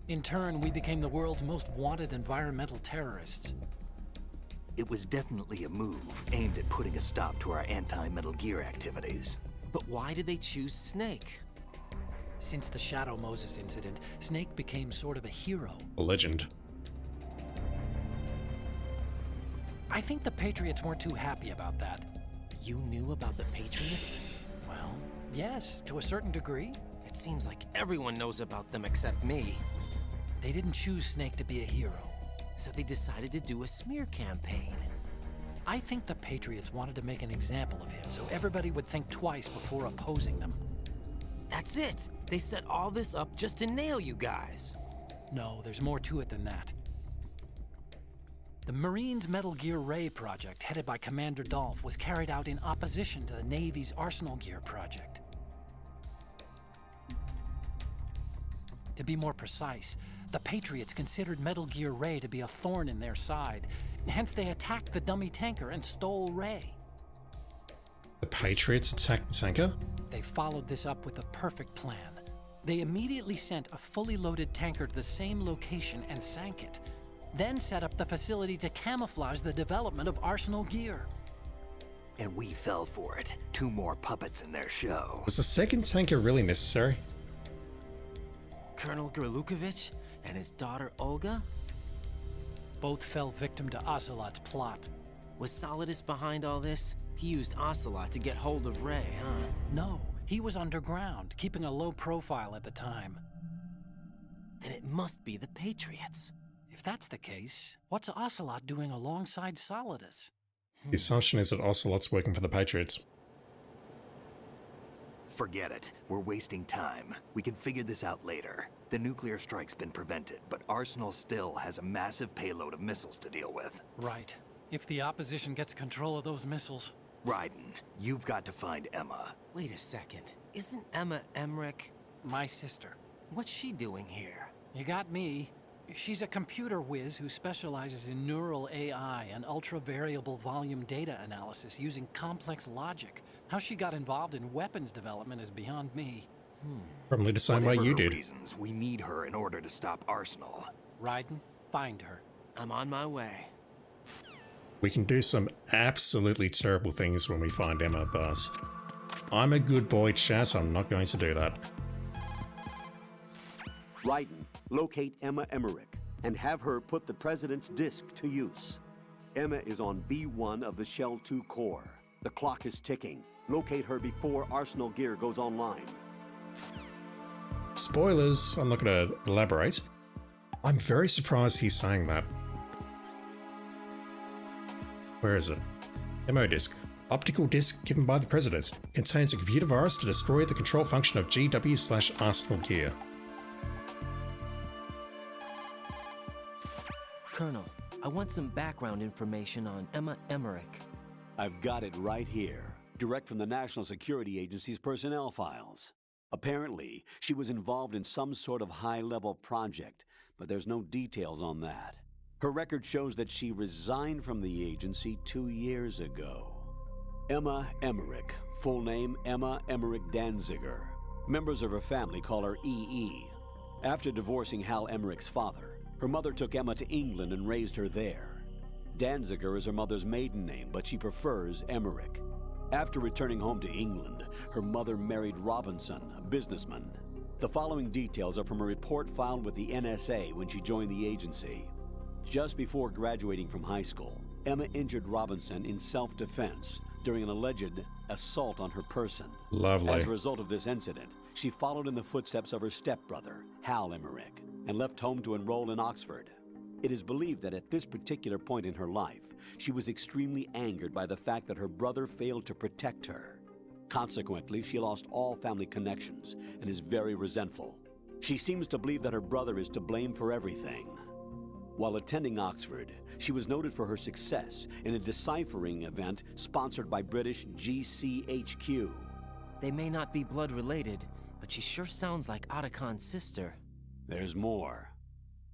In turn, we became the world's most wanted environmental terrorists. It was definitely a move aimed at putting a stop to our anti-Metal Gear activities. But why did they choose Snake? Since the Shadow Moses incident, Snake became sort of a hero. A legend. I think the Patriots weren't too happy about that. You knew about the Patriots? Well, yes, to a certain degree. It seems like everyone knows about them except me. They didn't choose Snake to be a hero. So they decided to do a smear campaign. I think the Patriots wanted to make an example of him so everybody would think twice before opposing them. That's it! They set all this up just to nail you guys. No, there's more to it than that. The Marines' Metal Gear Ray project, headed by Commander Dolph, was carried out in opposition to the Navy's Arsenal Gear project. To be more precise, the Patriots considered Metal Gear Ray to be a thorn in their side. Hence, they attacked the dummy tanker and stole Ray. The Patriots attacked the tanker? They followed this up with a perfect plan. They immediately sent a fully loaded tanker to the same location and sank it. Then set up the facility to camouflage the development of Arsenal Gear. And we fell for it. 2 more puppets in their show. Was the second tanker really necessary? Colonel Gerlukovich and his daughter Olga? Both fell victim to Ocelot's plot. Was Solidus behind all this? He used Ocelot to get hold of Ray, huh? No, he was underground, keeping a low profile at the time. Then it must be the Patriots. If that's the case, what's Ocelot doing alongside Solidus? The assumption is that Ocelot's working for the Patriots. Forget it. We're wasting time. We can figure this out later. The nuclear strike's been prevented, but Arsenal still has a massive payload of missiles to deal with. Right. If the opposition gets control of those missiles... Raiden, you've got to find Emma. Wait a second. Isn't Emma Emmerich... my sister? What's she doing here? You got me. She's a computer whiz who specializes in neural AI and ultra-variable volume data analysis using complex logic. How she got involved in weapons development is beyond me. Probably the same way you did. Reasons, we need her in order to stop Arsenal. Raiden, find her. I'm on my way. We can do some absolutely terrible things when we find Emma, but I'm a good boy, chat. I'm not going to do that. Raiden, locate Emma Emmerich and have her put the President's disc to use. Emma is on B1 of the Shell 2 core. The clock is ticking. Locate her before Arsenal Gear goes online. Spoilers, I'm not going to elaborate. I'm very surprised he's saying that. Where is it? MO disk. Optical disk given by the President. Contains a computer virus to destroy the control function of GW/Arsenal Gear. Colonel, I want some background information on Emma Emmerich. I've got it right here, direct from the National Security Agency's personnel files. Apparently, she was involved in some sort of high-level project, but there's no details on that. Her record shows that she resigned from the agency 2 years ago. Emma Emmerich, full name Emma Emmerich Danziger. Members of her family call her EE. After divorcing Hal Emmerich's father, her mother took Emma to England and raised her there. Danziger is her mother's maiden name, but she prefers Emmerich. After returning home to England, her mother married Robinson, a businessman. The following details are from a report filed with the NSA when she joined the agency. Just before graduating from high school, Emma injured Robinson in self-defense during an alleged assault on her person. Lovely. As a result of this incident, she followed in the footsteps of her stepbrother, Hal Emmerich, and left home to enroll in Oxford. It is believed that at this particular point in her life, she was extremely angered by the fact that her brother failed to protect her. Consequently, she lost all family connections and is very resentful. She seems to believe that her brother is to blame for everything. While attending Oxford, she was noted for her success in a deciphering event sponsored by British GCHQ. They may not be blood related, but she sure sounds like Otacon's sister. There's more.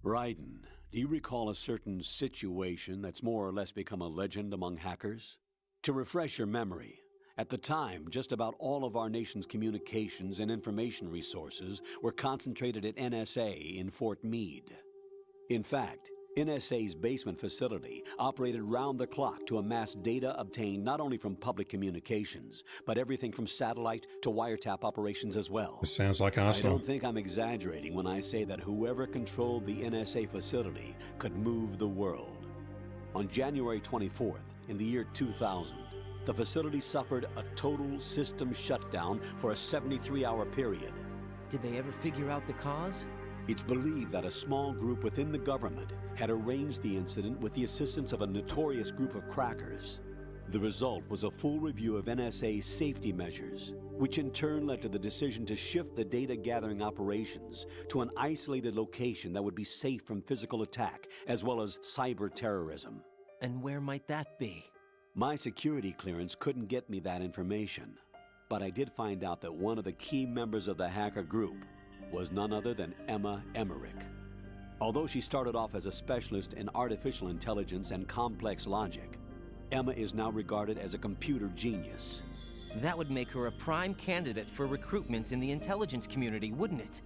Raiden, do you recall a certain situation that's more or less become a legend among hackers? To refresh your memory, at the time, just about all of our nation's communications and information resources were concentrated at NSA in Fort Meade. In fact, NSA's basement facility operated round the clock to amass data obtained not only from public communications, but everything from satellite to wiretap operations as well. This sounds like I Arsenal. don't think I'm exaggerating when I say that whoever controlled the NSA facility could move the world. On January 24th, in the year 2000, the facility suffered a total system shutdown for a 73-hour period. Did they ever figure out the cause? It's believed that a small group within the government had arranged the incident with the assistance of a notorious group of crackers. The result was a full review of NSA's safety measures, which in turn led to the decision to shift the data gathering operations to an isolated location that would be safe from physical attack as well as cyber terrorism. And where might that be? My security clearance couldn't get me that information, but I did find out that one of the key members of the hacker group was none other than Emma Emmerich. Although she started off as a specialist in artificial intelligence and complex logic, Emma is now regarded as a computer genius. That would make her a prime candidate for recruitment in the intelligence community, wouldn't it?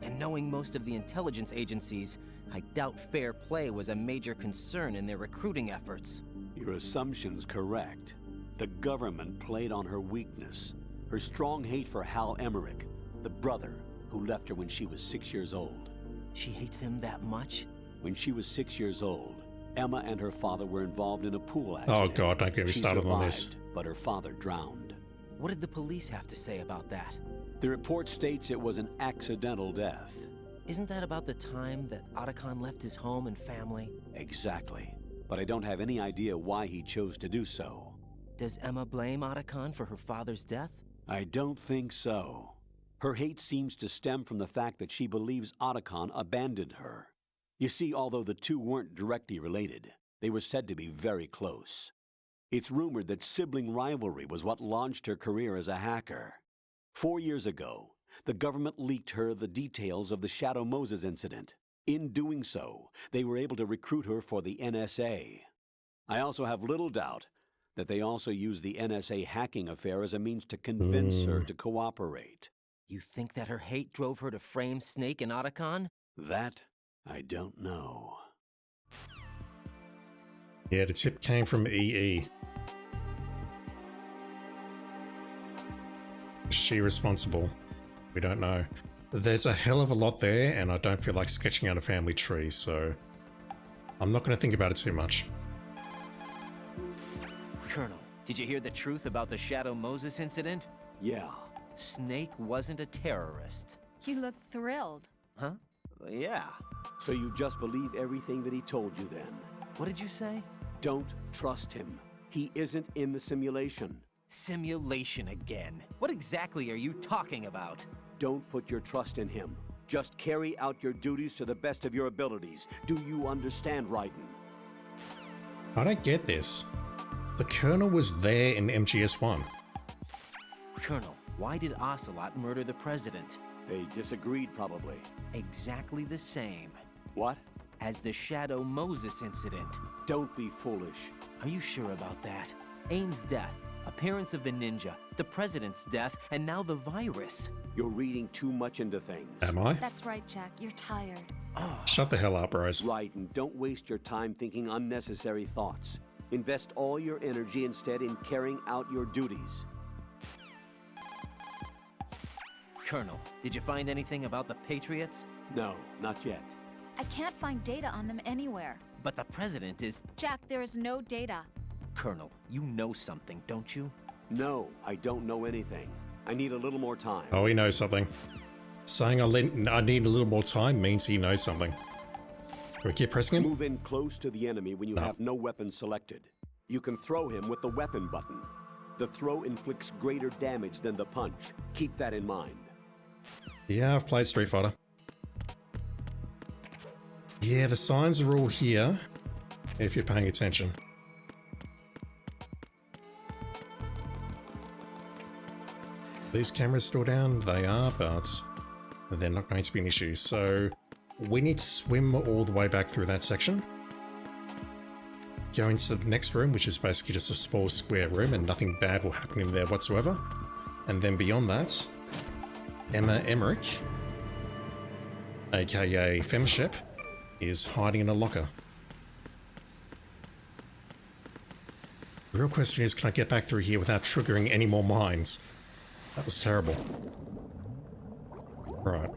And knowing most of the intelligence agencies, I doubt fair play was a major concern in their recruiting efforts. Your assumption's correct. The government played on her weakness, her strong hate for Hal Emmerich, the brother who left her when she was 6 years old. She hates him that much? When she was 6 years old, Emma and her father were involved in a pool accident. Oh God, don't get me started on this. She survived, but her father drowned. What did the police have to say about that? The report states it was an accidental death. Isn't that about the time that Otacon left his home and family? Exactly. But I don't have any idea why he chose to do so. Does Emma blame Otacon for her father's death? I don't think so. Her hate seems to stem from the fact that she believes Otacon abandoned her. You see, although the two weren't directly related, they were said to be very close. It's rumored that sibling rivalry was what launched her career as a hacker. 4 years ago, the government leaked her the details of the Shadow Moses incident. In doing so, they were able to recruit her for the NSA. I also have little doubt that they also used the NSA hacking affair as a means to convince her to cooperate. You think that her hate drove her to frame Snake and Otacon? That, I don't know. Yeah, the tip came from EE. Is she responsible? We don't know. There's a hell of a lot there, and I don't feel like sketching out a family tree, so I'm not going to think about it too much. Colonel, did you hear the truth about the Shadow Moses incident? Yeah. Snake wasn't a terrorist. You look thrilled. Huh? Yeah. So you just believe everything that he told you then? What did you say? Don't trust him. He isn't in the simulation. Simulation again. What exactly are you talking about? Don't put your trust in him. Just carry out your duties to the best of your abilities. Do you understand, Raiden? I don't get this. The Colonel was there in MGS1. Colonel, why did Ocelot murder the President? They disagreed, probably. Exactly the same. What? As the Shadow Moses incident. Don't be foolish. Are you sure about that? Aim's death, appearance of the ninja, the President's death, and now the virus. You're reading too much into things. Am I? That's right, Jack. You're tired. Shut the hell up, Rose. Raiden, don't waste your time thinking unnecessary thoughts. Invest all your energy instead in carrying out your duties. Colonel, did you find anything about the Patriots? No, not yet. I can't find data on them anywhere. But the President is... Jack, there is no data. Colonel, you know something, don't you? No, I don't know anything. I need a little more time. Oh, he knows something. Saying I need a little more time means he knows something. Do we keep pressing him? Move in close to the enemy when you have no weapon selected. You can throw him with the weapon button. The throw inflicts greater damage than the punch. Keep that in mind. Yeah, I've played Street Fighter. Yeah, the signs are all here, if you're paying attention. These cameras still down? They are, but they're not going to be an issue. So we need to swim all the way back through that section. Go into the next room, which is basically just a small square room, and nothing bad will happen in there whatsoever. And then beyond that, Emma Emmerich, aka Femshep, is hiding in a locker. The real question is, can I get back through here without triggering any more mines? That was terrible. Right.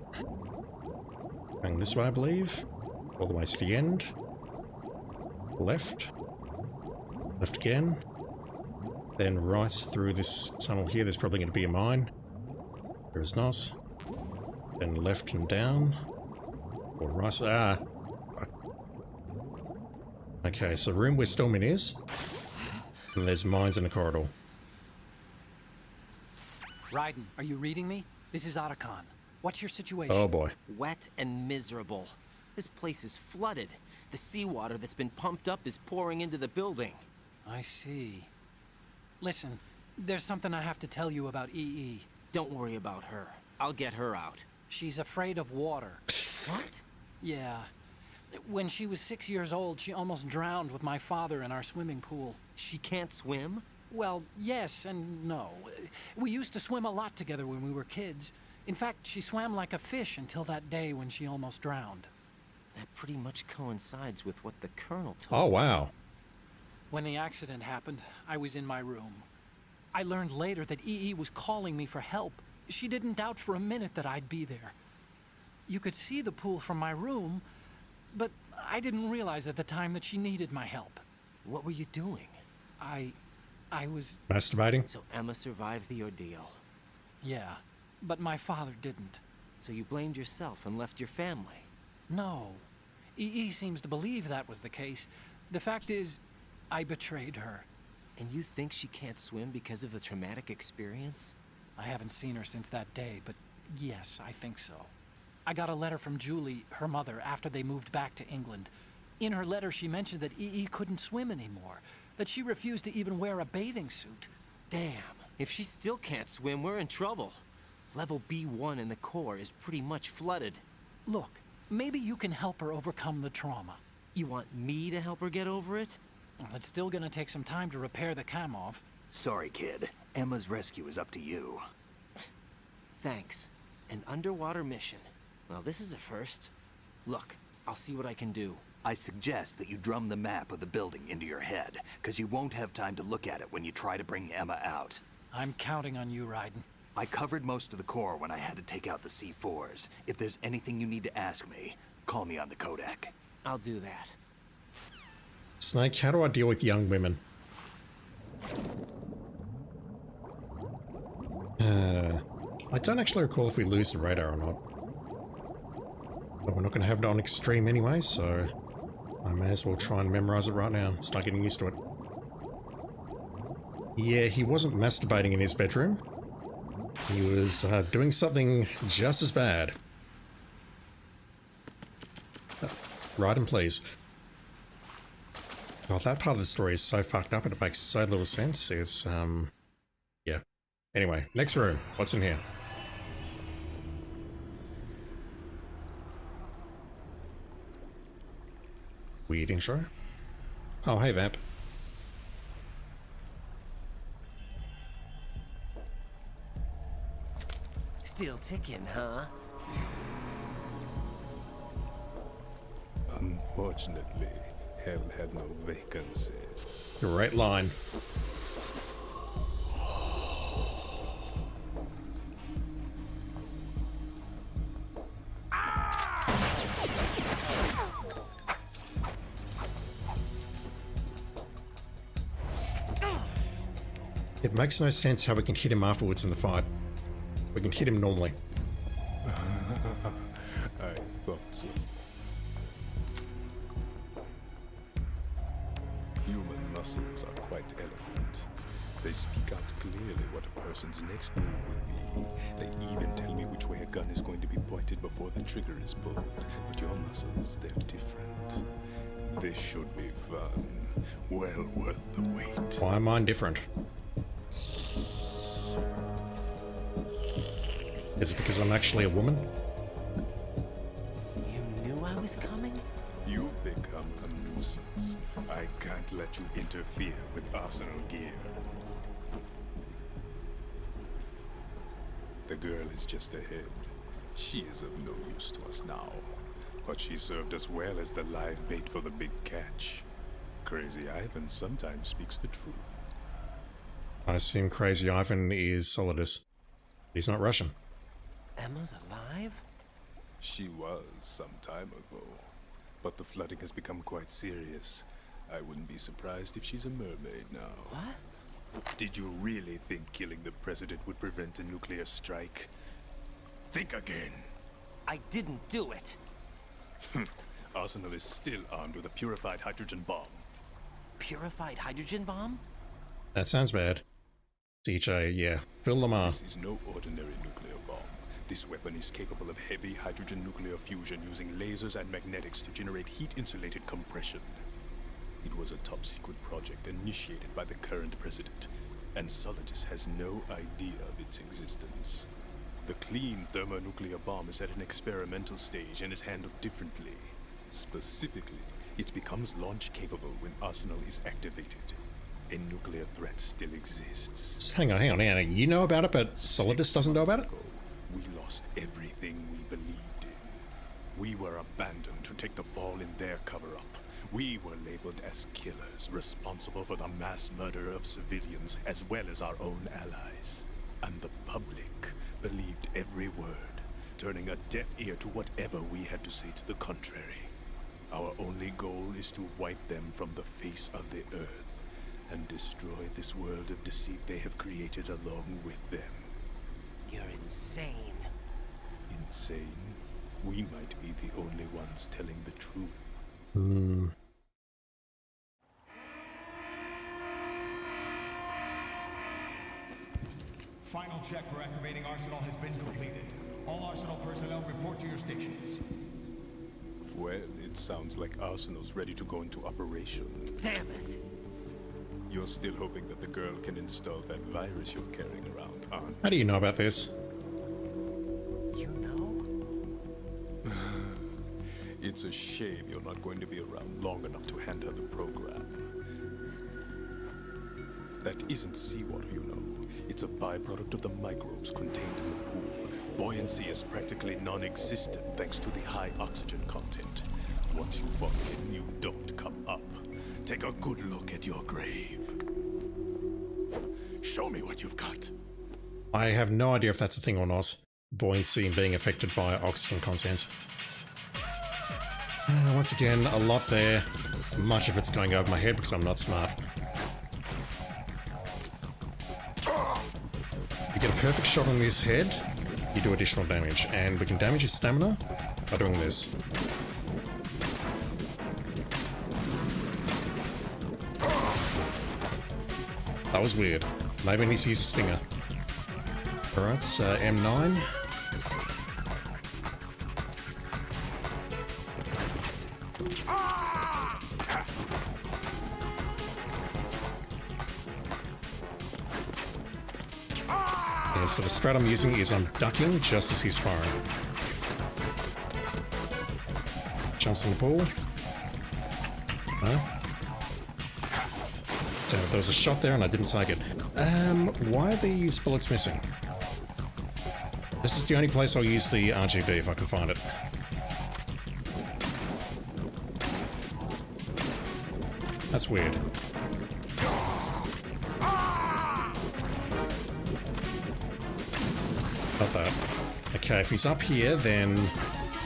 Going this way, I believe. All the way to the end. Left. Left again. Then right through this tunnel here. There's probably going to be a mine. There is not. Then left and down. Or right. Ah. Okay, so the room where Stillman is. And there's mines in the corridor. Raiden, are you reading me? This is Otacon. What's your situation? Oh boy. Wet and miserable. This place is flooded. The seawater that's been pumped up is pouring into the building. I see. Listen, there's something I have to tell you about EE. Don't worry about her. I'll get her out. She's afraid of water. What? Yeah. When she was 6 years old, she almost drowned with my father in our swimming pool. She can't swim? Well, yes and no. We used to swim a lot together when we were kids. In fact, she swam like a fish until that day when she almost drowned. That pretty much coincides with what the Colonel told Oh, me. wow. When the accident happened, I was in my room. I learned later that EE was calling me for help. She didn't doubt for a minute that I'd be there. You could see the pool from my room, but I didn't realize at the time that she needed my help. What were you doing? I was... Masturbating? So Emma survived the ordeal. Yeah, but my father didn't. So you blamed yourself and left your family? No. EE seems to believe that was the case. The fact is, I betrayed her. And you think she can't swim because of the traumatic experience? I haven't seen her since that day, but yes, I think so. I got a letter from Julie, her mother, after they moved back to England. In her letter, she mentioned that EE couldn't swim anymore, that she refused to even wear a bathing suit. Damn, if she still can't swim, we're in trouble. Level B1 in the core is pretty much flooded. Look, maybe you can help her overcome the trauma. You want me to help her get over it? Well, it's still gonna take some time to repair the Kamov. Sorry, kid. Emma's rescue is up to you. Thanks. An underwater mission. Well, this is a first. Look, I'll see what I can do. I suggest that you drum the map of the building into your head, because you won't have time to look at it when you try to bring Emma out. I'm counting on you, Raiden. I covered most of the core when I had to take out the C4s. If there's anything you need to ask me, call me on the Kodak. I'll do that. Snake, how do I deal with young women? I don't actually recall if we lose the radar or not. But we're not going to have it on extreme anyway, so I may as well try and memorize it right now. Start getting used to it. Yeah, he wasn't masturbating in his bedroom. He was doing something just as bad. Raiden, please. Oh, that part of the story is so fucked up and it makes so little sense. It's, yeah. Anyway, next room. What's in here? Weird intro. Oh, hey, Vamp. Still ticking, huh? Unfortunately, hell had no vacancies. Great line. It makes no sense how we can hit him afterwards in the fight. We can hit him normally. I thought so. Human muscles are quite eloquent. They speak out clearly what a person's next move will be. They even tell me which way a gun is going to be pointed before the trigger is pulled. But your muscles, they're different. This should be fun. Well worth the wait. Why am mine different? Is it because I'm actually a woman? You knew I was coming? You've become a nuisance. I can't let you interfere with Arsenal gear. The girl is just ahead. She is of no use to us now. But she served us well as the live bait for the big catch. Crazy Ivan sometimes speaks the truth. I assume Crazy Ivan is Solidus. He's not Russian. Emma's alive? She was some time ago, but the flooding has become quite serious. I wouldn't be surprised if she's a mermaid now. What? Did you really think killing the president would prevent a nuclear strike? Think again. I didn't do it. Arsenal is still armed with a purified hydrogen bomb. Purified hydrogen bomb? That sounds bad. DJ, yeah. Fill them up. This is no ordinary nuclear bomb. This weapon is capable of heavy hydrogen nuclear fusion using lasers and magnetics to generate heat-insulated compression. It was a top-secret project initiated by the current president, and Solidus has no idea of its existence. The clean thermonuclear bomb is at an experimental stage and is handled differently. Specifically, it becomes launch-capable when Arsenal is activated. A nuclear threat still exists. Hang on. You know about it, but Solidus doesn't know about it? We lost everything we believed in. We were abandoned to take the fall in their cover-up. We were labeled as killers, responsible for the mass murder of civilians as well as our own allies. And the public believed every word, turning a deaf ear to whatever we had to say to the contrary. Our only goal is to wipe them from the face of the earth and destroy this world of deceit they have created along with them. You're insane. Insane? We might be the only ones telling the truth. Final check for activating Arsenal has been completed. All Arsenal personnel report to your stations. Well, it sounds like Arsenal's ready to go into operation. Damn it! You're still hoping that the girl can install that virus you're carrying around, aren't you? How do you know about this? You know? It's a shame you're not going to be around long enough to hand her the program. That isn't seawater, you know. It's a byproduct of the microbes contained in the pool. Buoyancy is practically non-existent thanks to the high oxygen content. Once you fall in, you don't come up. Take a good look at your grave. Show me what you've got. I have no idea if that's a thing or not. Buoyancy and being affected by oxygen content. Once again, a lot there. Much of it's going over my head because I'm not smart. You get a perfect shot on his head, you do additional damage, and we can damage his stamina by doing this. That was weird. Maybe I need to use a stinger. Alright, M9. Yeah, so the strat I'm using is I'm ducking just as he's firing. Jumps in the pool. No. So there was a shot there and I didn't take it. Why are these bullets missing? This is the only place I'll use the RGB if I can find it. That's weird. Not that. Okay, if he's up here, then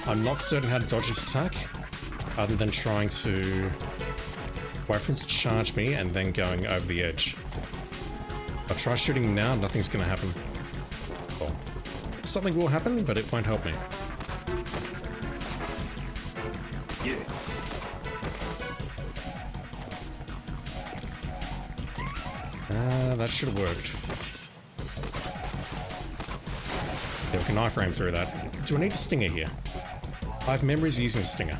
I'm not certain how to dodge his attack, other than trying to wait for him to charge me and then going over the edge. If I try shooting now, nothing's going to happen. Well, something will happen, but it won't help me. That should have worked. Yeah, we can iframe through that. Do I need a stinger here? I have memories using a stinger.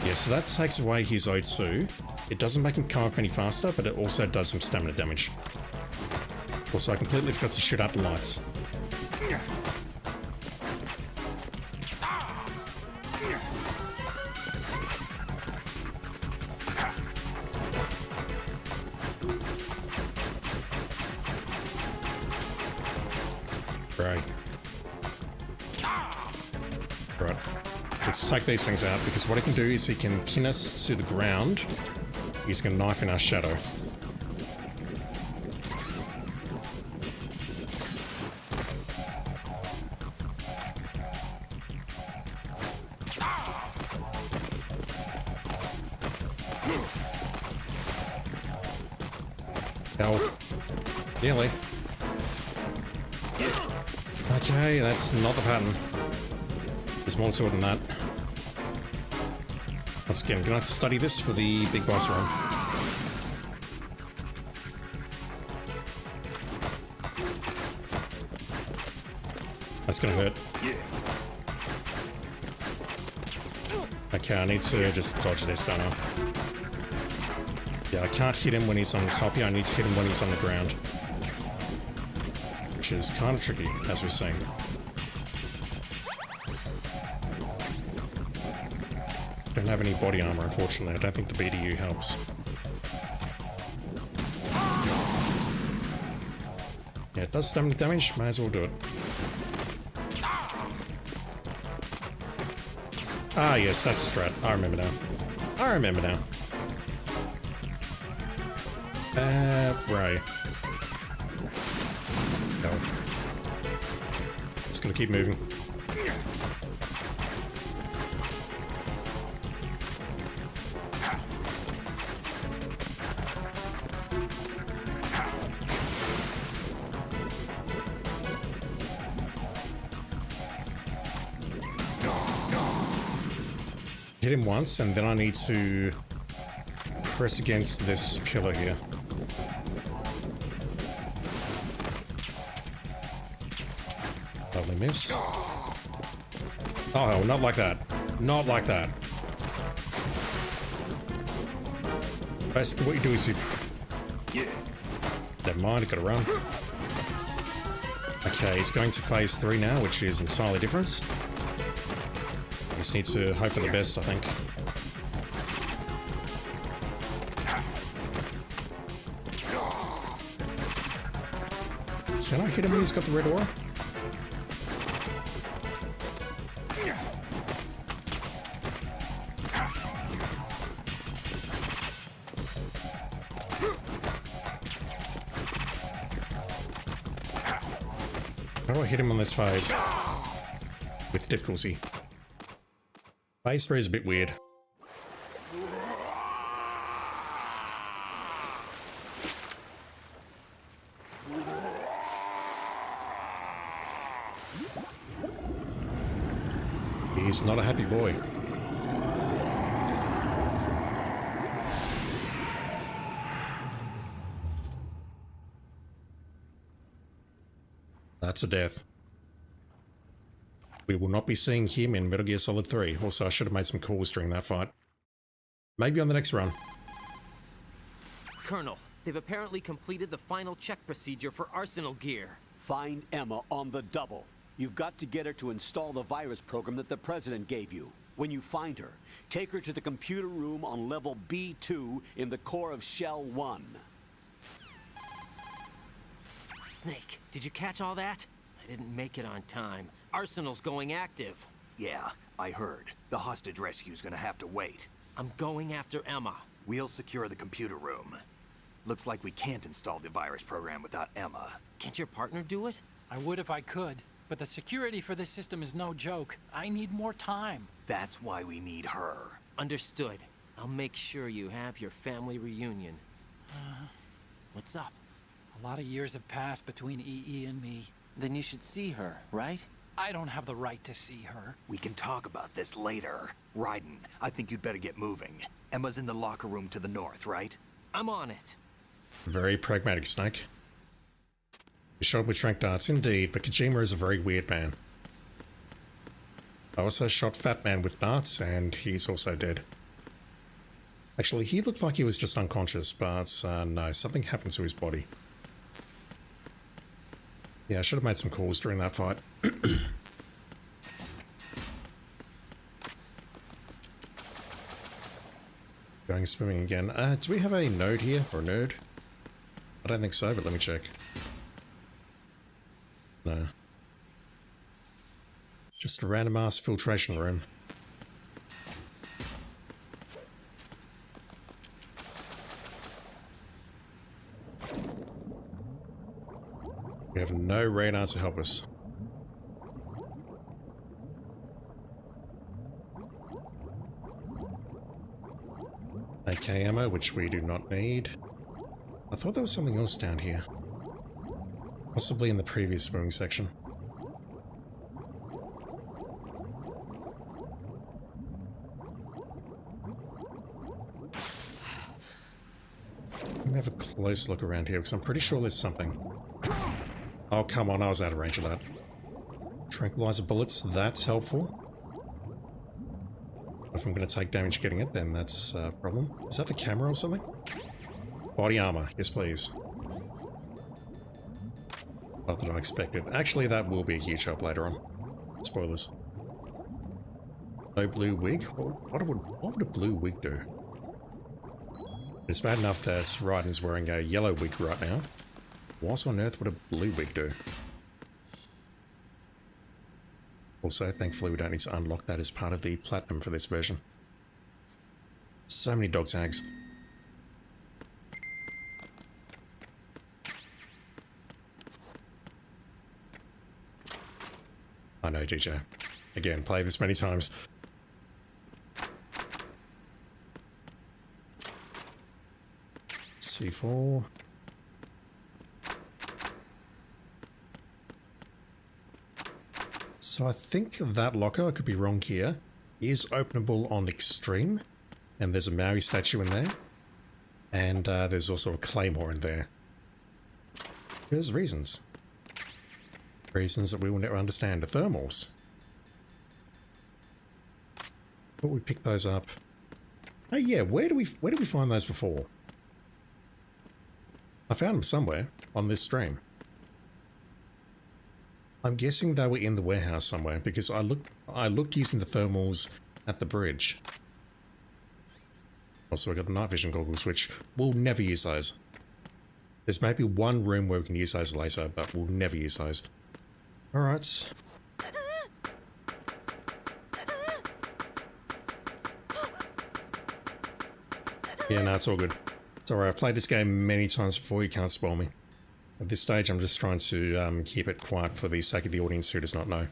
Yeah, so that takes away his O2. It doesn't make him come up any faster, but it also does some stamina damage. Also, I completely forgot to shoot out the lights. Right. Right. Let's take these things out, because what he can do is he can pin us to the ground using a knife in our shadow. Oh. Nearly. Okay, that's not the pattern. There's more to it than that. Once again, gonna have to study this for the big boss run. That's gonna hurt. Okay, I need to just dodge this, don't I? Yeah, I can't hit him when he's on the top here. I need to hit him when he's on the ground. Which is kind of tricky, as we're seeing. Don't have any body armor, unfortunately. I don't think the BDU helps. Yeah, it does stomach damage. Might as well do it. Ah, yes, that's the strat. I remember now. I remember now. Right. No. Just gonna keep moving. Hit him once, and then I need to press against this pillar here. Lovely miss. Oh, not like that. Not like that. Basically, what you do is you... Never mind, I gotta run. Okay, he's going to phase 3 now, which is entirely different. Just need to hope for the best, I think. Can I hit him when he's got the red aura? How do I hit him on this phase? With difficulty. Phase 3 is a bit weird. He's not a happy boy. That's a death. We will not be seeing him in Metal Gear Solid 3. Also, I should have made some calls during that fight. Maybe on the next run. Colonel, they've apparently completed the final check procedure for Arsenal gear. Find Emma on the double. You've got to get her to install the virus program that the President gave you. When you find her, take her to the computer room on level B2 in the core of Shell 1. Snake, did you catch all that? I didn't make it on time. Arsenal's going active. Yeah, I heard. The hostage rescue's gonna have to wait. I'm going after Emma. We'll secure the computer room. Looks like we can't install the virus program without Emma. Can't your partner do it? I would if I could, but the security for this system is no joke. I need more time. That's why we need her. Understood. I'll make sure you have your family reunion. What's up? A lot of years have passed between EE and me. Then you should see her, right? I don't have the right to see her. We can talk about this later. Raiden, I think you'd better get moving. Emma's in the locker room to the north, right? I'm on it. Very pragmatic, Snake. You shot with trank darts, indeed, but Kojima is a very weird man. I also shot Fat Man with darts, and he's also dead. Actually, he looked like he was just unconscious, but no, something happened to his body. Yeah, I should have made some calls during that fight. Going swimming again. Do we have a node here, or a nerd? I don't think so, but let me check. No. Just a random ass filtration room. We have no radar to help us. AK ammo, which we do not need. I thought there was something else down here. Possibly in the previous swimming section. Let me have a close look around here, because I'm pretty sure there's something. Oh, come on, I was out of range of that. Tranquilizer bullets, that's helpful. If I'm going to take damage getting it, then that's a problem. Is that the camera or something? Body armor, yes please. Not that I expected. Actually, that will be a huge help later on. Spoilers. No blue wig? What would a blue wig do? It's bad enough that Raiden's wearing a yellow wig right now. What on earth would a blue wig do? Also, thankfully we don't need to unlock that as part of the platinum for this version. So many dog tags. I know, DJ. Again, play this many times. C4. So I think that locker, I could be wrong here, is openable on Extreme. And there's a Maui statue in there. And there's also a Claymore in there. There's reasons. Reasons that we will never understand. The thermals. But we picked those up. Oh yeah, where did we find those before? I found them somewhere on this stream. I'm guessing they were in the warehouse somewhere because I looked using the thermals at the bridge. Also, I got the night vision goggles, which we'll never use those. There's maybe one room where we can use those later, but we'll never use those. Alright. Yeah, no, it's all good. It's alright, I've played this game many times before, you can't spoil me. At this stage, I'm just trying to keep it quiet for the sake of the audience who does not know.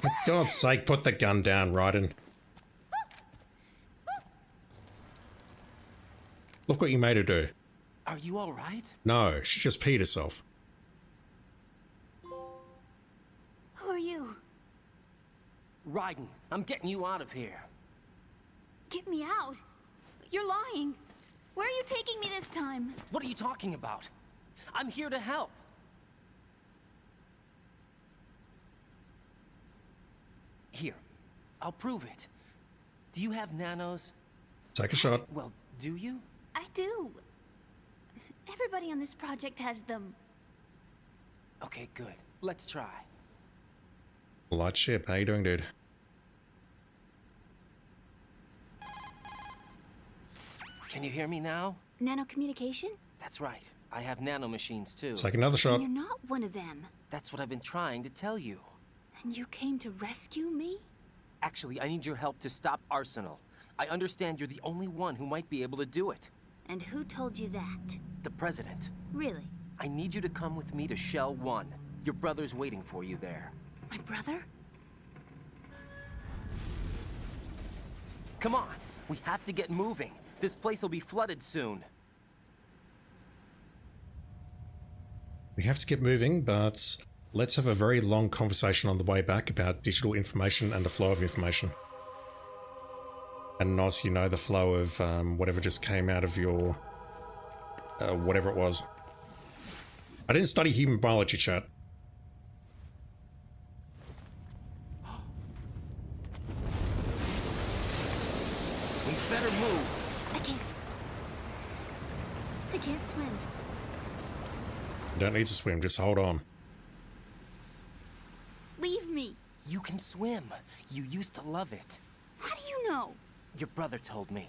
For God's sake, put the gun down, Raiden. Look what you made her do. Are you alright? No, she just peed herself. Who are you? Raiden, I'm getting you out of here. Get me out. You're lying. Where are you taking me this time? What are you talking about? I'm here to help. Here, I'll prove it. Do you have nanos? Take a shot. Well, do you? I do. Everybody on this project has them. Okay, good. Let's try. Light ship, how you doing, dude? Can you hear me now? Nanocommunication? That's right. I have nanomachines too. Take another shot. And you're not one of them. That's what I've been trying to tell you. And you came to rescue me? Actually, I need your help to stop Arsenal. I understand you're the only one who might be able to do it. And who told you that? The President. Really? I need you to come with me to Shell 1. Your brother's waiting for you there. My brother? Come on! We have to get moving. This place will be flooded soon. We have to get moving, but let's have a very long conversation on the way back about digital information and the flow of information. And Nos, you know the flow of whatever just came out of your... whatever it was. I didn't study human biology, chat. We better move. I can't swim. You don't need to swim, just hold on. Leave me. You can swim. You used to love it. How do you know? Your brother told me.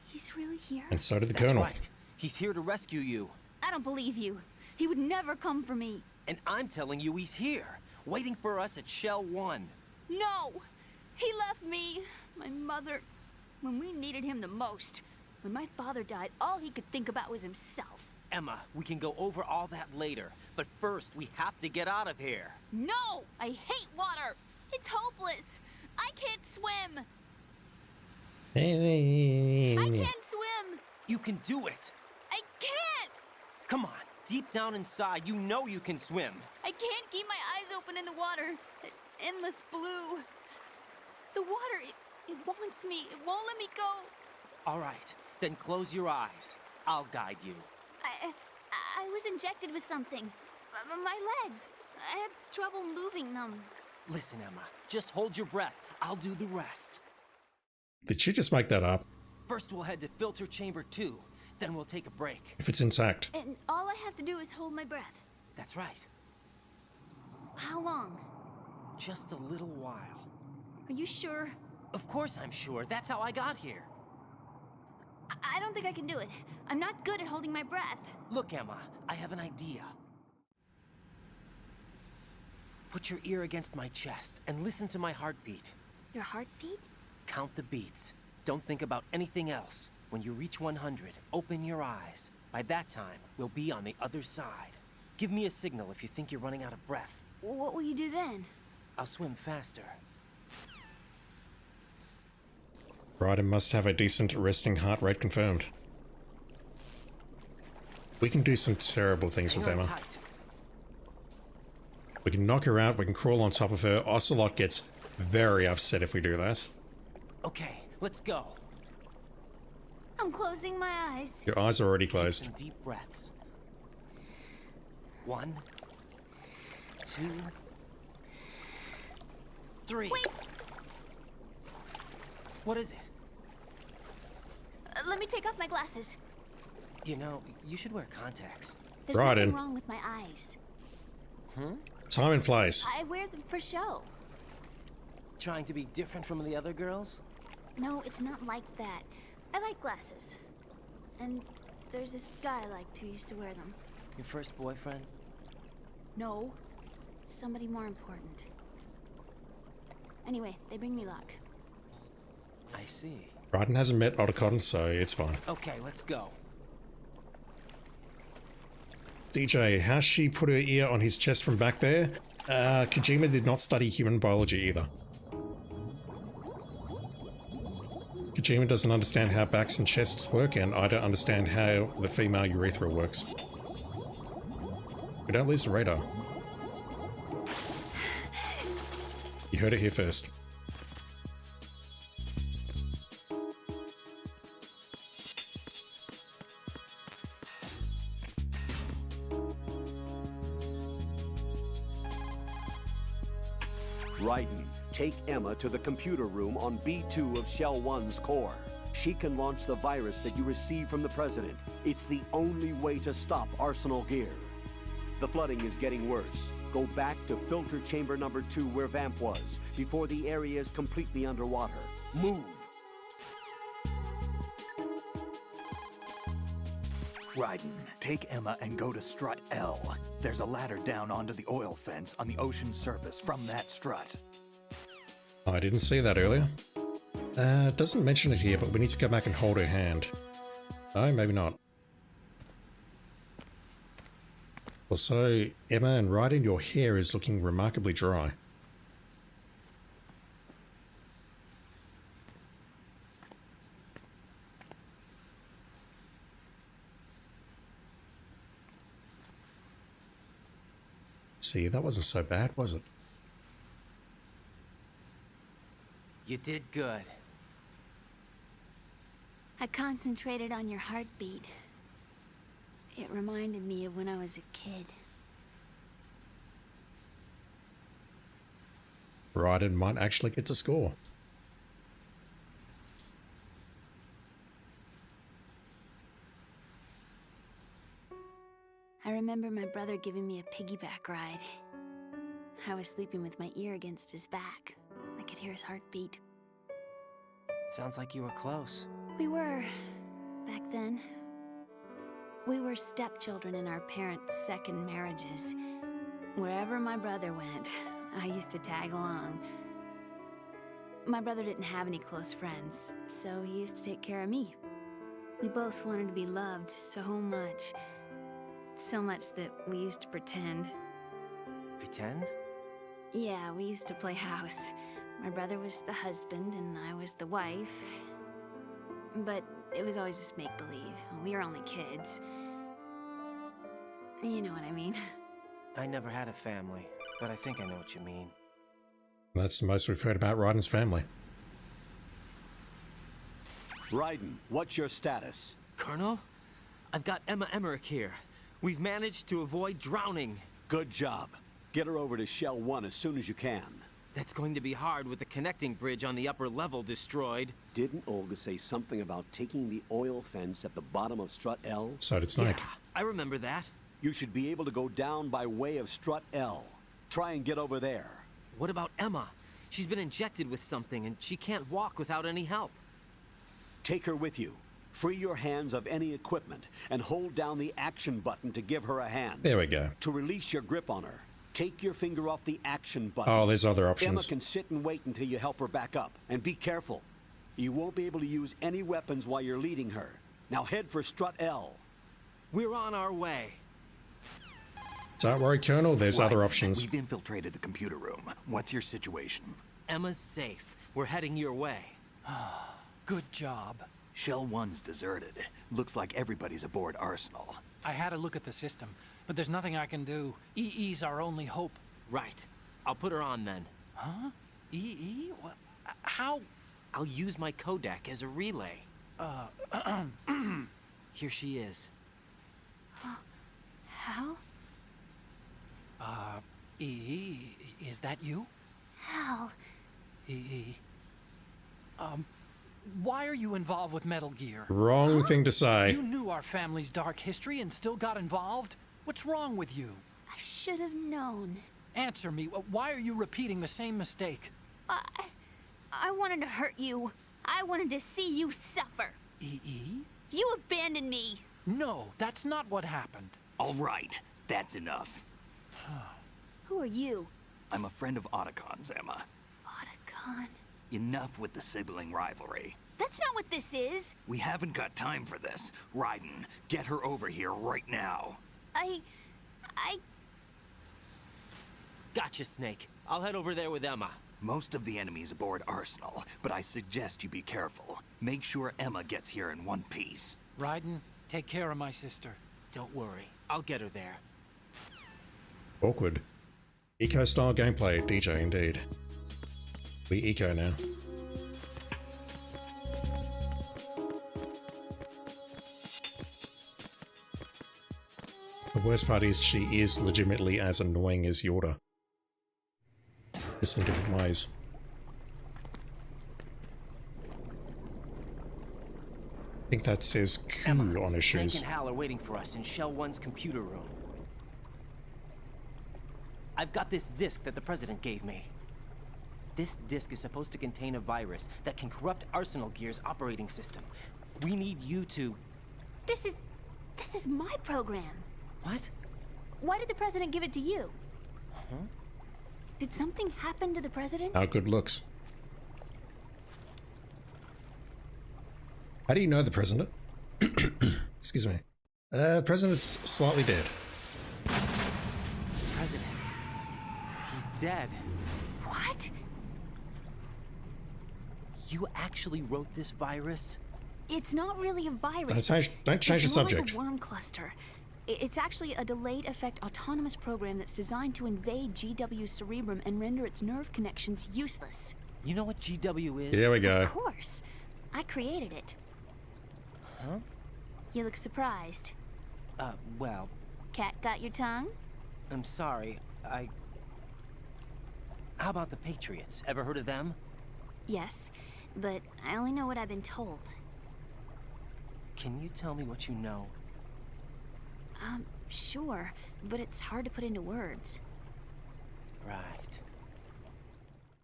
He's really here? And so did the That's Colonel. Right. He's here to rescue you. I don't believe you. He would never come for me. And I'm telling you he's here, waiting for us at Shell 1. No! He left me, my mother, when we needed him the most. When my father died, all he could think about was himself. Emma, we can go over all that later. But first, we have to get out of here. No! I hate water! It's hopeless! I can't swim! I can't swim! You can do it! I can't! Come on, deep down inside, you know you can swim. I can't keep my eyes open in the water. Endless blue. The water, it wants me. It won't let me go. All right, then close your eyes. I'll guide you. I was injected with something. My legs. I have trouble moving them. Listen, Emma, just hold your breath. I'll do the rest. Did she just make that up? First, we'll head to filter chamber 2. Then we'll take a break. If it's intact. And all I have to do is hold my breath. That's right. How long? Just a little while. Are you sure? Of course I'm sure. That's how I got here. I don't think I can do it. I'm not good at holding my breath. Look, Emma, I have an idea. Put your ear against my chest and listen to my heartbeat. Your heartbeat? Count the beats. Don't think about anything else. When you reach 100, open your eyes. By that time, we'll be on the other side. Give me a signal if you think you're running out of breath. What will you do then? I'll swim faster. Ryder must have a decent resting heart rate confirmed. We can do some terrible things with Emma. Tight. We can knock her out, we can crawl on top of her. Ocelot gets very upset if we do that. Okay, let's go. I'm closing my eyes. Your eyes are already closed. Take some deep breaths. 1, 2, 3. Wait! What is it? Let me take off my glasses. You know, you should wear contacts. There's Right nothing wrong with my eyes. Time and place. I wear them for show. Trying to be different from the other girls? No, it's not like that. I like glasses. And there's this guy I liked who used to wear them. Your first boyfriend? No. Somebody more important. Anyway, they bring me luck. I see. Raiden hasn't met Otacon, so it's fine. Okay, let's go. DJ, has she put her ear on his chest from back there? Kojima did not study human biology either. Kojima doesn't understand how backs and chests work, and I don't understand how the female urethra works. We don't lose the radar. You heard it here first. Raiden, take Emma to the computer room on B2 of Shell 1's core. She can launch the virus that you received from the President. It's the only way to stop Arsenal Gear. The flooding is getting worse. Go back to filter chamber number 2 where Vamp was, before the area is completely underwater. Move! Raiden, take Emma and go to strut L. There's a ladder down onto the oil fence on the ocean surface from that strut. I didn't see that earlier. Doesn't mention it here, but we need to go back and hold her hand. Oh, maybe not. Also, Emma and Raiden, your hair is looking remarkably dry. See, that wasn't so bad, was it? You did good. I concentrated on your heartbeat. It reminded me of when I was a kid. Raiden might actually get to score. I remember my brother giving me a piggyback ride. I was sleeping with my ear against his back. I could hear his heartbeat. Sounds like you were close. We were, back then. We were stepchildren in our parents' second marriages. Wherever my brother went, I used to tag along. My brother didn't have any close friends, so he used to take care of me. We both wanted to be loved so much. So much that we used to pretend. Pretend? Yeah, we used to play house. My brother was the husband and I was the wife. But it was always just make-believe. We were only kids. You know what I mean. I never had a family, but I think I know what you mean. That's the most we've heard about Raiden's family. Raiden, what's your status? Colonel? I've got Emma Emmerich here. We've managed to avoid drowning. Good job. Get her over to Shell 1 as soon as you can. That's going to be hard with the connecting bridge on the upper level destroyed. Didn't Olga say something about taking the oil fence at the bottom of Strut L? So did Snake. Yeah, I remember that. You should be able to go down by way of Strut L. Try and get over there. What about Emma? She's been injected with something and she can't walk without any help. Take her with you. Free your hands of any equipment and hold down the action button to give her a hand. There we go. To release your grip on her, take your finger off the action button. Oh, there's other Emma options. can sit and wait until you help her back up. And be careful. You won't be able to use any weapons while you're leading her. Now head for Strut L. We're on our way. Don't worry, Colonel, there's other options. We've infiltrated the computer room. What's your situation? Emma's safe. We're heading your way. Good job. Shell 1's deserted. Looks like everybody's aboard Arsenal. I had a look at the system, but there's nothing I can do. EE's our only hope. Right. I'll put her on then. Huh? EE? What? How? I'll use my Kodak as a relay. Here she is. Hal? EE, is that you? Hal. EE. Why are you involved with Metal Gear? Wrong thing to say. You knew our family's dark history and still got involved? What's wrong with you? I should have known. Answer me. Why are you repeating the same mistake? I wanted to hurt you. I wanted to see you suffer. EE? You abandoned me. No, that's not what happened. All right, that's enough. Who are you? I'm a friend of Otacon's, Emma. Otacon? Enough with the sibling rivalry. That's not what this is. We haven't got time for this. Raiden, get her over here right now. I... Gotcha, Snake. I'll head over there with Emma. Most of the enemy's aboard Arsenal, but I suggest you be careful. Make sure Emma gets here in one piece. Raiden, take care of my sister. Don't worry. I'll get her there. Awkward. Eco-style gameplay, DJ indeed. We eco now. The worst part is she is legitimately as annoying as Yorda. Just in different ways. I think that says Q on her Snake shoes. and Hal are waiting for us in Shell 1's computer room. I've got this disk that the President gave me. This disk is supposed to contain a virus that can corrupt Arsenal Gear's operating system. We need you to... This is my program. What? Why did the President give it to you? Huh? Did something happen to the President? How good looks. How do you know the President? Excuse me. The President's slightly dead. President. He's dead. What? You actually wrote this virus? It's not really a virus. Don't change the It's more subject. like a worm cluster. It's actually a delayed effect autonomous program that's designed to invade GW's cerebrum and render its nerve connections useless. You know what GW is? There we go. Of course. I created it. Huh? You look surprised. Well... Cat got your tongue? I'm sorry, How about the Patriots? Ever heard of them? Yes, but I only know what I've been told. Can you tell me what you know? Sure, but it's hard to put into words. Right.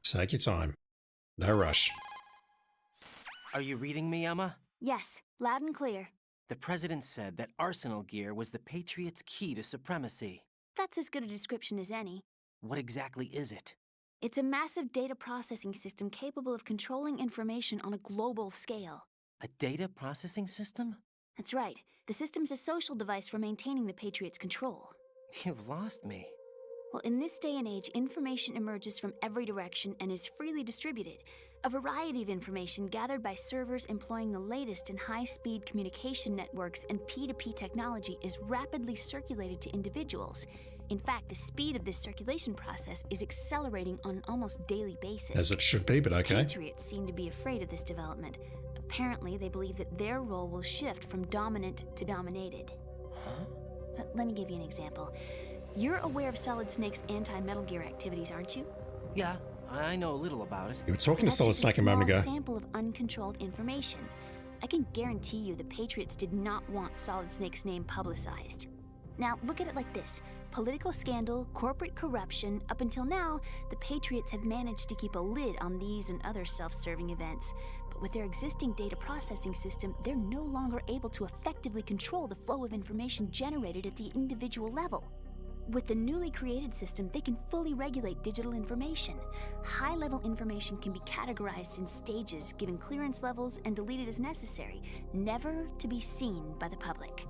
Take your time. No rush. Are you reading me, Emma? Yes, loud and clear. The President said that Arsenal Gear was the Patriots' key to supremacy. That's as good a description as any. What exactly is it? It's a massive data processing system capable of controlling information on a global scale. A data processing system? That's right. The system's a social device for maintaining the Patriots' control. You've lost me. Well, in this day and age, information emerges from every direction and is freely distributed. A variety of information gathered by servers employing the latest in high-speed communication networks and P2P technology is rapidly circulated to individuals. In fact, the speed of this circulation process is accelerating on an almost daily basis. As it should be, but okay. Patriots seem to be afraid of this development. Apparently, they believe that their role will shift from dominant to dominated. Huh? Let me give you an example. You're aware of Solid Snake's anti-Metal Gear activities, aren't you? Yeah, I know a little about it. You were talking to Solid Snake a moment ago. That's just a small sample of uncontrolled information. I can guarantee you the Patriots did not want Solid Snake's name publicized. Now, look at it like this. Political scandal, corporate corruption, up until now, the Patriots have managed to keep a lid on these and other self-serving events. But with their existing data processing system, they're no longer able to effectively control the flow of information generated at the individual level. With the newly created system, they can fully regulate digital information. High-level information can be categorized in stages, given clearance levels, and deleted as necessary, never to be seen by the public.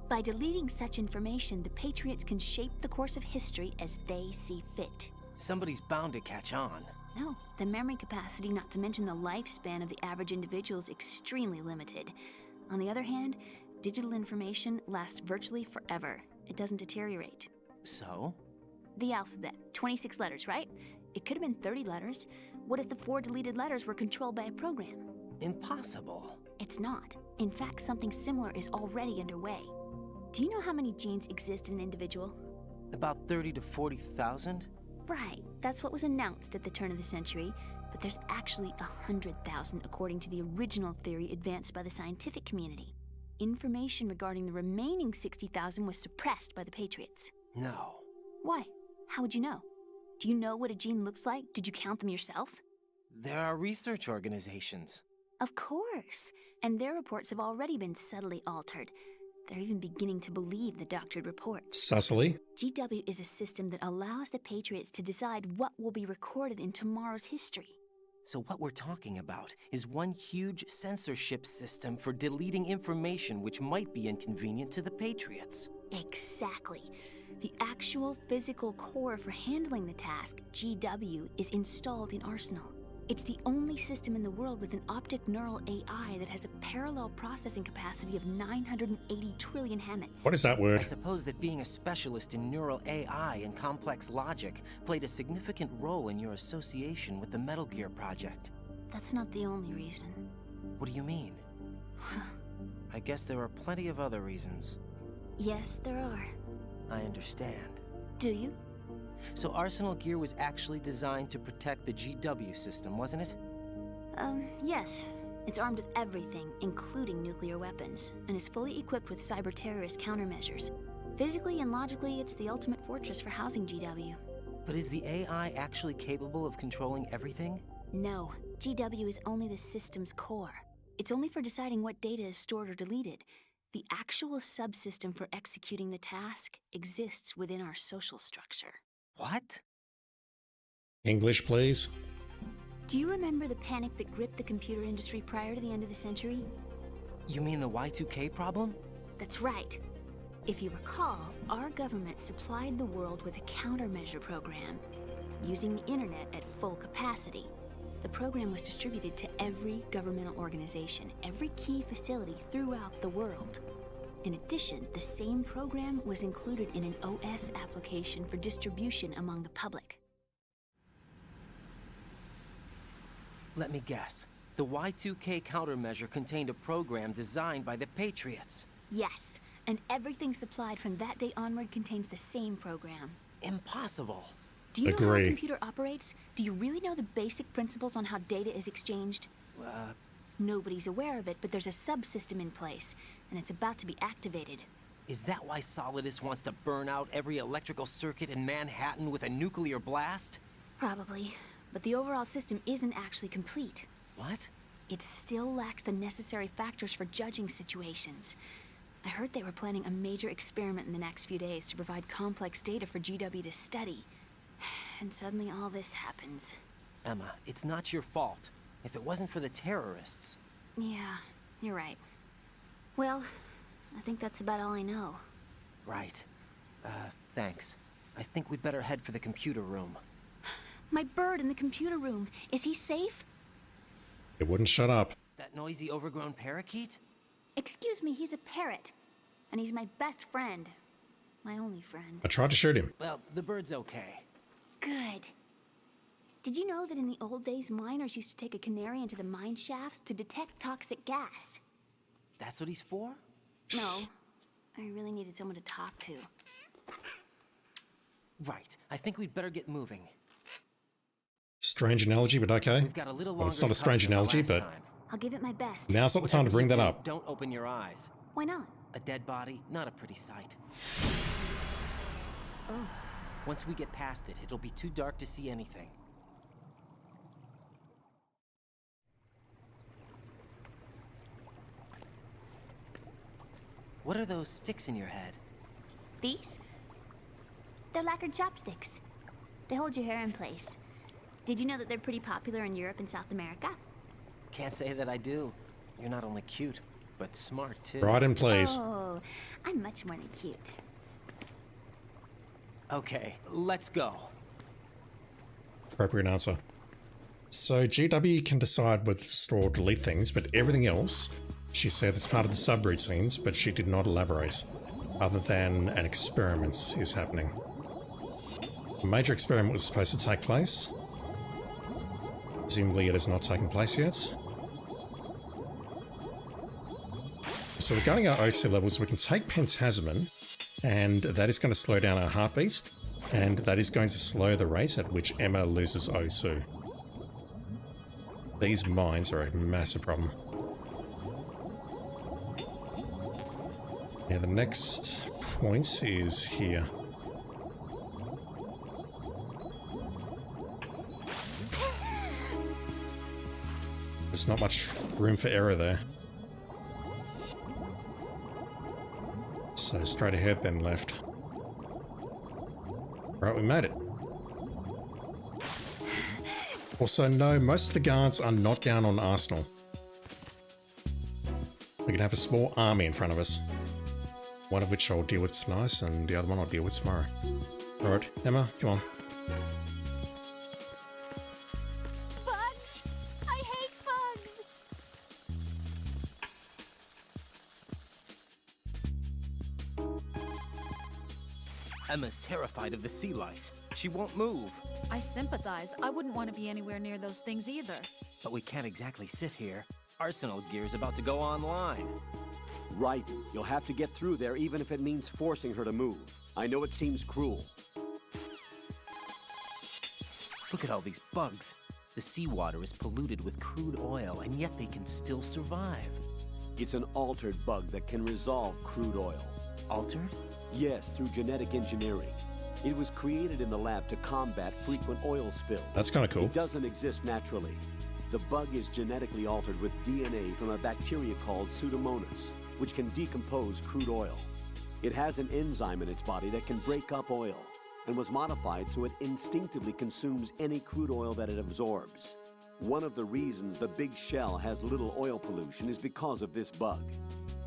By deleting such information, the Patriots can shape the course of history as they see fit. Somebody's bound to catch on. No, the memory capacity, not to mention the lifespan of the average individual, is extremely limited. On the other hand, digital information lasts virtually forever. It doesn't deteriorate. So? The alphabet, 26 letters, right? It could have been 30 letters. What if the 4 deleted letters were controlled by a program? Impossible. It's not. In fact, something similar is already underway. Do you know how many genes exist in an individual? About 30 to 40,000? Right, that's what was announced at the turn of the century, but there's actually 100,000 according to the original theory advanced by the scientific community. Information regarding the remaining 60,000 was suppressed by the Patriots. No. Why? How would you know? Do you know what a gene looks like? Did you count them yourself? There are research organizations. Of course, and their reports have already been subtly altered. They're even beginning to believe the doctored reports. Sussily? GW is a system that allows the Patriots to decide what will be recorded in tomorrow's history. So what we're talking about is one huge censorship system for deleting information which might be inconvenient to the Patriots. Exactly. The actual physical core for handling the task, GW, is installed in Arsenal. It's the only system in the world with an optic neural AI that has a parallel processing capacity of 980 trillion Hammets. What is that word? I suppose that being a specialist in neural AI and complex logic played a significant role in your association with the Metal Gear project. That's not the only reason. What do you mean? I guess there are plenty of other reasons. Yes, there are. I understand. Do you? So Arsenal Gear was actually designed to protect the GW system, wasn't it? Yes. It's armed with everything, including nuclear weapons, and is fully equipped with cyber-terrorist countermeasures. Physically and logically, it's the ultimate fortress for housing GW. But is the AI actually capable of controlling everything? No. GW is only the system's core. It's only for deciding what data is stored or deleted. The actual subsystem for executing the task exists within our social structure. What? English, please. Do you remember the panic that gripped the computer industry prior to the end of the century? You mean the Y2K problem? That's right. If you recall, our government supplied the world with a countermeasure program, using the internet at full capacity. The program was distributed to every governmental organization, every key facility throughout the world. In addition, the same program was included in an OS application for distribution among the public. Let me guess. The Y2K countermeasure contained a program designed by the Patriots. Yes, and everything supplied from that day onward contains the same program. Impossible. Do you know how a computer operates? Do you really know the basic principles on how data is exchanged? Nobody's aware of it, but there's a subsystem in place, and it's about to be activated. Is that why Solidus wants to burn out every electrical circuit in Manhattan with a nuclear blast? Probably, but the overall system isn't actually complete. What? It still lacks the necessary factors for judging situations. I heard they were planning a major experiment in the next few days to provide complex data for GW to study. And suddenly all this happens. Emma, it's not your fault. If it wasn't for the terrorists... Yeah, you're right. Well, I think that's about all I know. Right. Thanks. I think we'd better head for the computer room. My bird in the computer room. Is he safe? It wouldn't shut up. That noisy, overgrown parakeet? Excuse me, he's a parrot. And he's my best friend. My only friend. I tried to shoot him. Well, the bird's okay. Good. Did you know that in the old days, miners used to take a canary into the mine shafts to detect toxic gas? That's what he's for? No. I really needed someone to talk to. Right. I think we'd better get moving. Strange analogy, but okay. We've got a little Well, it's longer not a to strange cover than analogy, last but time. I'll give it my best. now's not the time to bring that up. Don't open your eyes. Why not? A dead body, not a pretty sight. Oh. Once we get past it, it'll be too dark to see anything. What are those sticks in your head? These? They're lacquered chopsticks. They hold your hair in place. Did you know that they're pretty popular in Europe and South America? Can't say that I do. You're not only cute, but smart too. Right in place. Oh, I'm much more than cute. Okay, let's go. Appropriate answer. So GW can decide whether to store or delete things, but everything else, she said it's part of the subroutines, but she did not elaborate, other than an experiment is happening. A major experiment was supposed to take place. Presumably it has not taken place yet. So regarding our O2 levels, we can take Pentasmin, and that is going to slow down our heartbeat, and that is going to slow the rate at which Emma loses O2. These mines are a massive problem. Yeah, the next point is here. There's not much room for error there. So straight ahead, then left. Right, we made it. Also, no, most of the guards are not down on Arsenal. We can have a small army in front of us. One of which I'll deal with tonight, and the other one I'll deal with tomorrow. Alright, Emma, come on. Bugs! I hate bugs! Emma's terrified of the sea lice. She won't move. I sympathize. I wouldn't want to be anywhere near those things either. But we can't exactly sit here. Arsenal gear's about to go online. Right. You'll have to get through there even if it means forcing her to move. I know it seems cruel. Look at all these bugs. The seawater is polluted with crude oil, and yet they can still survive. It's an altered bug that can resolve crude oil. Altered? Yes, through genetic engineering. It was created in the lab to combat frequent oil spills. That's kind of cool. It doesn't exist naturally. The bug is genetically altered with DNA from a bacteria called Pseudomonas, which can decompose crude oil. It has an enzyme in its body that can break up oil, and was modified so it instinctively consumes any crude oil that it absorbs. One of the reasons the Big Shell has little oil pollution is because of this bug.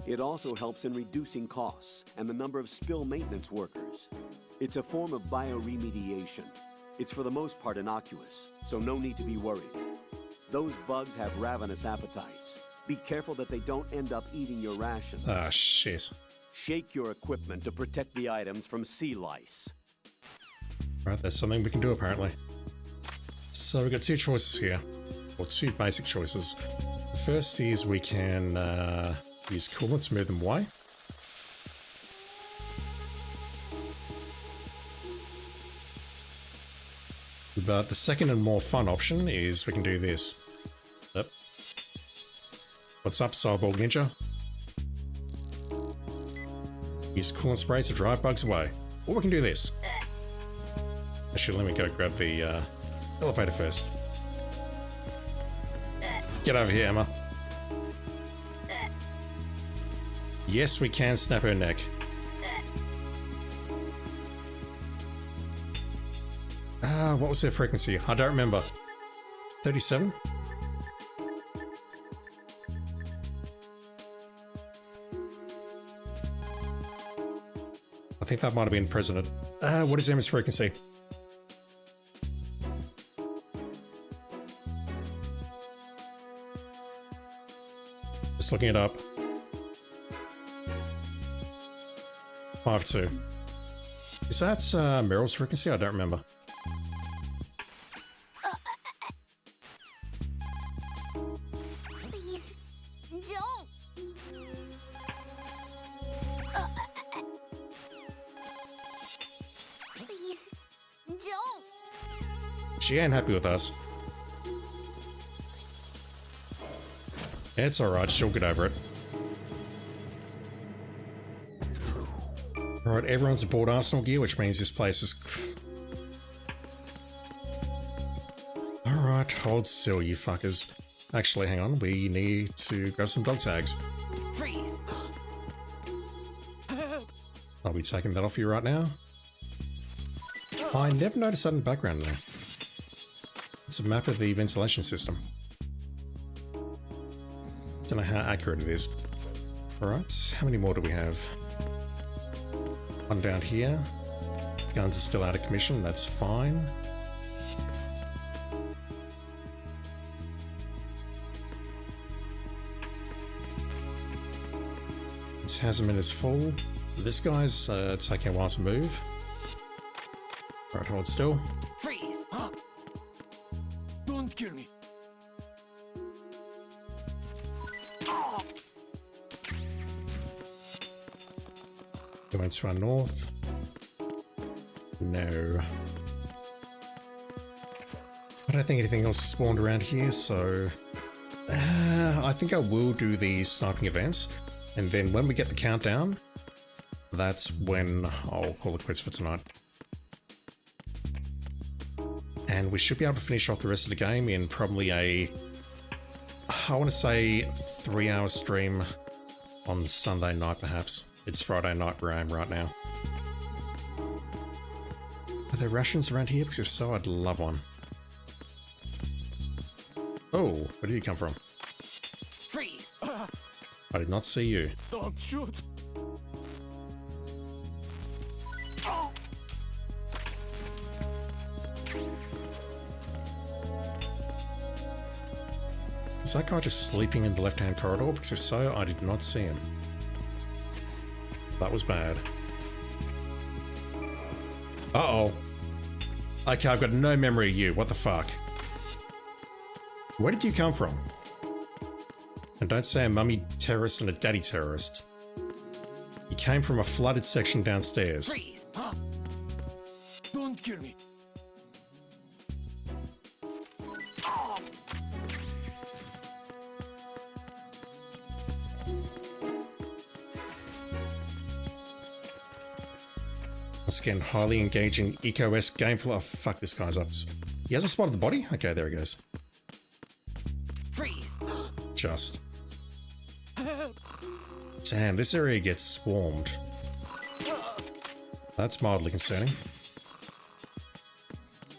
It also helps in reducing costs and the number of spill maintenance workers. It's a form of bioremediation. It's for the most part innocuous, so no need to be worried. Those bugs have ravenous appetites. Be careful that they don't end up eating your rations. Ah, shit. Shake your equipment to protect the items from sea lice. Right, there's something we can do apparently. So we've got two choices here, or two basic choices. The first is we can use coolant to move them away. But the second and more fun option is we can do this. Yep. What's up, Cyborg Ninja? Use coolant spray to drive bugs away. Or we can do this. Actually, let me go grab the elevator first. Get over here, Emma. Yes, we can snap her neck. What was her frequency? I don't remember. 37? think that might have been President. What is Emma's frequency? Just looking it up. 5-2. Is that Meryl's frequency? I don't remember. Please, don't. Please, don't. She ain't happy with us. It's alright, she'll get over it. Alright, everyone's aboard Arsenal gear, which means this place is... Alright, hold still, you fuckers. Actually, hang on, we need to grab some dog tags. Freeze! I'll be taking that off you right now. I never noticed that in the background there. It's a map of the ventilation system. Don't know how accurate it is. Alright, how many more do we have? One down here. Guns are still out of commission, that's fine. This Hazarman is full. This guy's taking a while to move. Right, hold still. Freeze! Don't kill me. Going to our north. No. I don't think anything else spawned around here, so... I think I will do the sniping events, and then when we get the countdown, that's when I'll call it quits for tonight. And we should be able to finish off the rest of the game in probably I want to say 3-hour stream on Sunday night perhaps. It's Friday night where I am right now. Are there rations around here? Because if so, I'd love one. Oh, where did you come from? Freeze! I did not see you. Don't shoot. Is that guy just sleeping in the left-hand corridor? Because if so, I did not see him. That was bad. Uh-oh. Okay, I've got no memory of you. What the fuck? Where did you come from? And don't say a mummy terrorist and a daddy terrorist. You came from a flooded section downstairs. Freeze! Don't kill me. Once again, highly engaging eco-esque gameplay. Oh, fuck, this guy's up. He hasn't spotted the body? Okay, there he goes. Freeze! Just. Damn, this area gets swarmed. That's mildly concerning.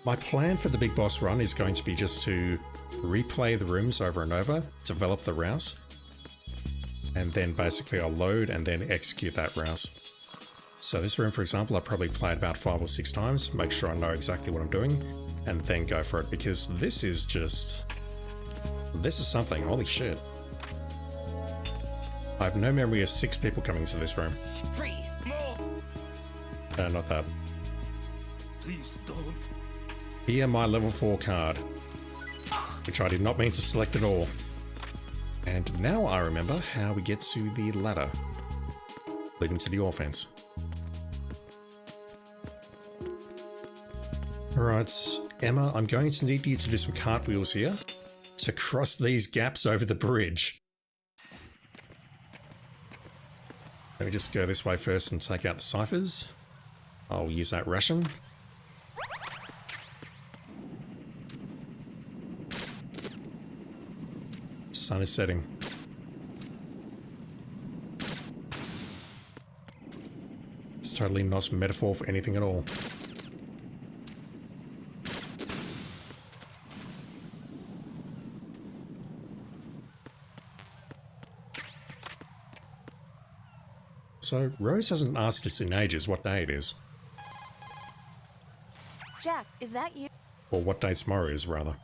My plan for the big boss run is going to be just to replay the rooms over and over, develop the rouse, and then basically I'll load and then execute that rouse. So this room, for example, I'll probably play it about 5 or 6 times, make sure I know exactly what I'm doing, and then go for it, because this is just... This is something, holy shit. I have no memory of 6 people coming into this room. Freeze! No! Not that. Please don't. Here, my level 4 card, which I did not mean to select at all. And now I remember how we get to the ladder, leading to the offense. Alright, Emma, I'm going to need you to do some cartwheels here to cross these gaps over the bridge. Let me just go this way first and take out the ciphers. I'll use that ration. Sun is setting. It's totally not a metaphor for anything at all. Also, Rose hasn't asked us in ages what day it is. Jack, is that you? Or what day tomorrow is, rather.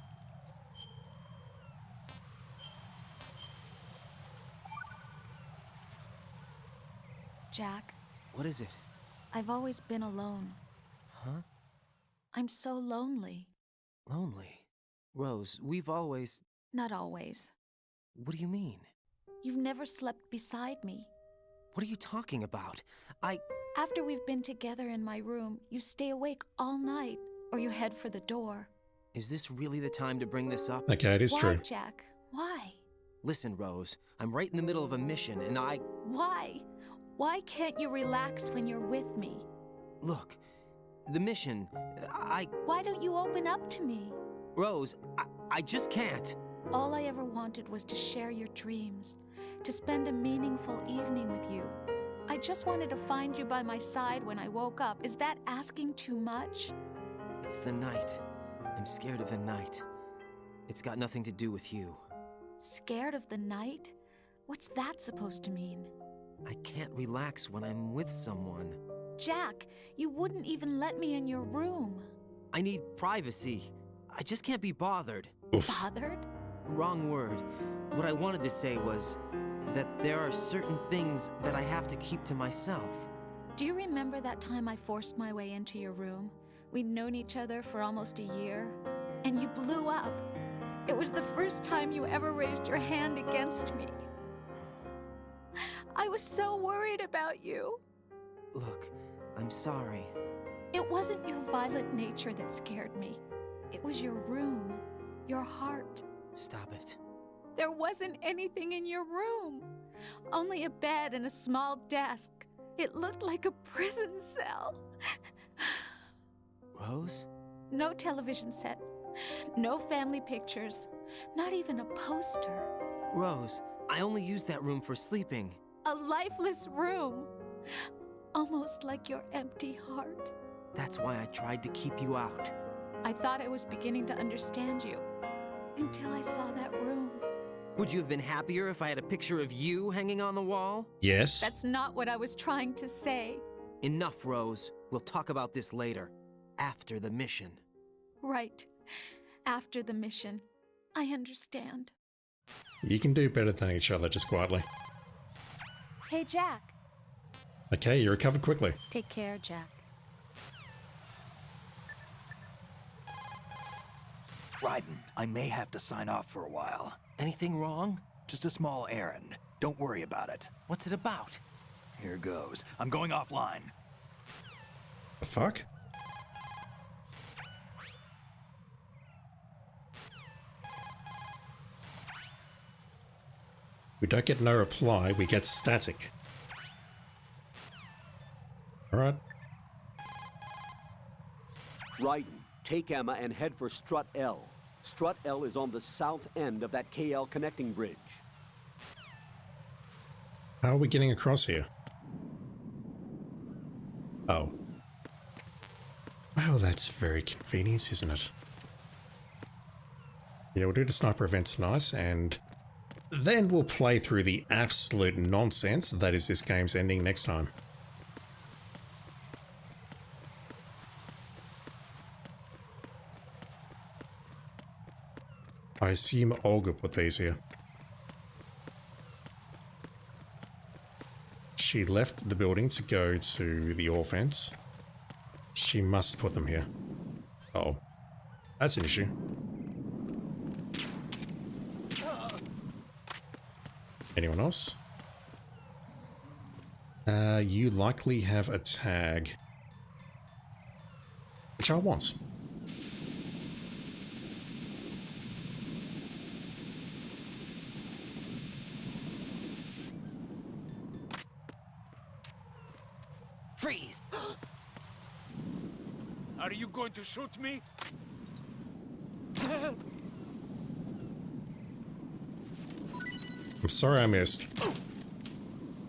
Jack, What is it? I've always been alone. Huh? I'm so lonely. Lonely? Rose, we've always... Not always. What do you mean? You've never slept beside me. What are you talking about? After we've been together in my room, you stay awake all night, or you head for the door. Is this really the time to bring this up? Okay, it is Why, true. Jack? Why? Listen, Rose, I'm right in the middle of a mission, and Why? Why can't you relax when you're with me? Look, the mission, Why don't you open up to me? Rose, I just can't. All I ever wanted was to share your dreams, to spend a meaningful evening with you. I just wanted to find you by my side when I woke up. Is that asking too much? It's the night. I'm scared of the night. It's got nothing to do with you. Scared of the night? What's that supposed to mean? I can't relax when I'm with someone. Jack, you wouldn't even let me in your room. I need privacy. I just can't be bothered. Bothered? Wrong word. What I wanted to say was that there are certain things that I have to keep to myself. Do you remember that time I forced my way into your room? We'd known each other for almost a year, and you blew up. It was the first time you ever raised your hand against me. I was so worried about you. Look, I'm sorry. It wasn't your violent nature that scared me. It was your room, your heart. Stop it. There wasn't anything in your room. Only a bed and a small desk. It looked like a prison cell. Rose? No television set. No family pictures. Not even a poster. Rose, I only use that room for sleeping. A lifeless room. Almost like your empty heart. That's why I tried to keep you out. I thought I was beginning to understand you. Until I saw that room. Would you have been happier if I had a picture of you hanging on the wall? Yes. That's not what I was trying to say. Enough, Rose. We'll talk about this later. After the mission. Right. After the mission. I understand. You can do better than each other, just quietly. Hey, Jack. Okay, you recovered quickly. Take care, Jack. Raiden, I may have to sign off for a while. Anything wrong? Just a small errand. Don't worry about it. What's it about? Here goes. I'm going offline. The fuck? We don't get no reply, we get static. Alright. Raiden, take Emma and head for Strut L. Strut L is on the south end of that KL connecting bridge. How are we getting across here? Oh. Well, that's very convenient, isn't it? Yeah, we'll do the sniper event tonight, and then we'll play through the absolute nonsense that is this game's ending next time. I assume Olga put these here. She left the building to go to the orphans. She must put them here. Uh-oh. That's an issue. Anyone else? You likely have a tag. Which I want. Freeze! Are you going to shoot me? I'm sorry I missed.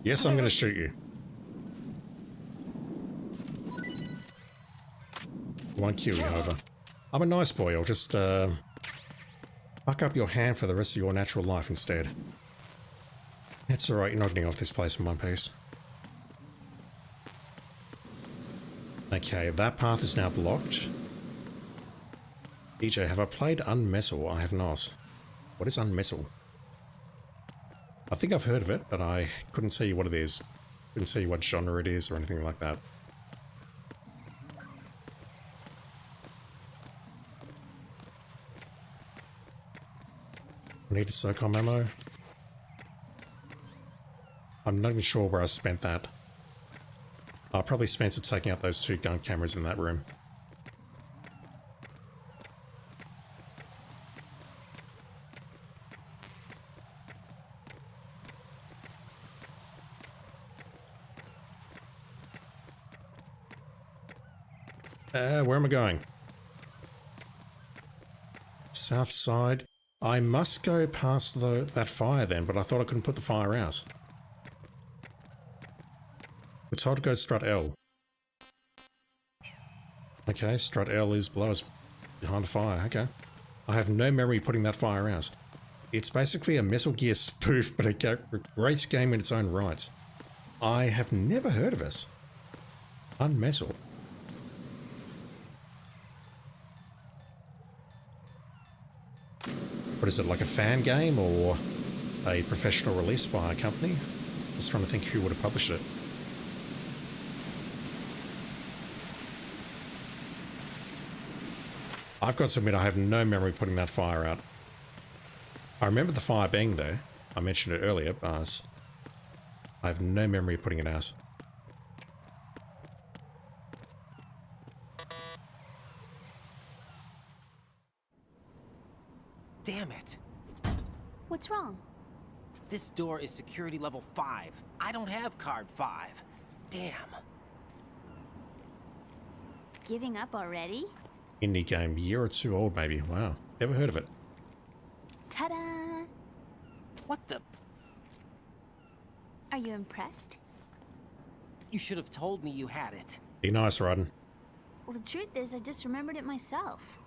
Yes, I'm gonna shoot you. Won't kill you, however. I'm a nice boy, I'll just, fuck up your hand for the rest of your natural life instead. It's alright, you're not getting off this place in one piece. Okay, that path is now blocked. DJ, have I played Unmessel? I have not. What is Unmessel? I think I've heard of it, but I couldn't tell you what it is. Couldn't tell you what genre it is or anything like that. I need a SOCOM ammo. I'm not even sure where I spent that. I probably spent it taking out those 2 gun cameras in that room. Where am I going? South side. I must go past that fire then, but I thought I couldn't put the fire out. We're told to go strut L. Okay, strut L is below us, behind the fire, okay. I have no memory putting that fire out. It's basically a Metal Gear spoof, but a great game in its own right. I have never heard of it. Unmetal. What is it, like a fan game or a professional release by a company? Just trying to think who would have published it. I've got to admit, I have no memory putting that fire out. I remember the fire being there. I mentioned it earlier, but I have no memory of putting it out. Damn it. What's wrong? This door is security level 5. I don't have card 5. Damn. Giving up already? Indie game, year or 2 old maybe. Wow, never heard of it. Ta-da! What the? Are you impressed? You should have told me you had it. Be nice, Raiden. Well, the truth is, I just remembered it myself.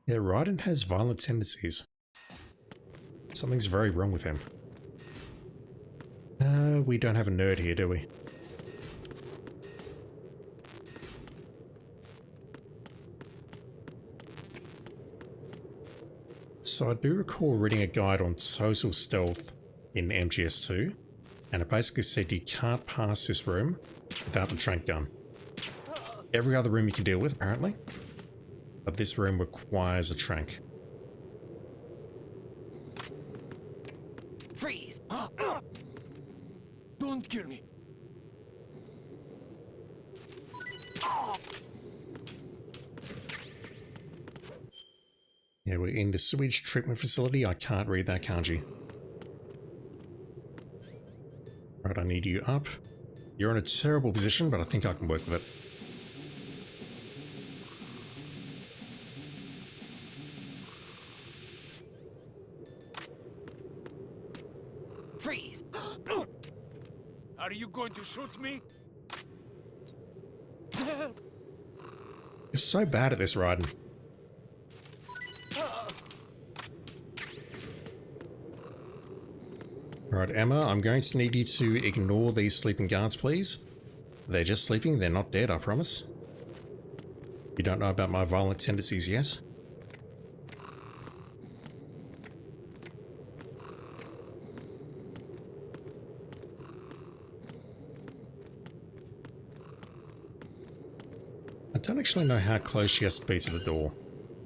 Yeah, Raiden has violent tendencies. Something's very wrong with him. We don't have a nerd here, do we? So I do recall reading a guide on total stealth in MGS2, and it basically said you can't pass this room without the trank gun. Every other room you can deal with, apparently, but this room requires a trank. Freeze! Don't kill me. Yeah, we're in the sewage treatment facility. I can't read that kanji. Right, I need you up. You're in a terrible position, but I think I can work with it. Freeze! Are you going to shoot me? You're so bad at this, Raiden. Alright, Emma, I'm going to need you to ignore these sleeping guards, please. They're just sleeping, they're not dead, I promise. You don't know about my violent tendencies yet? I don't actually know how close she has to be to the door.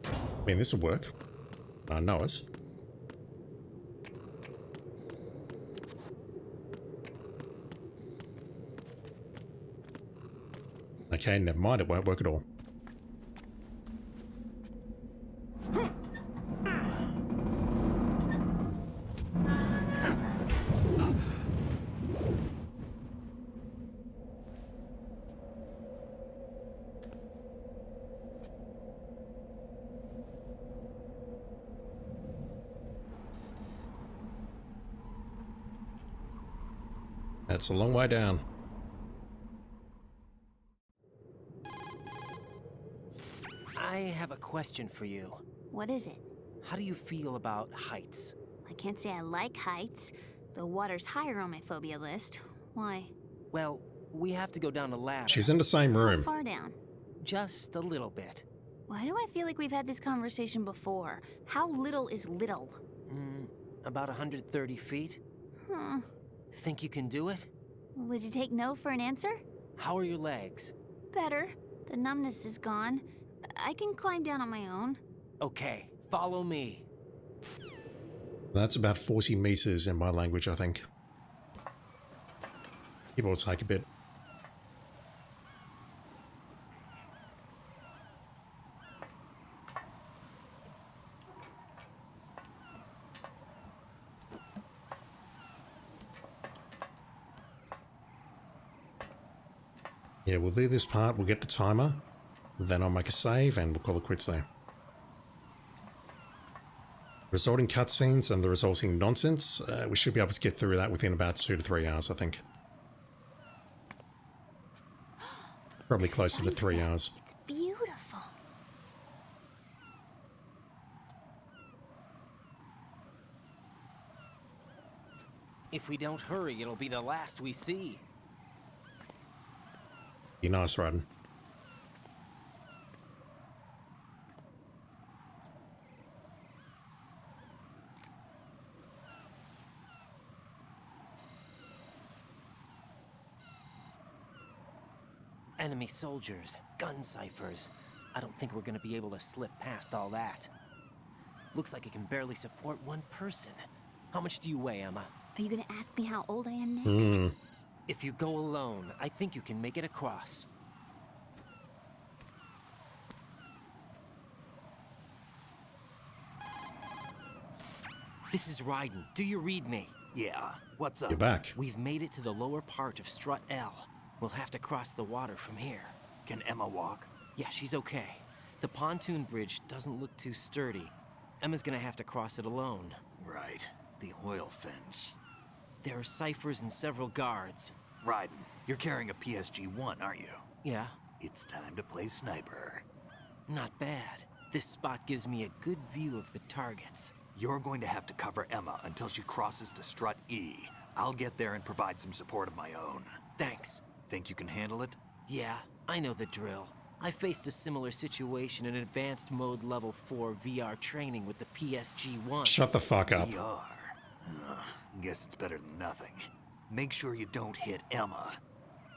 I mean, this will work. I know it. Okay, never mind, it won't work at all. That's a long way down. I have a question for you. What is it? How do you feel about heights? I can't say I like heights. The water's higher on my phobia list. Why? Well, we have to go down a ladder. She's in the same How room. far down? Just a little bit. Why do I feel like we've had this conversation before? How little is little? About 130 feet. Huh. Think you can do it? Would you take no for an answer? How are your legs? Better. The numbness is gone. I can climb down on my own. Okay, follow me. That's about 40 meters in my language, I think. It will take a bit. Yeah, we'll do this part, we'll get the timer, then I'll make a save and we'll call it quits there. Resulting cutscenes and the resulting nonsense, we should be able to get through that within about 2 to 3 hours, I think. Probably closer to 3 hours. It's beautiful. If we don't hurry, it'll be the last we see. Be nice, Raiden. Enemy soldiers, gun ciphers. I don't think we're gonna be able to slip past all that. Looks like it can barely support one person. How much do you weigh, Emma? Are you gonna ask me how old I am next? If you go alone, I think you can make it across. This is Raiden. Do you read me? Yeah, what's up? You're back. We've made it to the lower part of Strut L. We'll have to cross the water from here. Can Emma walk? Yeah, she's okay. The pontoon bridge doesn't look too sturdy. Emma's gonna have to cross it alone. Right. The oil fence. There are ciphers and several guards. Raiden, you're carrying a PSG-1, aren't you? Yeah. It's time to play sniper. Not bad. This spot gives me a good view of the targets. You're going to have to cover Emma until she crosses to Strut E. I'll get there and provide some support of my own. Thanks. Think you can handle it? Yeah, I know the drill. I faced a similar situation in Advanced Mode Level 4 VR training with the PSG-1. Shut the fuck up. VR? Guess it's better than nothing. Make sure you don't hit Emma.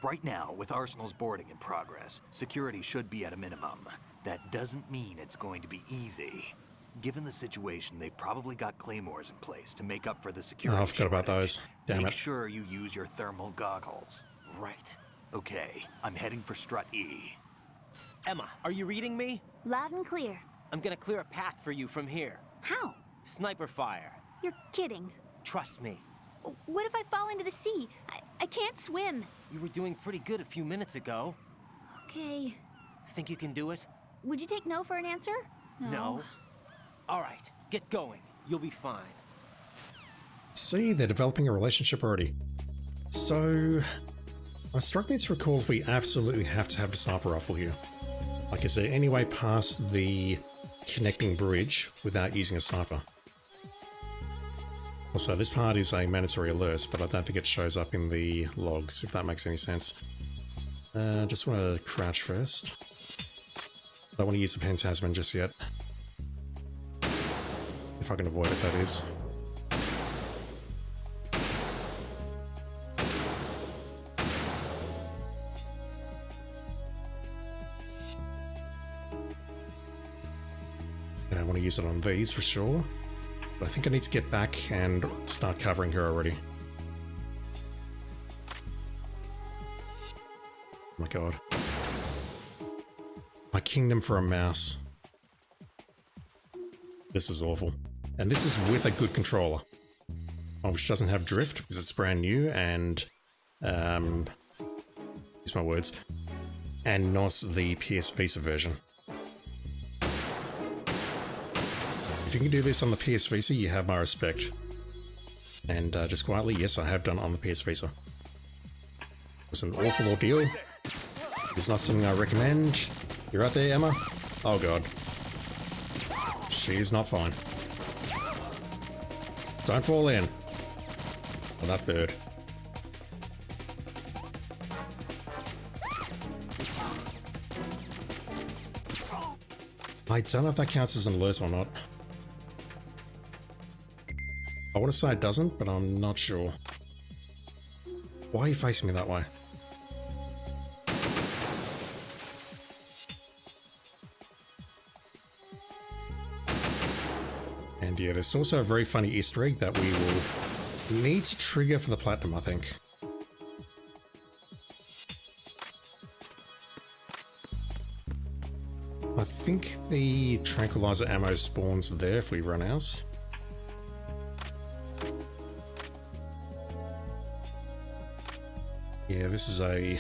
Right now, with Arsenal's boarding in progress, security should be at a minimum. That doesn't mean it's going to be easy. Given the situation, they've probably got claymores in place to make up for the security Oh, I forgot about those. Damn Make it. sure you use your thermal goggles. Right. Okay, I'm heading for Strut E. Emma, are you reading me? Loud and clear. I'm gonna clear a path for you from here. How? Sniper fire. You're kidding. Trust me. What if I fall into the sea? I can't swim. You were doing pretty good a few minutes ago. Okay. Think you can do it? Would you take no for an answer? No. All right, get going. You'll be fine. See, they're developing a relationship already. So, I'm struggling to recall if we absolutely have to have the sniper rifle here. Like, is there any way past the connecting bridge without using a sniper? Also, this part is a mandatory alert, but I don't think it shows up in the logs, if that makes any sense. Just want to crouch first. Don't want to use the Pentasman just yet. If I can avoid it, that is. And I want to use it on these for sure. But I think I need to get back and start covering her already. Oh my god. My kingdom for a mouse. This is awful. And this is with a good controller. Which doesn't have drift because it's brand new and... use my words. And not the PS Vita version. If you can do this on the PS Vita, you have my respect. And just quietly, yes, I have done it on the PS Vita. It was an awful ordeal. It's not something I recommend. You're right there, Emma? Oh god. She's not fine. Don't fall in. Oh, that bird. I don't know if that counts as an alert or not. I want to say it doesn't, but I'm not sure. Why are you facing me that way? And yeah, there's also a very funny Easter egg that we will need to trigger for the platinum, I think. I think the tranquilizer ammo spawns there if we run ours. Yeah, this is a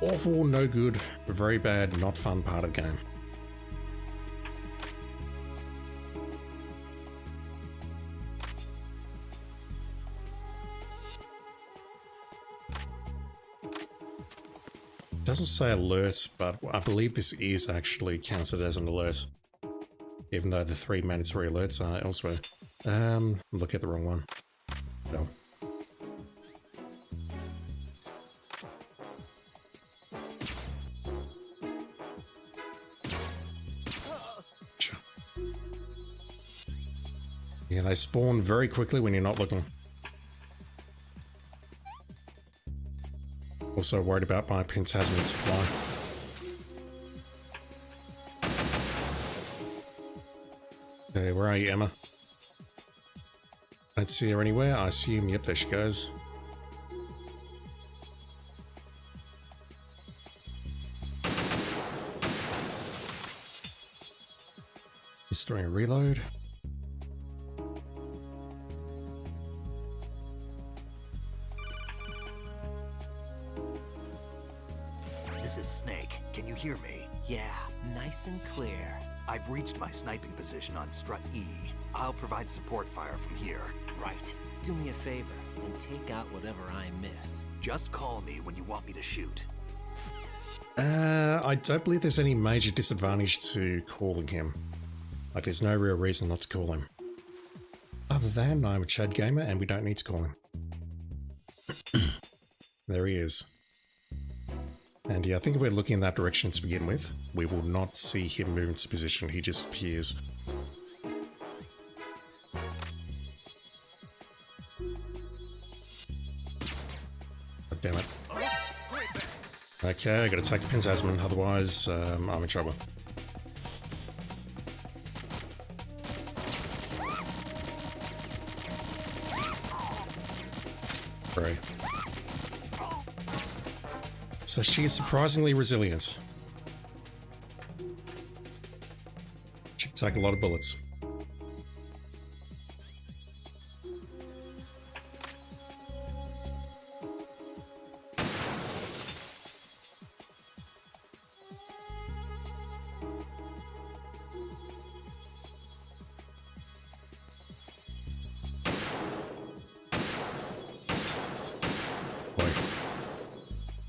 awful, no good, very bad, not fun part of the game. It doesn't say alerts, but I believe this is actually counted as an alert. Even though the 3 mandatory alerts are elsewhere. Look at the wrong one. No. Yeah, they spawn very quickly when you're not looking. Also worried about my Pentasmin supply. Okay, where are you, Emma? Don't see her anywhere. I assume, yep, there she goes. Restoring a reload. This is Snake. Can you hear me? Yeah, nice and clear. I've reached my sniping position on Strut E. I'll provide support fire from here. Right. Do me a favor and take out whatever I miss. Just call me when you want me to shoot. I don't believe there's any major disadvantage to calling him. Like, there's no real reason not to call him. Other than I'm a Chad gamer and we don't need to call him. There he is. And yeah, I think if we're looking in that direction to begin with, we will not see him move into position. He just appears. Oh, damn it. Okay, I gotta take the Pentasmin, otherwise I'm in trouble. Right. So she is surprisingly resilient. She can take a lot of bullets.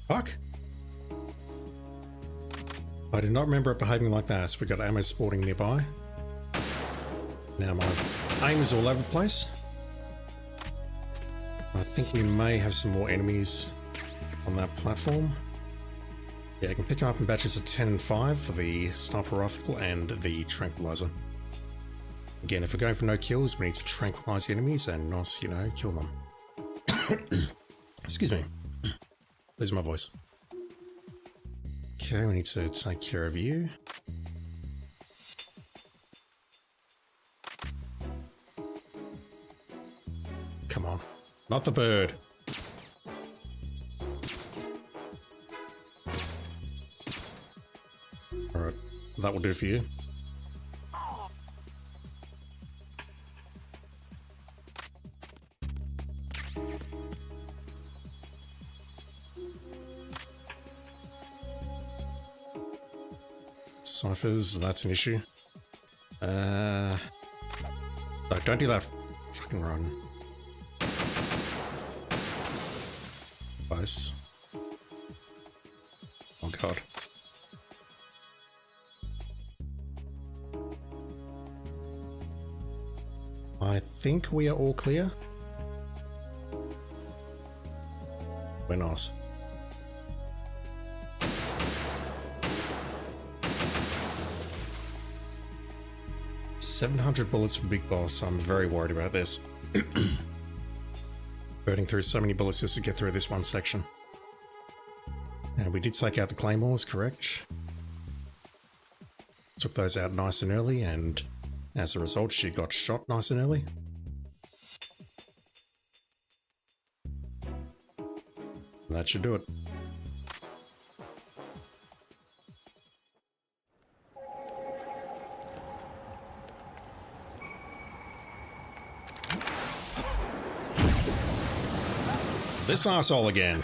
Fuck! I did not remember it behaving like that. So we got ammo sporting nearby. Now my aim is all over the place. I think we may have some more enemies on that platform. Yeah, I can pick them up in batches of 10 and 5 for the sniper rifle and the tranquilizer. Again, if we're going for no kills, we need to tranquilize the enemies and not, you know, kill them. Excuse me. Losing my voice. Okay, we need to take care of you. Come on. Not the bird. Alright, that will do for you. Ciphers, that's an issue. No, don't do that. Fucking run. Close. Oh god. I think we are all clear. We're not. 700 bullets for Big Boss. I'm very worried about this. Burning through so many bullets just to get through this one section. And we did take out the claymores, correct? Took those out nice and early, and as a result, she got shot nice and early. And that should do it. This arsehole again.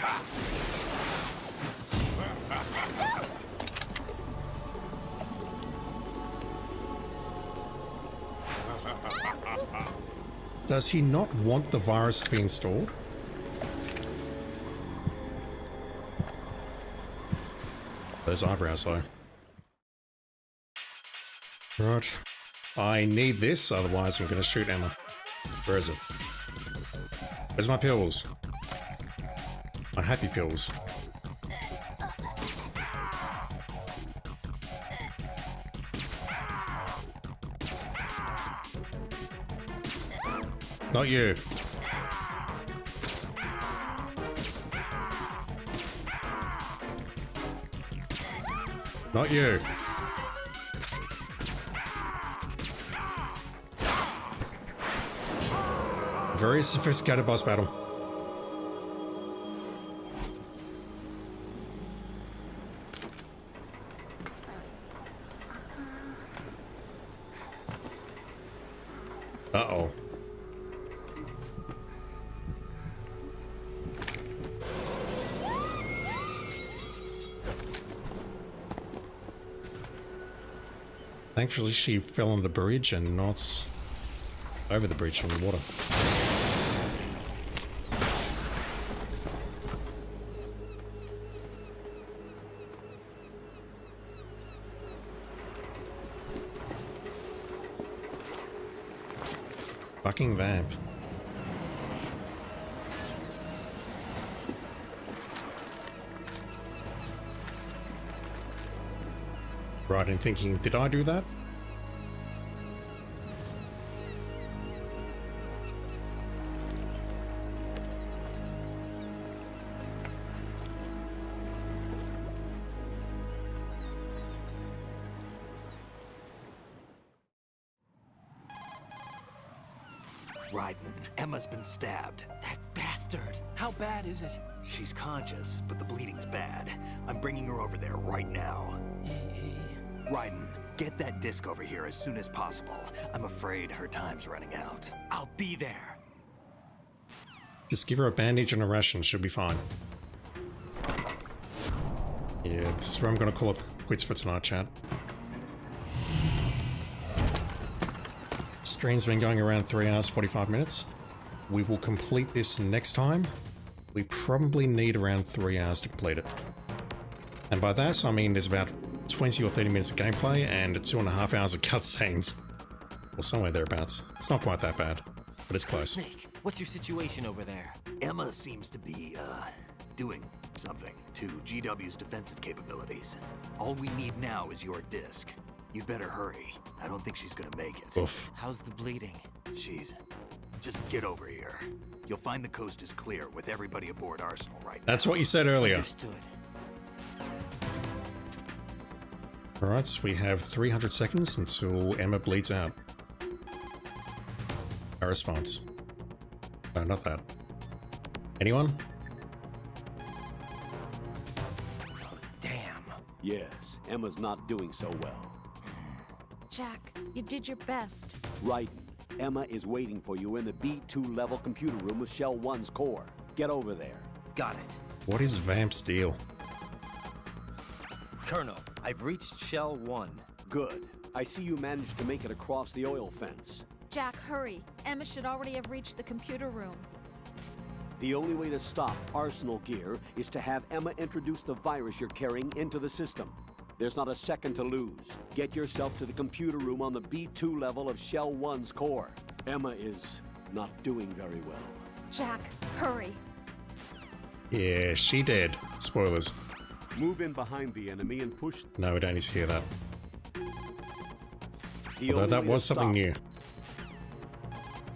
Does he not want the virus to be installed? Those eyebrows, though. Right. I need this, otherwise I'm going to shoot Emma. Where is it? Where's my pills? My happy pills. Not you. Not you. Very sophisticated boss battle. Uh-oh. Thankfully, she fell on the bridge and not over the bridge on the water. Fucking vamp. Right, and thinking, did I do that? Raiden, Emma's been stabbed. That bastard! How bad is it? She's conscious, but the bleeding's bad. I'm bringing her over there right now. Raiden, get that disc over here as soon as possible. I'm afraid her time's running out. I'll be there. Just give her a bandage and a ration, she'll be fine. Yeah, this is where I'm gonna call it quits for tonight, chat. Stream's been going around 3 hours 45 minutes. We will complete this next time. We probably need around 3 hours to complete it. And by that, I mean there's about 20 or 30 minutes of gameplay and 2.5 hours of cutscenes. Or somewhere thereabouts. It's not quite that bad, but it's close. Snake, what's your situation over there? Emma seems to be, doing something to GW's defensive capabilities. All we need now is your disc. You'd better hurry. I don't think she's gonna make it. Oof. How's the bleeding? Just get over here. You'll find the coast is clear with everybody aboard Arsenal right now. That's what you said earlier. Understood. Alright, so we have 300 seconds until Emma bleeds out. A response. No, not that. Anyone? Damn. Yes, Emma's not doing so well. Jack, you did your best. Raiden, Emma is waiting for you in the B2 level computer room with Shell 1's core. Get over there. Got it. What is Vamp's deal? Colonel, I've reached Shell 1. Good. I see you managed to make it across the oil fence. Jack, hurry. Emma should already have reached the computer room. The only way to stop Arsenal gear is to have Emma introduce the virus you're carrying into the system. There's not a second to lose. Get yourself to the computer room on the B2 level of Shell 1's core. Emma is not doing very well. Jack, hurry. Yeah, she did. Spoilers. Move in behind the enemy and push... No, we don't need to hear that. Although that was something new.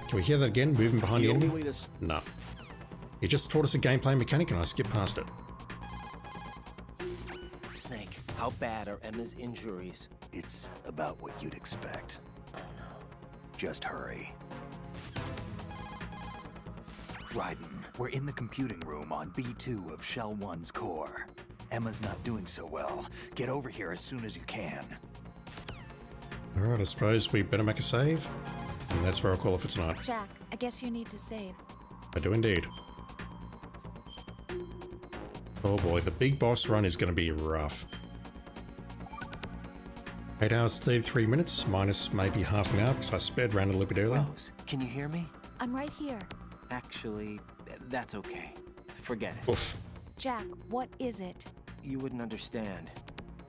Can we hear that again? Moving behind the enemy? No. He just taught us a gameplay mechanic and I skipped past it. Snake, how bad are Emma's injuries? It's about what you'd expect. Oh no. Just hurry. Raiden, we're in the computing room on B2 of Shell 1's core. Emma's not doing so well. Get over here as soon as you can. Alright, I suppose we better make a save. And that's where I'll call it for tonight. Jack, I guess you need to save. I do indeed. Oh boy, the big boss run is going to be rough. 8 hours 33 minutes, minus maybe half an hour because I sped around a little bit earlier. Rose, can you hear me? I'm right here. Actually, that's okay. Forget it. Oof. Jack, what is it? You wouldn't understand.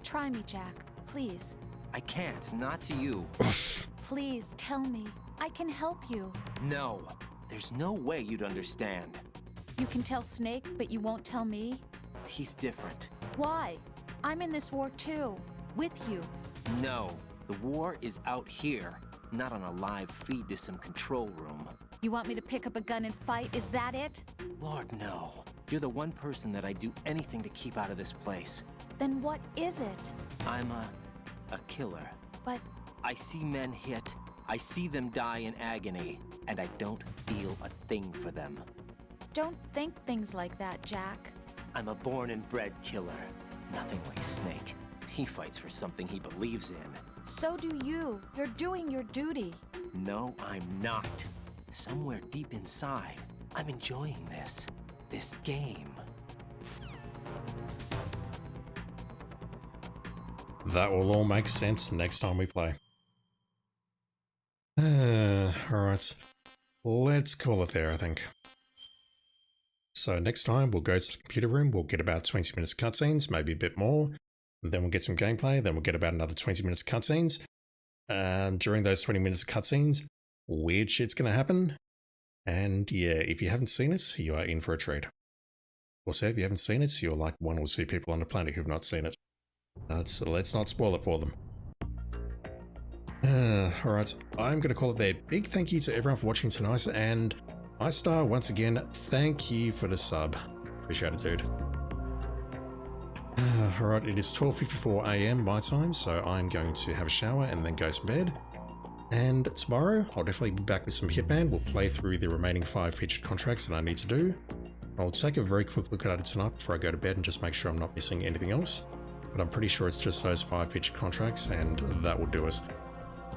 Try me, Jack. Please. I can't, not to you. Oof. Please, tell me. I can help you. No. There's no way you'd understand. You can tell Snake, but you won't tell me? He's different. Why? I'm in this war too. With you. No. The war is out here, not on a live feed to some control room. You want me to pick up a gun and fight? Is that it? Lord, no. You're the one person that I'd do anything to keep out of this place. Then what is it? I'm a killer. But... I see men hit, I see them die in agony, and I don't feel a thing for them. Don't think things like that, Jack. I'm a born and bred killer. Nothing like Snake. He fights for something he believes in. So do you. You're doing your duty. No, I'm not. Somewhere deep inside, I'm enjoying this. This game. That will all make sense next time we play. Alright, let's call it there, I think. So next time we'll go to the computer room, we'll get about 20 minutes cutscenes, maybe a bit more. Then we'll get some gameplay, then we'll get about another 20 minutes cutscenes. During those 20 minutes of cutscenes, weird shit's gonna happen. And yeah, if you haven't seen it, you are in for a treat. Also, if you haven't seen it, you're like 1 or 2 people on the planet who've not seen it. Let's not spoil it for them. Alright, I'm going to call it there. Big thank you to everyone for watching tonight, and iStar, once again, thank you for the sub. Appreciate it, dude. Alright, it is 12:54 AM my time, so I'm going to have a shower and then go to bed. And tomorrow, I'll definitely be back with some Hitman. We'll play through the remaining 5 featured contracts that I need to do. I'll take a very quick look at it tonight before I go to bed and just make sure I'm not missing anything else. But I'm pretty sure it's just those 5 featured contracts, and that will do us.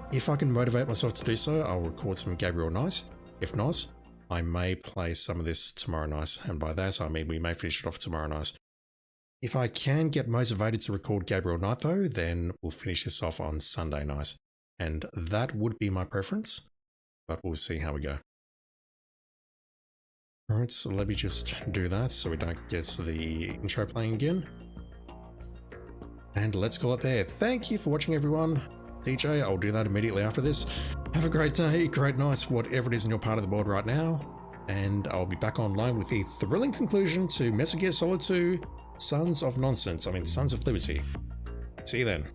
If I can motivate myself to do so, I'll record some Gabriel Knight. If not, I may play some of this tomorrow night, and by that I mean we may finish it off tomorrow night. If I can get motivated to record Gabriel Knight though, then we'll finish this off on Sunday night. And that would be my preference, but we'll see how we go. Alright, so let me just do that so we don't get the intro playing again. And let's call it there. Thank you for watching, everyone. DJ, I'll do that immediately after this. Have a great day, great night, whatever it is in your part of the world right now. And I'll be back online with the thrilling conclusion to Metal Gear Solid 2, Sons of Nonsense. Sons of Liberty. See you then.